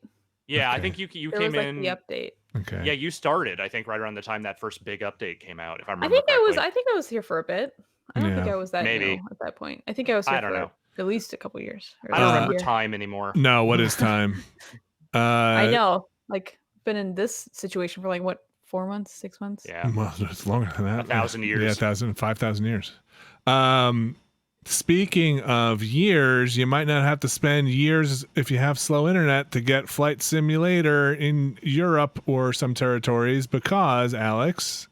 Yeah, Okay. I think you There came was, in the update. Okay. Yeah, you started, I think, right around the time that first big update came out, if I remember I think correctly. I was here for a bit. I don't think I was that Maybe. new at that point. I think I was here I don't for know. at least a couple years. I don't remember time anymore. No, what is time? I know. Like, been in this situation for like what, 4 months, 6 months? Yeah. Well, it's longer than that. 1,000 years. Yeah, 5,000 years. Speaking of years, you might not have to spend years if you have slow internet to get Flight Simulator in Europe or some territories because, Alex.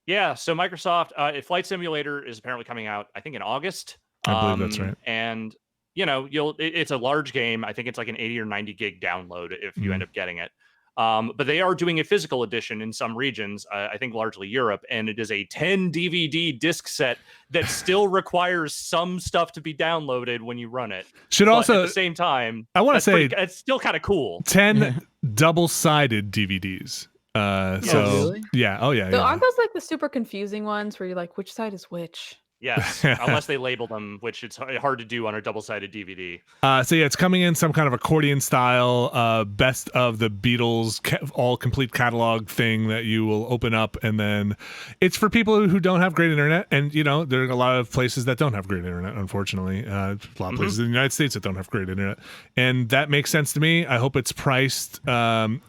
Yeah, so Microsoft, Flight Simulator is apparently coming out, I think, in August. I believe that's right. And, you know, it's a large game. I think it's like an 80 or 90 gig download if you end up getting it. But they are doing a physical edition in some regions, I think largely Europe, and it is a 10 DVD disc set that still requires some stuff to be downloaded when you run it. Should But also, at the same time, I want to say it's still kind of cool. 10 double-sided DVDs. So really? yeah, oh yeah. So yeah. aren't those like the super confusing ones where you're like, which side is which? Yes, unless they label them, which it's hard to do on a double-sided DVD. So yeah, it's coming in some kind of accordion style, best of the Beatles, all complete catalog thing that you will open up, and then it's for people who don't have great internet, and you know there are a lot of places that don't have great internet. Unfortunately, a lot of places in the United States that don't have great internet, and that makes sense to me. I hope it's priced in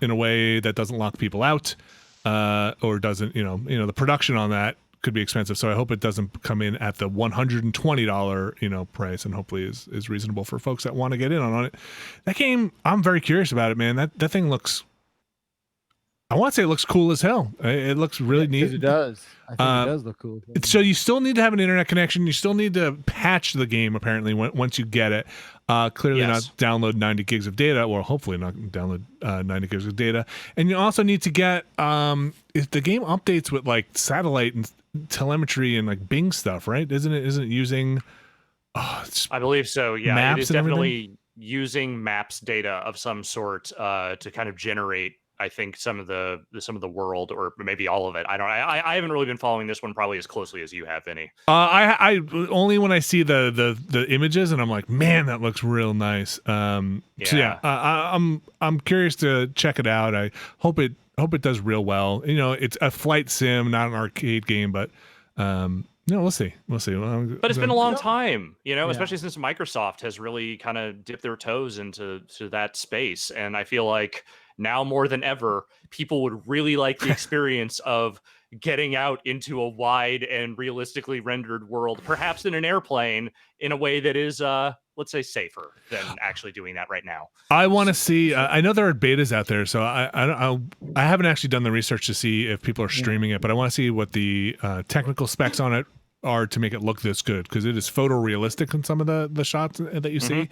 a way that doesn't lock people out, or doesn't, you know, the production on that could be expensive, so I hope it doesn't come in at the $120 price, and hopefully is reasonable for folks that want to get in on it. That game, I'm very curious about it, man. That thing looks, I want to say it looks cool as hell. It looks really neat. It does. I think it does look cool. So you still need to have an internet connection. You still need to patch the game apparently once you get it. Clearly not download 90 gigs of data, or hopefully not download 90 gigs of data. And you also need to get if the game updates with like satellite and telemetry and like Bing stuff, right? Isn't it using I believe so. Yeah, maps it is and definitely using maps data of some sort to kind of generate, I think, some of the world, or maybe all of it. I haven't really been following this one probably as closely as you have, Vinny. I only when I see the images and I'm like, man, that looks real nice. So yeah, I'm curious to check it out. I hope it does real well. You know, it's a flight sim, not an arcade game, but we'll see. But it's been a long time, especially since Microsoft has really kind of dipped their toes into that space, and I feel like now more than ever, people would really like the experience of getting out into a wide and realistically rendered world, perhaps in an airplane, in a way that is, let's say, safer than actually doing that right now. I want to see. I know there are betas out there, so I haven't actually done the research to see if people are streaming it, but I want to see what the technical specs on it are to make it look this good, because it is photorealistic in some of the shots that you see.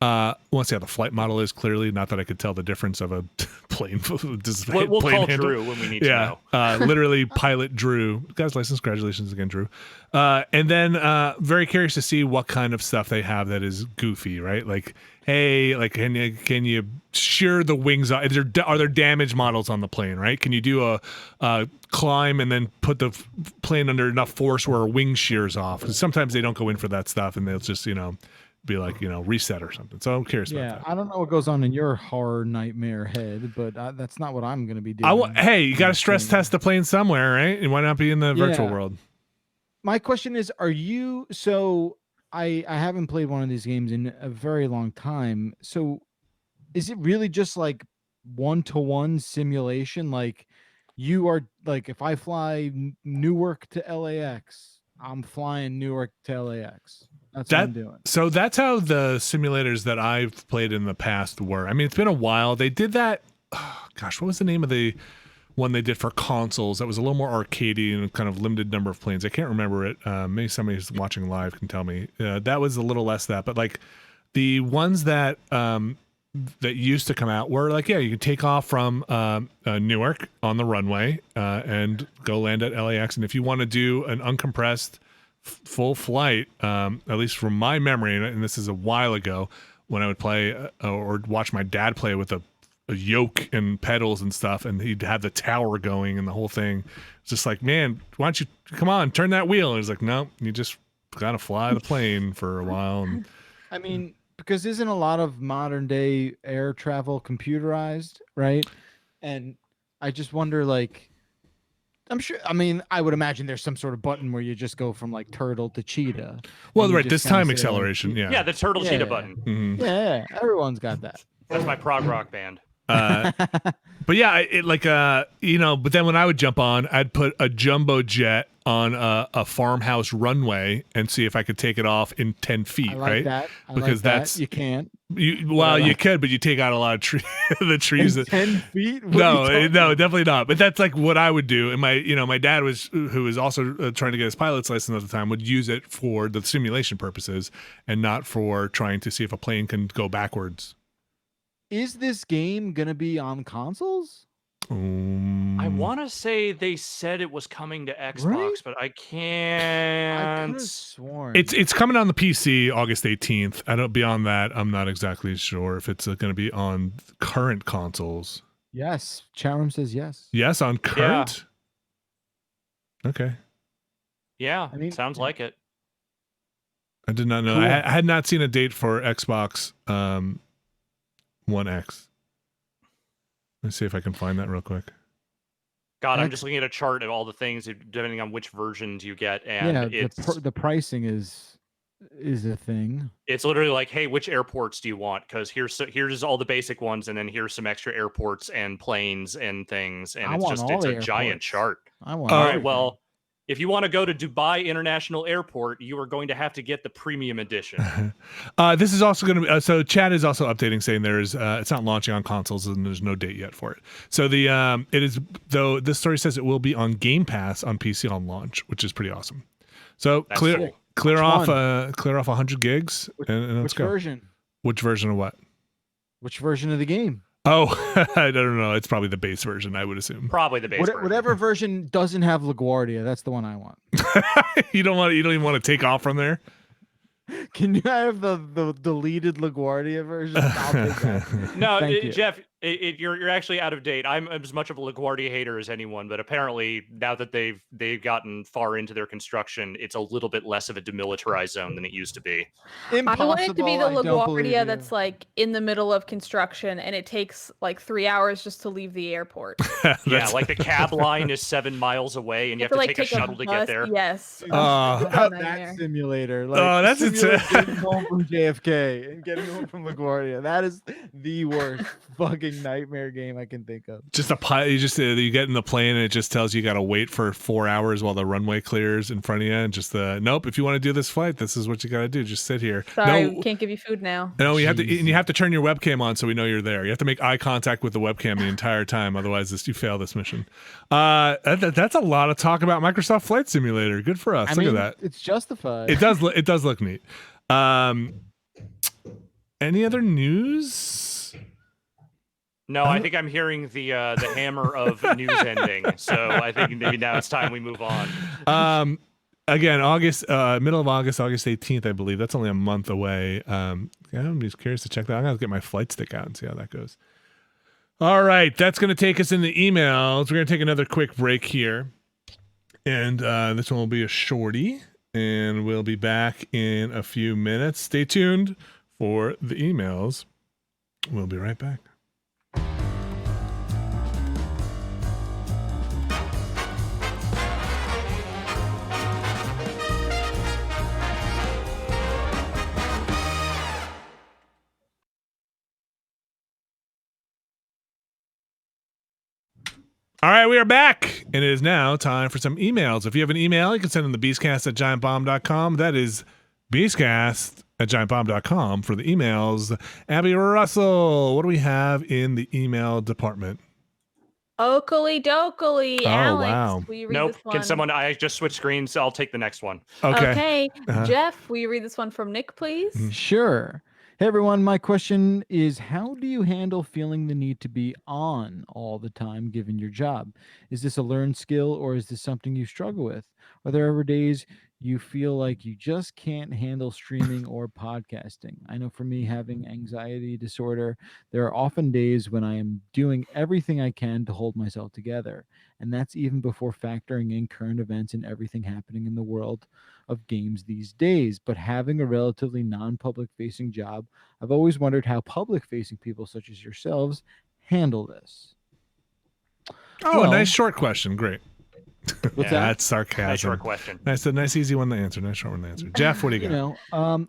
I want to see how the flight model is, clearly. Not that I could tell the difference of a plane. We'll plane call handle. Drew when we need to know. Literally pilot Drew. Guy's license. Congratulations again, Drew. And then very curious to see what kind of stuff they have that is goofy, right? Like, hey, like can you shear the wings off? Are there damage models on the plane, right? Can you do a climb and then put the plane under enough force where a wing shears off? Because sometimes they don't go in for that stuff, and they'll just, be like, reset or something. So I'm curious about that. I don't know what goes on in your horror nightmare head, but that's not what I'm going to be doing. Hey, you got to stress test the plane somewhere, right? And why not be in the virtual world? My question is, are you so? I haven't played one of these games in a very long time. So, is it really just like 1-to-1 simulation? Like, you are like, if I fly Newark to LAX, I'm flying Newark to LAX. That's what I'm doing. So that's how the simulators that I've played in the past were. I mean, it's been a while. They did that. Oh, gosh, what was the name of the one they did for consoles that was a little more arcadey and kind of limited number of planes? I can't remember it. Maybe somebody who's watching live can tell me. That was a little less that, but like the ones that that used to come out were like, you can take off from Newark on the runway and go land at LAX, and if you want to do an uncompressed full flight, at least from my memory, and this is a while ago, when I would play or watch my dad play with a yoke and pedals and stuff, and he'd have the tower going and the whole thing. It's just like, man, why don't you come on, turn that wheel? And he's like, no, you just gotta fly the plane for a while. And I mean, because isn't a lot of modern day air travel computerized, right? And I just wonder, like, I'm sure. I mean, I would imagine there's some sort of button where you just go from like turtle to cheetah. Well, right, this time acceleration, yeah, the turtle cheetah button. Mm-hmm. Yeah, everyone's got that. That's my prog rock band. But yeah, but then when I would jump on, I'd put a jumbo jet on a farmhouse runway and see if I could take it off in 10 feet, right? That. Because that's you can't. You could, but you take out a lot of the trees. 10 feet? No, definitely not. But that's like what I would do. And my dad who was also trying to get his pilot's license at the time, would use it for the simulation purposes and not for trying to see if a plane can go backwards. Is this game gonna be on consoles? I want to say they said it was coming to Xbox, but I can't. I could have sworn it's coming on the PC August 18th. Beyond that, I'm not exactly sure if it's going to be on current consoles. Yes, chat room says yes. Yes, on current. Yeah. Okay. Yeah, sounds like it. I did not know. Cool. I had not seen a date for Xbox One X. Let's see if I can find that real quick. God, I'm just looking at a chart of all the things depending on which versions you get, and the pricing is a thing. It's literally like, hey, which airports do you want? Because here's all the basic ones, and then here's some extra airports and planes and things, and it's a giant chart. I want. All right, well, if you want to go to Dubai International Airport, you are going to have to get the premium edition. This is also going to be so. Chad is also updating, saying there's it's not launching on consoles and there's no date yet for it. So it is, though. This story says it will be on Game Pass on PC on launch, which is pretty awesome. So that's clear cool. clear off 100 gigs and let's go. Which version? Which version of what? Which version of the game? Oh, I don't know. It's probably the base version, I would assume. Probably the base version. Whatever version doesn't have LaGuardia, that's the one I want. You don't even want to take off from there? Can you have the deleted LaGuardia version? I'll take that. No, Jeff, you're actually out of date. I'm as much of a LaGuardia hater as anyone, but apparently now that they've gotten far into their construction, it's a little bit less of a demilitarized zone than it used to be. Impossible, I want it to be the LaGuardia that's like in the middle of construction, and it takes like 3 hours just to leave the airport. Yeah, like the cab line is 7 miles away, and you have to take a shuttle to get there. Yes. That simulator. Like, that's getting home from JFK and getting home from LaGuardia. That is the worst fucking nightmare game I can think of. Just you get in the plane and it just tells you got to wait for 4 hours while the runway clears in front of you, and just nope. If you want to do this flight, this is what you got to do. Just sit here. Sorry, we can't give you food now. No, you have to turn your webcam on so we know you're there. You have to make eye contact with the webcam the entire time, otherwise you fail this mission. That's a lot of talk about Microsoft Flight Simulator. Good for us. Look at that. It's justified. It does look neat. Any other news? No, I think I'm hearing the hammer of news ending. So I think maybe now it's time we move on. Again, middle of August 18th, I believe. That's only a month away. I'm just curious to check that. I'm gonna get my flight stick out and see how that goes. All right, that's gonna take us in the emails. We're gonna take another quick break here, and this one will be a shorty. and we'll be back in a few minutes. Stay tuned for the emails. We'll be right back. All right, we are back, and it is now time for some emails. If you have an email, you can send them to beastcast@giantbomb.com. That is beastcast@giantbomb.com for the emails. Abby Russell, what do we have in the email department? Oakley dokley, Oh, Alex. wow. Will you read Nope. this one? Can someone? I just switched screens, so I'll take the next one. Okay. Jeff, will you read this one from Nick, please? Sure. Hey everyone, my question is, how do you handle feeling the need to be on all the time given your job? Is this a learned skill or is this something you struggle with? Are there ever days you feel like you just can't handle streaming or podcasting? I know for me, having anxiety disorder, there are often days when I am doing everything I can to hold myself together. And that's even before factoring in current events and everything happening in the world of games these days. But having a relatively non-public facing job, I've always wondered how public facing people such as yourselves handle this. Oh, Well- a nice short question. Great. What's Yeah. that? That's sarcasm. Nice short question. Nice easy one to answer. Nice short one to answer. Jeff, what do you got?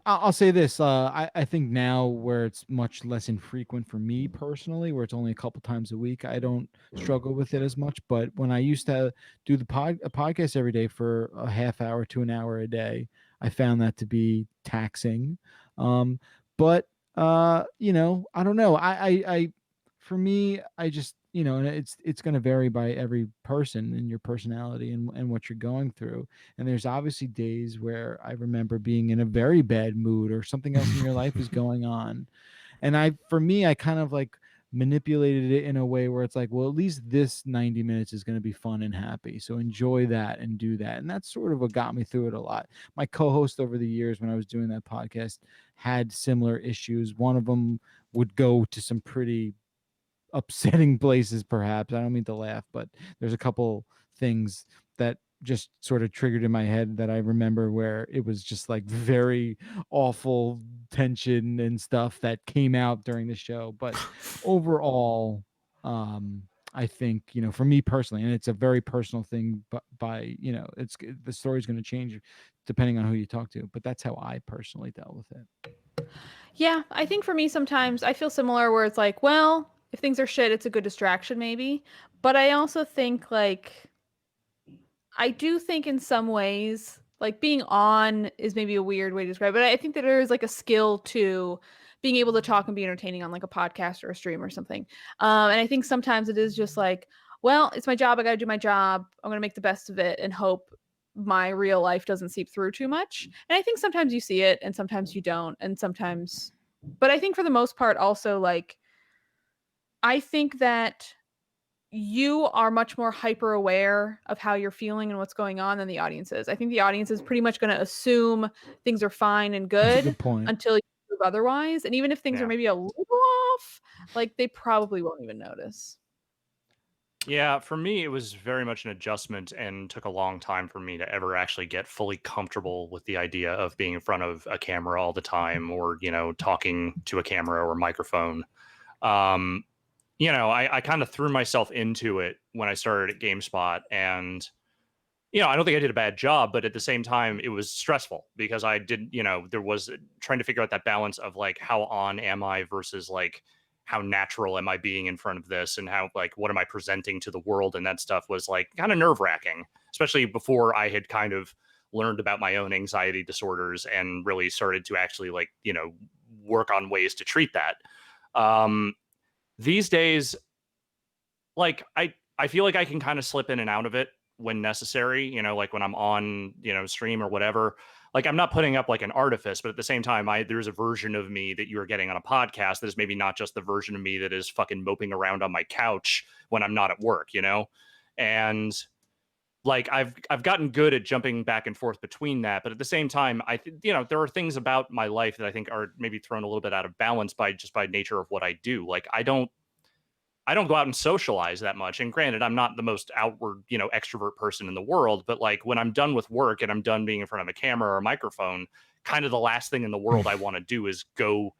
I'll say this. I think now where it's much less infrequent for me personally, where it's only a couple times a week, I don't struggle with it as much. But when I used to do a podcast every day for a half hour to an hour a day, I found that to be taxing. But I don't know. I for me, I just, and it's going to vary by every person and your personality and what you're going through. And there's obviously days where I remember being in a very bad mood or something else in your life is going on. And for me, I kind of like manipulated it in a way where it's like, well, at least this 90 minutes is going to be fun and happy. So enjoy that and do that. And that's sort of what got me through it a lot. My co-host over the years when I was doing that podcast had similar issues. One of them would go to some pretty upsetting places, perhaps. I don't mean to laugh, but there's a couple things that just sort of triggered in my head that I remember where it was just like very awful tension and stuff that came out during the show. But overall, I think, for me personally, and it's a very personal thing, but it's the story's going to change depending on who you talk to, but that's how I personally dealt with it. Yeah, I think for me sometimes I feel similar where it's like, well, if things are shit, it's a good distraction maybe. But I also think I do think in some ways, like being on is maybe a weird way to describe it. But I think that there is like a skill to being able to talk and be entertaining on like a podcast or a stream or something. And I think sometimes it is just like, well, it's my job. I got to do my job. I'm going to make the best of it and hope my real life doesn't seep through too much. And I think sometimes you see it and sometimes you don't. And sometimes, but I think for the most part also I think that you are much more hyper aware of how you're feeling and what's going on than the audience is. I think the audience is pretty much going to assume things are fine and That's a good good point. until you prove otherwise. And even if things are Yeah. maybe a little off, they probably won't even notice. Yeah, for me, it was very much an adjustment and took a long time for me to ever actually get fully comfortable with the idea of being in front of a camera all the time or, talking to a camera or microphone. I kind of threw myself into it when I started at GameSpot, and I don't think I did a bad job, but at the same time, it was stressful because I did, there was trying to figure out that balance of like how on am I versus like how natural am I being in front of this, and how like what am I presenting to the world, and that stuff was like kind of nerve wracking, especially before I had kind of learned about my own anxiety disorders and really started to actually work on ways to treat that. These days, like I feel like I can kind of slip in and out of it when necessary, like when I'm on, stream or whatever. Like I'm not putting up like an artifice, but at the same time, there's a version of me that you're getting on a podcast that is maybe not just the version of me that is fucking moping around on my couch when I'm not at work, And like I've gotten good at jumping back and forth between that, but at the same time, there are things about my life that I think are maybe thrown a little bit out of balance by nature of what I do. Like I don't go out and socialize that much. And granted, I'm not the most outward, extrovert person in the world, but like when I'm done with work and I'm done being in front of a camera or a microphone, kind of the last thing in the world I want to do is go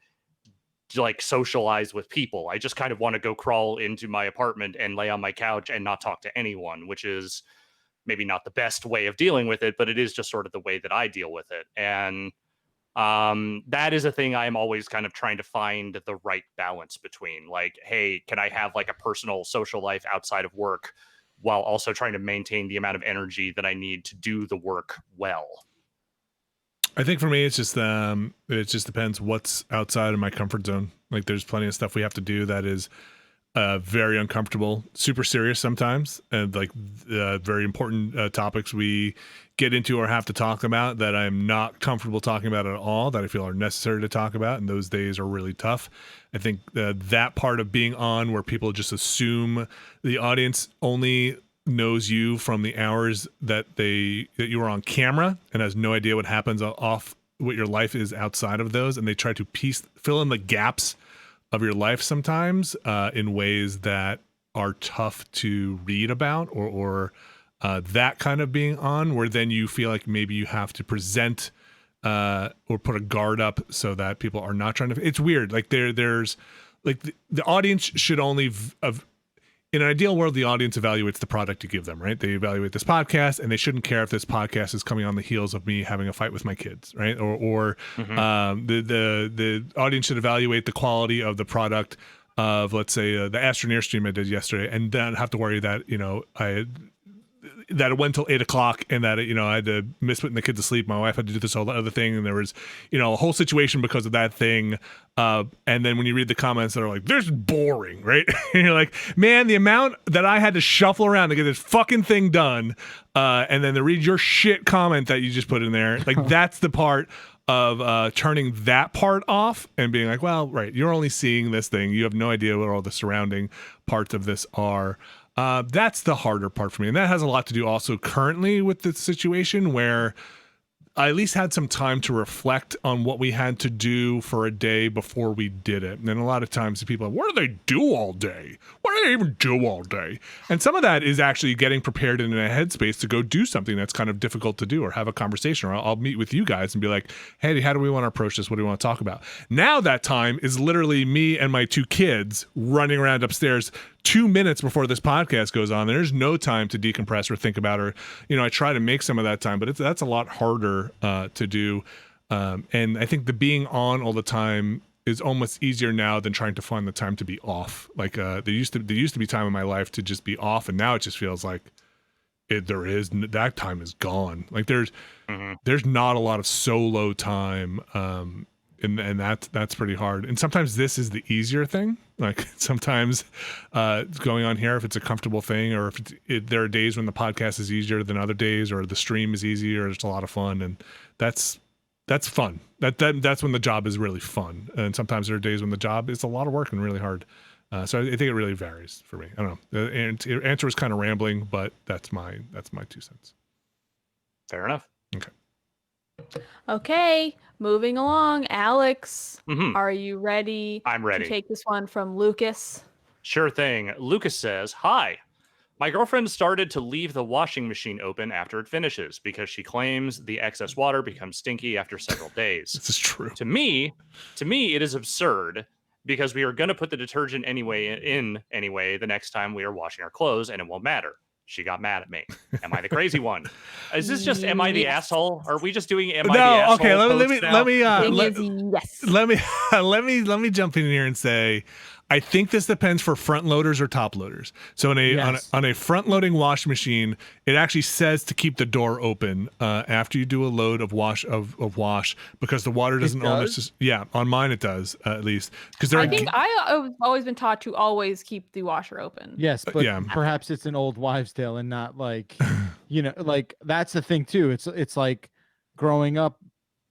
to like socialize with people. I just kind of want to go crawl into my apartment and lay on my couch and not talk to anyone, which is maybe not the best way of dealing with it, but it is just sort of the way that I deal with it. And that is a thing I'm always kind of trying to find the right balance between, like, hey, can I have like a personal social life outside of work while also trying to maintain the amount of energy that I need to do the work well? I think for me, it's just it just depends what's outside of my comfort zone. Like there's plenty of stuff we have to do that is very uncomfortable, super serious sometimes, and like very important topics we get into or have to talk about that I'm not comfortable talking about at all, that I feel are necessary to talk about, and those days are really tough. I think that part of being on where people just assume the audience only knows you from the hours that you are on camera and has no idea what happens off what your life is outside of those, and they try to fill in the gaps of your life sometimes in ways that are tough to read about, or that kind of being on, where then you feel like maybe you have to present or put a guard up so that people are not trying to. It's weird. Like there's like the audience should only in an ideal world, the audience evaluates the product you give them, right? They evaluate this podcast, and they shouldn't care if this podcast is coming on the heels of me having a fight with my kids, right? Or the audience should evaluate the quality of the product of, let's say, the Astroneer stream I did yesterday, and then have to worry that that it went till 8:00 and that I had to miss putting the kids to sleep. My wife had to do this whole other thing, and there was a whole situation because of that thing. And then when you read the comments that are like, "This is boring," right? And you're like, man, the amount that I had to shuffle around to get this fucking thing done, and then to read your shit comment that you just put in there, like that's the part of turning that part off and being like, well, right, you're only seeing this thing. You have no idea what all the surrounding parts of this are. That's the harder part for me. And that has a lot to do also currently with the situation where I at least had some time to reflect on what we had to do for a day before we did it. And then a lot of times people are, what do they do all day? What do they even do all day? And some of that is actually getting prepared in a headspace to go do something that's kind of difficult to do, or have a conversation, or I'll meet with you guys and be like, hey, how do we want to approach this? What do we want to talk about? Now that time is literally me and my 2 kids running around upstairs 2 minutes before this podcast goes on. There's no time to decompress or think about, or I try to make some of that time, but that's a lot harder to do. And I think the being on all the time is almost easier now than trying to find the time to be off. Like there used to be time in my life to just be off, and now it just feels like that time is gone. Like there's not a lot of solo time. And that's pretty hard. And sometimes this is the easier thing. Like sometimes going on here, if it's a comfortable thing, or if there are days when the podcast is easier than other days, or the stream is easier, it's a lot of fun, and that's fun. That's when the job is really fun. And sometimes there are days when the job is a lot of work and really hard. So I think it really varies for me. I don't know. The answer was kind of rambling, but that's my 2 cents. Fair enough. Okay. Okay, moving along. Alex, are you ready? I'm ready. To take this one from Lucas? Sure thing. Lucas says, hi. My girlfriend started to leave the washing machine open after it finishes because she claims the excess water becomes stinky after several days. This is true. To me, it is absurd because we are going to put the detergent anyway the next time we are washing our clothes, and it won't matter. She got mad at me. Am I the crazy one? Is this just am I the asshole? Are we just doing am I the asshole? Okay, let me jump in here and say I think this depends for front loaders or top loaders. So on a front loading wash machine, it actually says to keep the door open after you do a load of wash because the water doesn't almost. Yeah, on mine it does at least because I think I've always been taught to always keep the washer open. Yes, but perhaps it's an old wives' tale and not like like that's the thing too. It's like growing up,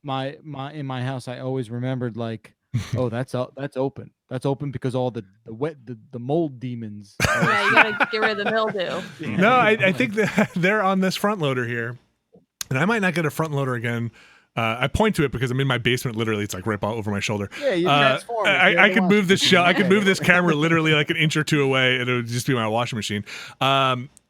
in my house, I always remembered like, oh, that's open. That's open because all the mold demons. Yeah, you gotta get rid of the mildew. No, I think that they're on this front loader here, and I might not get a front loader again I point to it because I'm in my basement. Literally, it's like right over my shoulder. Yeah, you transform. I could move this I could move this camera literally like an inch or two away, and it would just be my washing machine.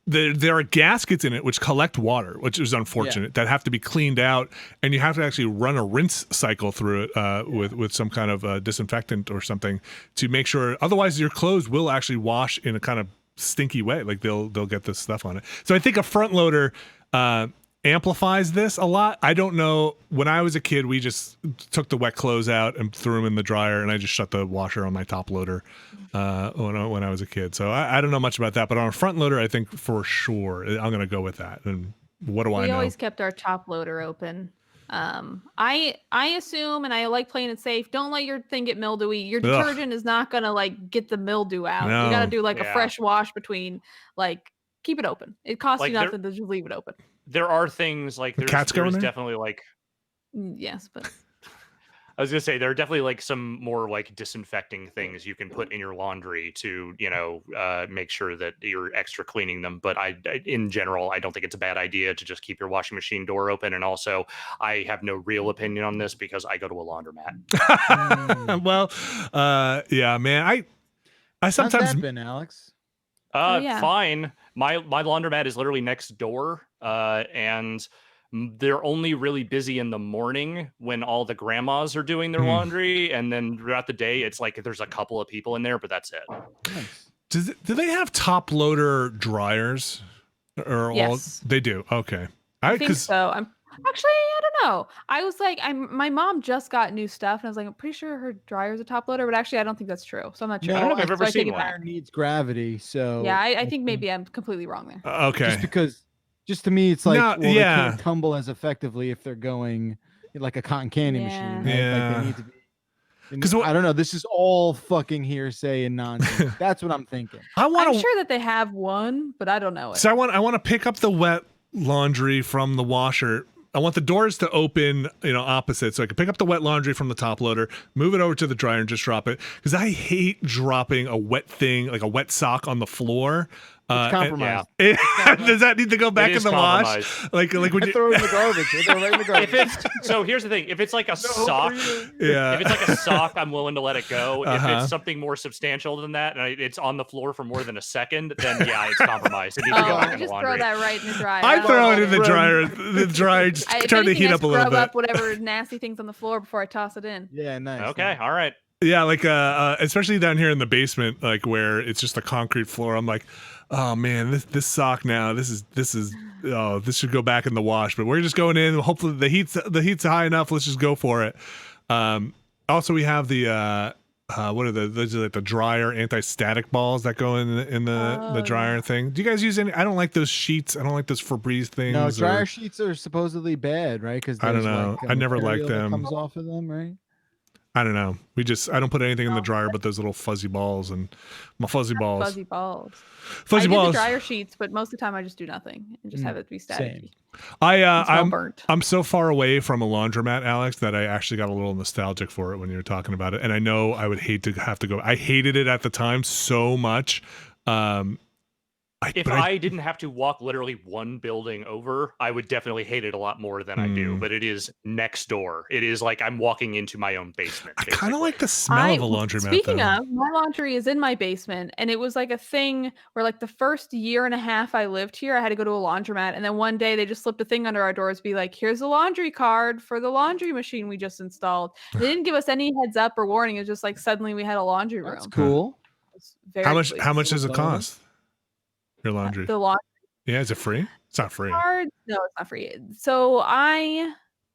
There are gaskets in it which collect water, which is unfortunate. That have to be cleaned out, and you have to actually run a rinse cycle through it with some kind of disinfectant or something to make sure. Otherwise, your clothes will actually wash in a kind of stinky way. Like they'll get this stuff on it. So I think a front loader amplifies this a lot. I don't know. When I was a kid, we just took the wet clothes out and threw them in the dryer, and I just shut the washer on my top loader when I was a kid. So I don't know much about that, but on a front loader, I think for sure I'm going to go with that. And what do I know? We always kept our top loader open. I assume, and I like playing it safe, don't let your thing get mildewy. Your detergent is not going to like get the mildew out. No. You got to do like a fresh wash between, like, keep it open. It costs Like you nothing to just leave it open. There are things like there's definitely like yes, but I was gonna say there are definitely like some more like disinfecting things you can put in your laundry to make sure that you're extra cleaning them. But I in general I don't think it's a bad idea to just keep your washing machine door open. And also I have no real opinion on this because I go to a laundromat. Well, yeah, man. I sometimes How's that been, Alex? Fine. My laundromat is literally next door, and they're only really busy in the morning when all the grandmas are doing their laundry, and then throughout the day, it's like there's a couple of people in there, but that's it. Nice. Do they have top loader dryers? Or yes, they do. Okay, I think so. I don't know. I was like, my mom just got new stuff, and I was like, I'm pretty sure her dryer's a top loader, but actually, I don't think that's true. So I'm not sure. I don't know if I've ever seen one. Iron needs gravity, so yeah, I think maybe I'm completely wrong there. Okay, just to me, it's like they yeah, can't tumble as effectively if they're going like a cotton candy machine. Right? Yeah, like they need to be. Because I don't know. This is all fucking hearsay and nonsense. That's what I'm thinking. I'm sure that they have one, but I don't know it. So I want to pick up the wet laundry from the washer. I want the doors to open, opposite, so I can pick up the wet laundry from the top loader, move it over to the dryer, and just drop it. Because I hate dropping a wet thing, like a wet sock, on the floor. It's compromised. Does that need to go back in the wash? Like when you throw it in the garbage. Throw it right in the garbage. So here's the thing: if it's like a sock, if it's like a sock, I'm willing to let it go. If it's something more substantial than that, and it's on the floor for more than a second, then yeah, it's compromised. It needs to go back in the laundry. Just throw that right in the dryer. I throw it in the dryer. The dryer just turn the heat up a little bit. Scrub up whatever nasty things on the floor before I toss it in. Yeah, nice. Okay, all right. Yeah, like especially down here in the basement, like where it's just a concrete floor. I'm like, oh man, this sock now, this should go back in the wash. But we're just going in. Hopefully the heat's high enough. Let's just go for it. Also, we have the what are the dryer anti-static balls that go in the dryer thing. Do you guys use any? I don't like those sheets. I don't like those Febreze things. No, dryer sheets are supposedly bad, right? Because I don't know. I never liked them. Comes off of them, right? I don't know. I don't put anything in the dryer but those little fuzzy balls and my fuzzy balls. Fuzzy balls. I do the dryer sheets, but most of the time I just do nothing and just have it be static. I'm so far away from a laundromat, Alex, that I actually got a little nostalgic for it when you were talking about it. And I know I would hate to have to go. I hated it at the time so much. If I didn't have to walk literally one building over, I would definitely hate it a lot more than I do. But it is next door. It is like I'm walking into my own basement. I kind of like the smell of a laundromat. Speaking of, my laundry is in my basement, and it was like a thing where like the first year and a half I lived here, I had to go to a laundromat, and then one day they just slipped a thing under our doors, be like, "Here's a laundry card for the laundry machine we just installed." They didn't give us any heads up or warning. It was just like suddenly we had a laundry room. That's cool. How much does it cost? Your laundry. The laundry. Yeah, is it free? It's not free. No, it's not free. So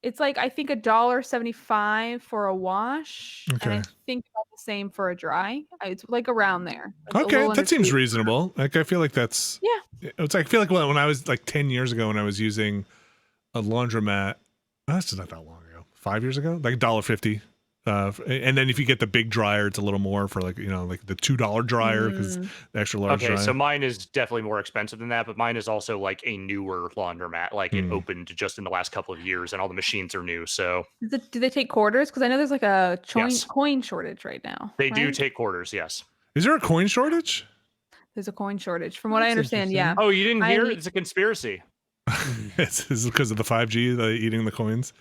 it's like I think $1.75 for a wash, and I think about the same for a dry. It's like around there. Okay, that seems reasonable. Like I feel like that's It's like I feel like when I was like 10 years ago when I was using a laundromat. That's not that long ago. 5 years ago, like $1.50. And then if you get the big dryer, it's a little more for like the $2 dryer because the extra large. Okay, dryer. so mine is definitely more expensive than that, but mine is also like a newer laundromat. Like it opened just in the last couple of years, and all the machines are new. So do they take quarters? Because I know there's like a coin shortage right now. They do take quarters. Yes. Is there a coin shortage? There's a coin shortage, from what I understand. Yeah. Oh, you didn't hear? It's a conspiracy. It's because of the 5G, eating the coins.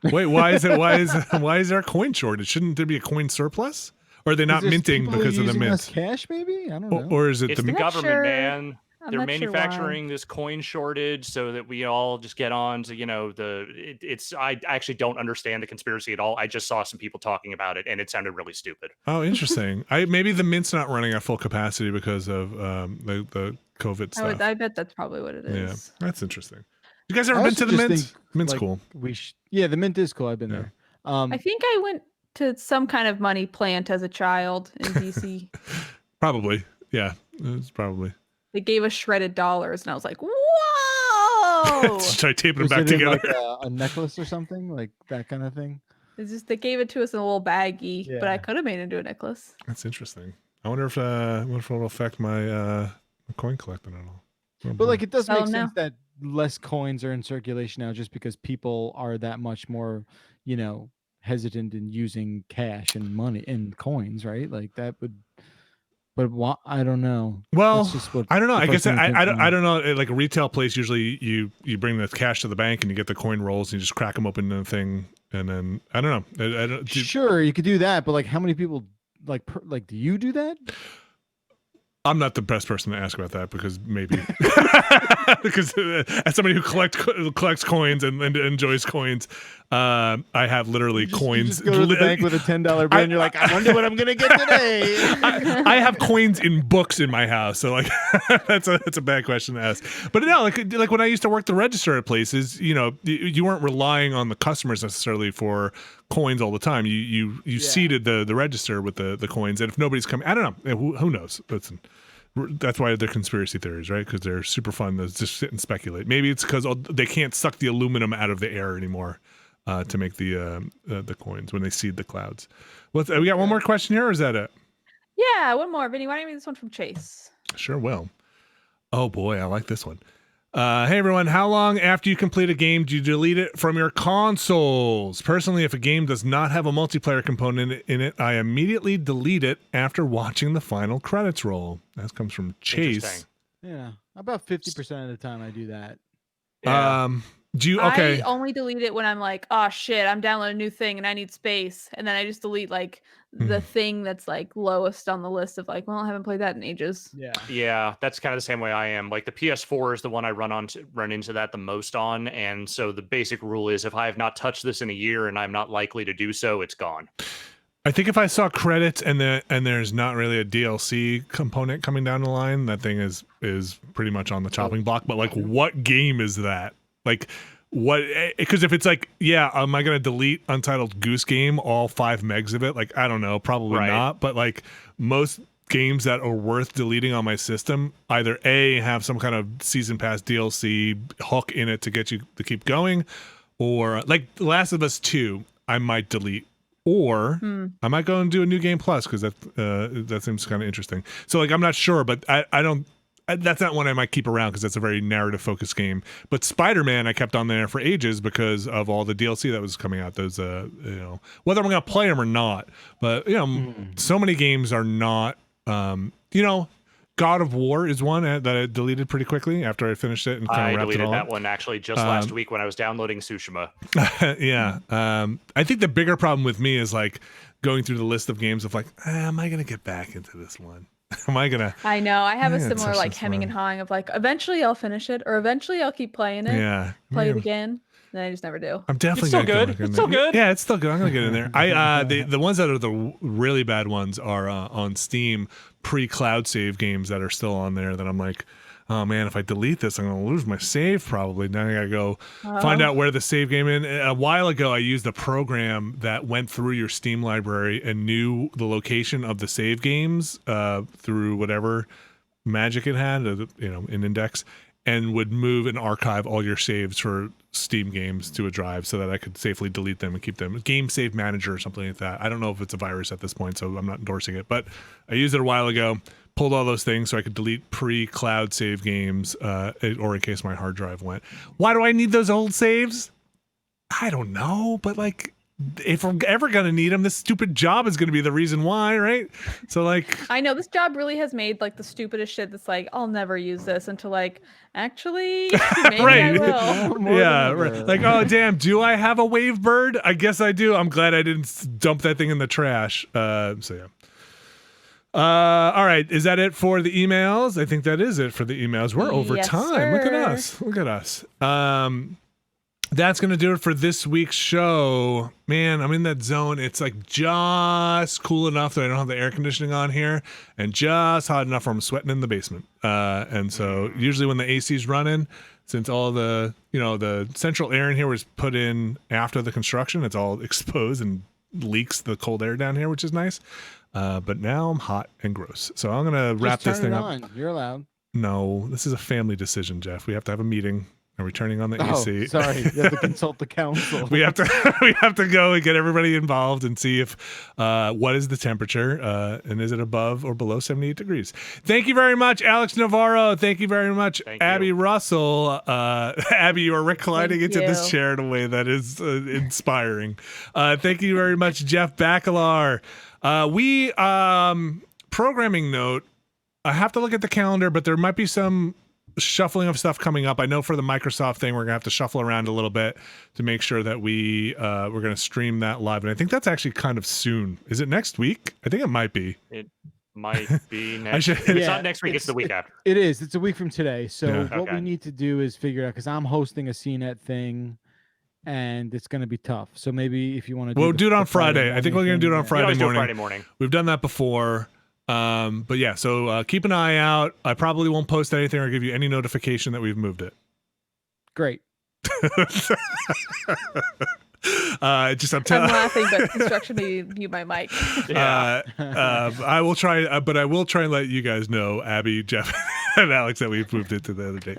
Wait, why is there a coin shortage? Shouldn't there be a coin surplus? Or are they not Is this minting people because of the using less mint? cash, maybe? I don't know. Or is it It's the the Not government, sure. man. I'm They're not sure why. manufacturing this coin shortage so that we all just get on to, it's I actually don't understand the conspiracy at all. I just saw some people talking about it and it sounded really stupid. Oh, interesting. Maybe the mint's not running at full capacity because of the COVID stuff. I bet that's probably what it Yeah, is. that's interesting. You guys ever I been also to the just mint? think, Mint's like, cool. Yeah, the mint is cool. I've been Yeah. there. I think I went to some kind of money plant as a child in DC. Probably. Yeah, it's probably. They gave us shredded dollars, and I was like, "Whoa!" Try taping them was back it in, together. like a necklace or something, like that kind of thing. It's just they gave it to us in a little baggie, but I Yeah. could have made it into a necklace. That's interesting. I wonder if it'll affect my coin collecting at all. Oh, But boy. like, it does Tell make 'em now. sense that less coins are in circulation now, just because people are that much more, hesitant in using cash and money and coins, right? Like that would. But I don't know. Well, That's just what I don't know. the I first guess thing that I came to don't mind. know. Like a retail place, usually you bring the cash to the bank and you get the coin rolls and you just crack them open in the thing, and then I don't know. I don't, Sure, you could do that, but like, how many people do you do that? I'm not the best person to ask about that because maybe because as somebody who collects coins and enjoys coins, I have literally You coins. just go to the bank with a $10 bill, and you're like, I wonder what I'm gonna get today. I have coins in books in my house, so like that's a bad question to ask. But no, like when I used to work the register at places, you weren't relying on the customers necessarily for coins all the time. You seeded the register with the coins, and if nobody's coming, I don't know. Who knows? That's why they're conspiracy theories, right? Because they're super fun to just sit and speculate. Maybe it's because they can't suck the aluminum out of the air anymore to make the coins when they seed the clouds. We got one more question here, or is that it? Yeah, one more. Vinny, why don't you read this one from Chase? Sure will. Oh boy, I like this one. Hey everyone, how long after you complete a game do you delete it from your consoles? Personally, if a game does not have a multiplayer component in it, I immediately delete it after watching the final credits roll. That comes from Chase. Yeah, about 50% of the time I do that. Yeah. Do you okay? I only delete it when I'm like, oh shit, I'm downloading a new thing and I need space, and then I just delete like the thing that's like lowest on the list of like, well, I haven't played that in ages. Yeah, that's kind of the same way I am. Like the PS4 is the one I run into that the most on, and so the basic rule is if I have not touched this in a year and I'm not likely to do so, it's gone. I think if I saw credits and there's not really a DLC component coming down the line, that thing is pretty much on the chopping block. But like, what game is that? Like, what? Because if it's like, yeah, am I gonna delete Untitled Goose Game, all 5 megs of it? Like, I don't know, probably not. But like most games that are worth deleting on my system, either A, have some kind of season pass DLC hook in it to get you to keep going, or like The Last of Us 2, I might delete. Or I might go and do a New Game Plus because that seems kind of interesting. So like I'm not sure, but I don't. That's not one I might keep around because that's a very narrative focused game. But Spider-Man I kept on there for ages because of all the DLC that was coming out. Those whether I'm gonna play them or not. But so many games are not. God of War is one that I deleted pretty quickly after I finished it and kind of wrapped it all I deleted up. that one actually just last week when I was downloading Tsushima. Yeah. I think the bigger problem with me is like going through the list of games of like, am I going to get back into this one? Am I going to? I know. I have a Yeah, similar touch like this hemming one. and hawing of like, eventually I'll finish it, or eventually I'll keep playing it. Yeah. Play it Man. again. Then I just never do. I'm definitely It's still gonna go good. back in It's there. still good. Yeah, it's still good. I'm gonna get in there. The ones that are the really bad ones are on Steam pre-cloud save games that are still on there that I'm like, oh man, if I delete this, I'm gonna lose my save probably. Now I gotta go find out where the save game in. A while ago, I used a program that went through your Steam library and knew the location of the save games through whatever magic it had, in index, and would move and archive all your saves for Steam games to a drive so that I could safely delete them and keep them. Game Save Manager or something like that. I don't know if it's a virus at this point, so I'm not endorsing it, but I used it a while ago, pulled all those things so I could delete pre-cloud save games or in case my hard drive went. Why do I need those old saves? I don't know, but like, if we're ever gonna need them, this stupid job is gonna be the reason why, right? So like, I know this job really has made like the stupidest shit that's like, I'll never use this until like, actually, maybe I Right. will. yeah, right. Like, oh damn, do I have a wave bird? I guess I do. I'm glad I didn't dump that thing in the trash. So yeah. All right, is that it for the emails? I think that is it for the emails. We're over Yes, time. Look at sir. us. Look at us. That's going to do it for this week's show. Man, I'm in that zone. It's like just cool enough that I don't have the air conditioning on here and just hot enough where I'm sweating in the basement. And so usually when the AC's running, since all the, the central air in here was put in after the construction, it's all exposed and leaks the cold air down here, which is nice. But now I'm hot and gross. So I'm going to wrap this thing up. You're allowed. No, this is a family decision, Jeff. We have to have a meeting. Are we turning on the AC? Sorry, you have to consult the council. we have to go and get everybody involved and see if what is the temperature and is it above or below 78 degrees. Thank you very much, Alex Navarro. Thank you very much, Abby Russell. Abby, you are reclining into this chair in a way that is inspiring. Thank you very much, Jeff Bacalar. We programming note. I have to look at the calendar, but there might be some shuffling of stuff coming up. I know for the Microsoft thing, we're gonna have to shuffle around a little bit to make sure that we're gonna stream that live. And I think that's actually kind of soon. Is it next week? I think it might be. It might be next week. It's not next week, it's the week after. It is. It's a week from today. So what Okay. we need to do is figure out, because I'm hosting a CNET thing and it's going to be tough. So maybe if you want to we'll do it on Friday. I think we're gonna do it on Friday morning. We've done that before. But yeah, so keep an eye out. I probably won't post anything or give you any notification that we've moved it. Great. I'm laughing, but construction may mute my mic. I will try, but I will try and let you guys know, Abby, Jeff, and Alex, that we've moved it to the other day.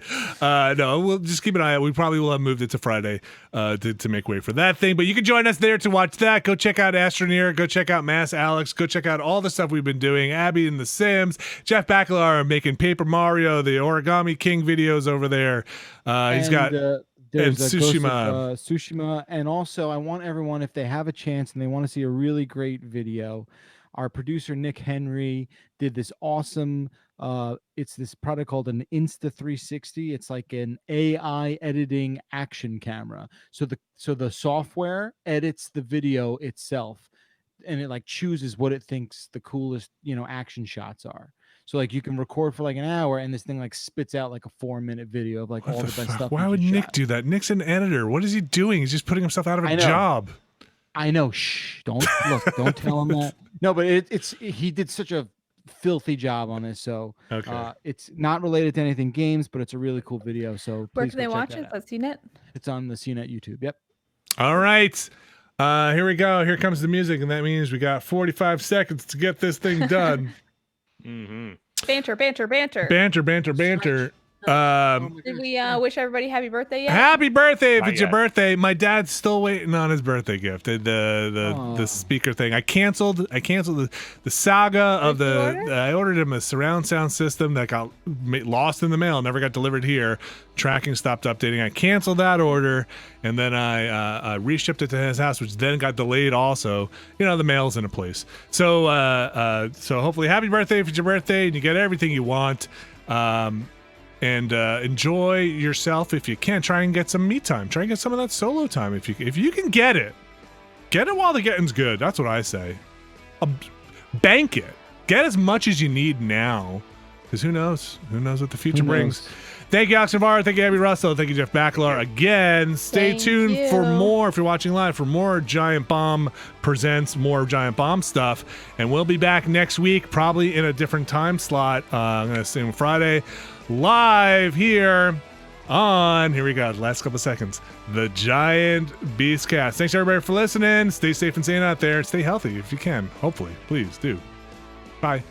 No, we'll just keep an eye out. We probably will have moved it to Friday to make way for that thing. But you can join us there to watch that. Go check out Astroneer. Go check out Mass Alex. Go check out all the stuff we've been doing. Abby and The Sims. Jeff Bacalar making Paper Mario, the Origami King videos over there. He's got... There's and a Ghost Tsushima. of, Tsushima, and also I want everyone, if they have a chance and they want to see a really great video, our producer Nick Henry did this awesome. It's this product called an Insta360. It's like an AI editing action camera. So the software edits the video itself, and it like chooses what it thinks the coolest action shots are. So like you can record for like an hour and this thing like spits out like a 4-minute video of like all the best stuff. Why would Nick do that? Nick's an editor. What is he doing? He's just putting himself out of a job. I know. Shh. Don't tell him that. No, but he did such a filthy job on this. So it's not related to anything games, but it's a really cool video. So where can they watch it? On CNET? It's on the CNET YouTube. Yep. All right. Here we go. Here comes the music, and that means we got 45 seconds to get this thing done. Mm-hmm. Banter. Did we wish everybody happy birthday yet? Happy birthday if it's your birthday. My dad's still waiting on his birthday gift. The speaker thing. I canceled the saga of I ordered him a surround sound system that got lost in the mail, never got delivered here. Tracking stopped updating. I canceled that order, and then I reshipped it to his house, which then got delayed also. The mail's in a place. So hopefully happy birthday if it's your birthday and you get everything you want. And enjoy yourself if you can. Try and get some me time. Try and get some of that solo time if you can get it. Get it while the getting's good. That's what I say. Bank it. Get as much as you need now, because who knows? Who knows what the future brings? Thank you, Alex Navarro. Thank you, Abby Russell. Thank you, Jeff Bacalar. Again, stay tuned for more, if you're watching live, for more Giant Bomb presents more Giant Bomb stuff. And we'll be back next week, probably in a different time slot. I'm going to say Friday, live here on, here we go, the last couple of seconds, the Giant Beastcast. Thanks, everybody, for listening. Stay safe and sane out there. Stay healthy if you can. Hopefully. Please do. Bye.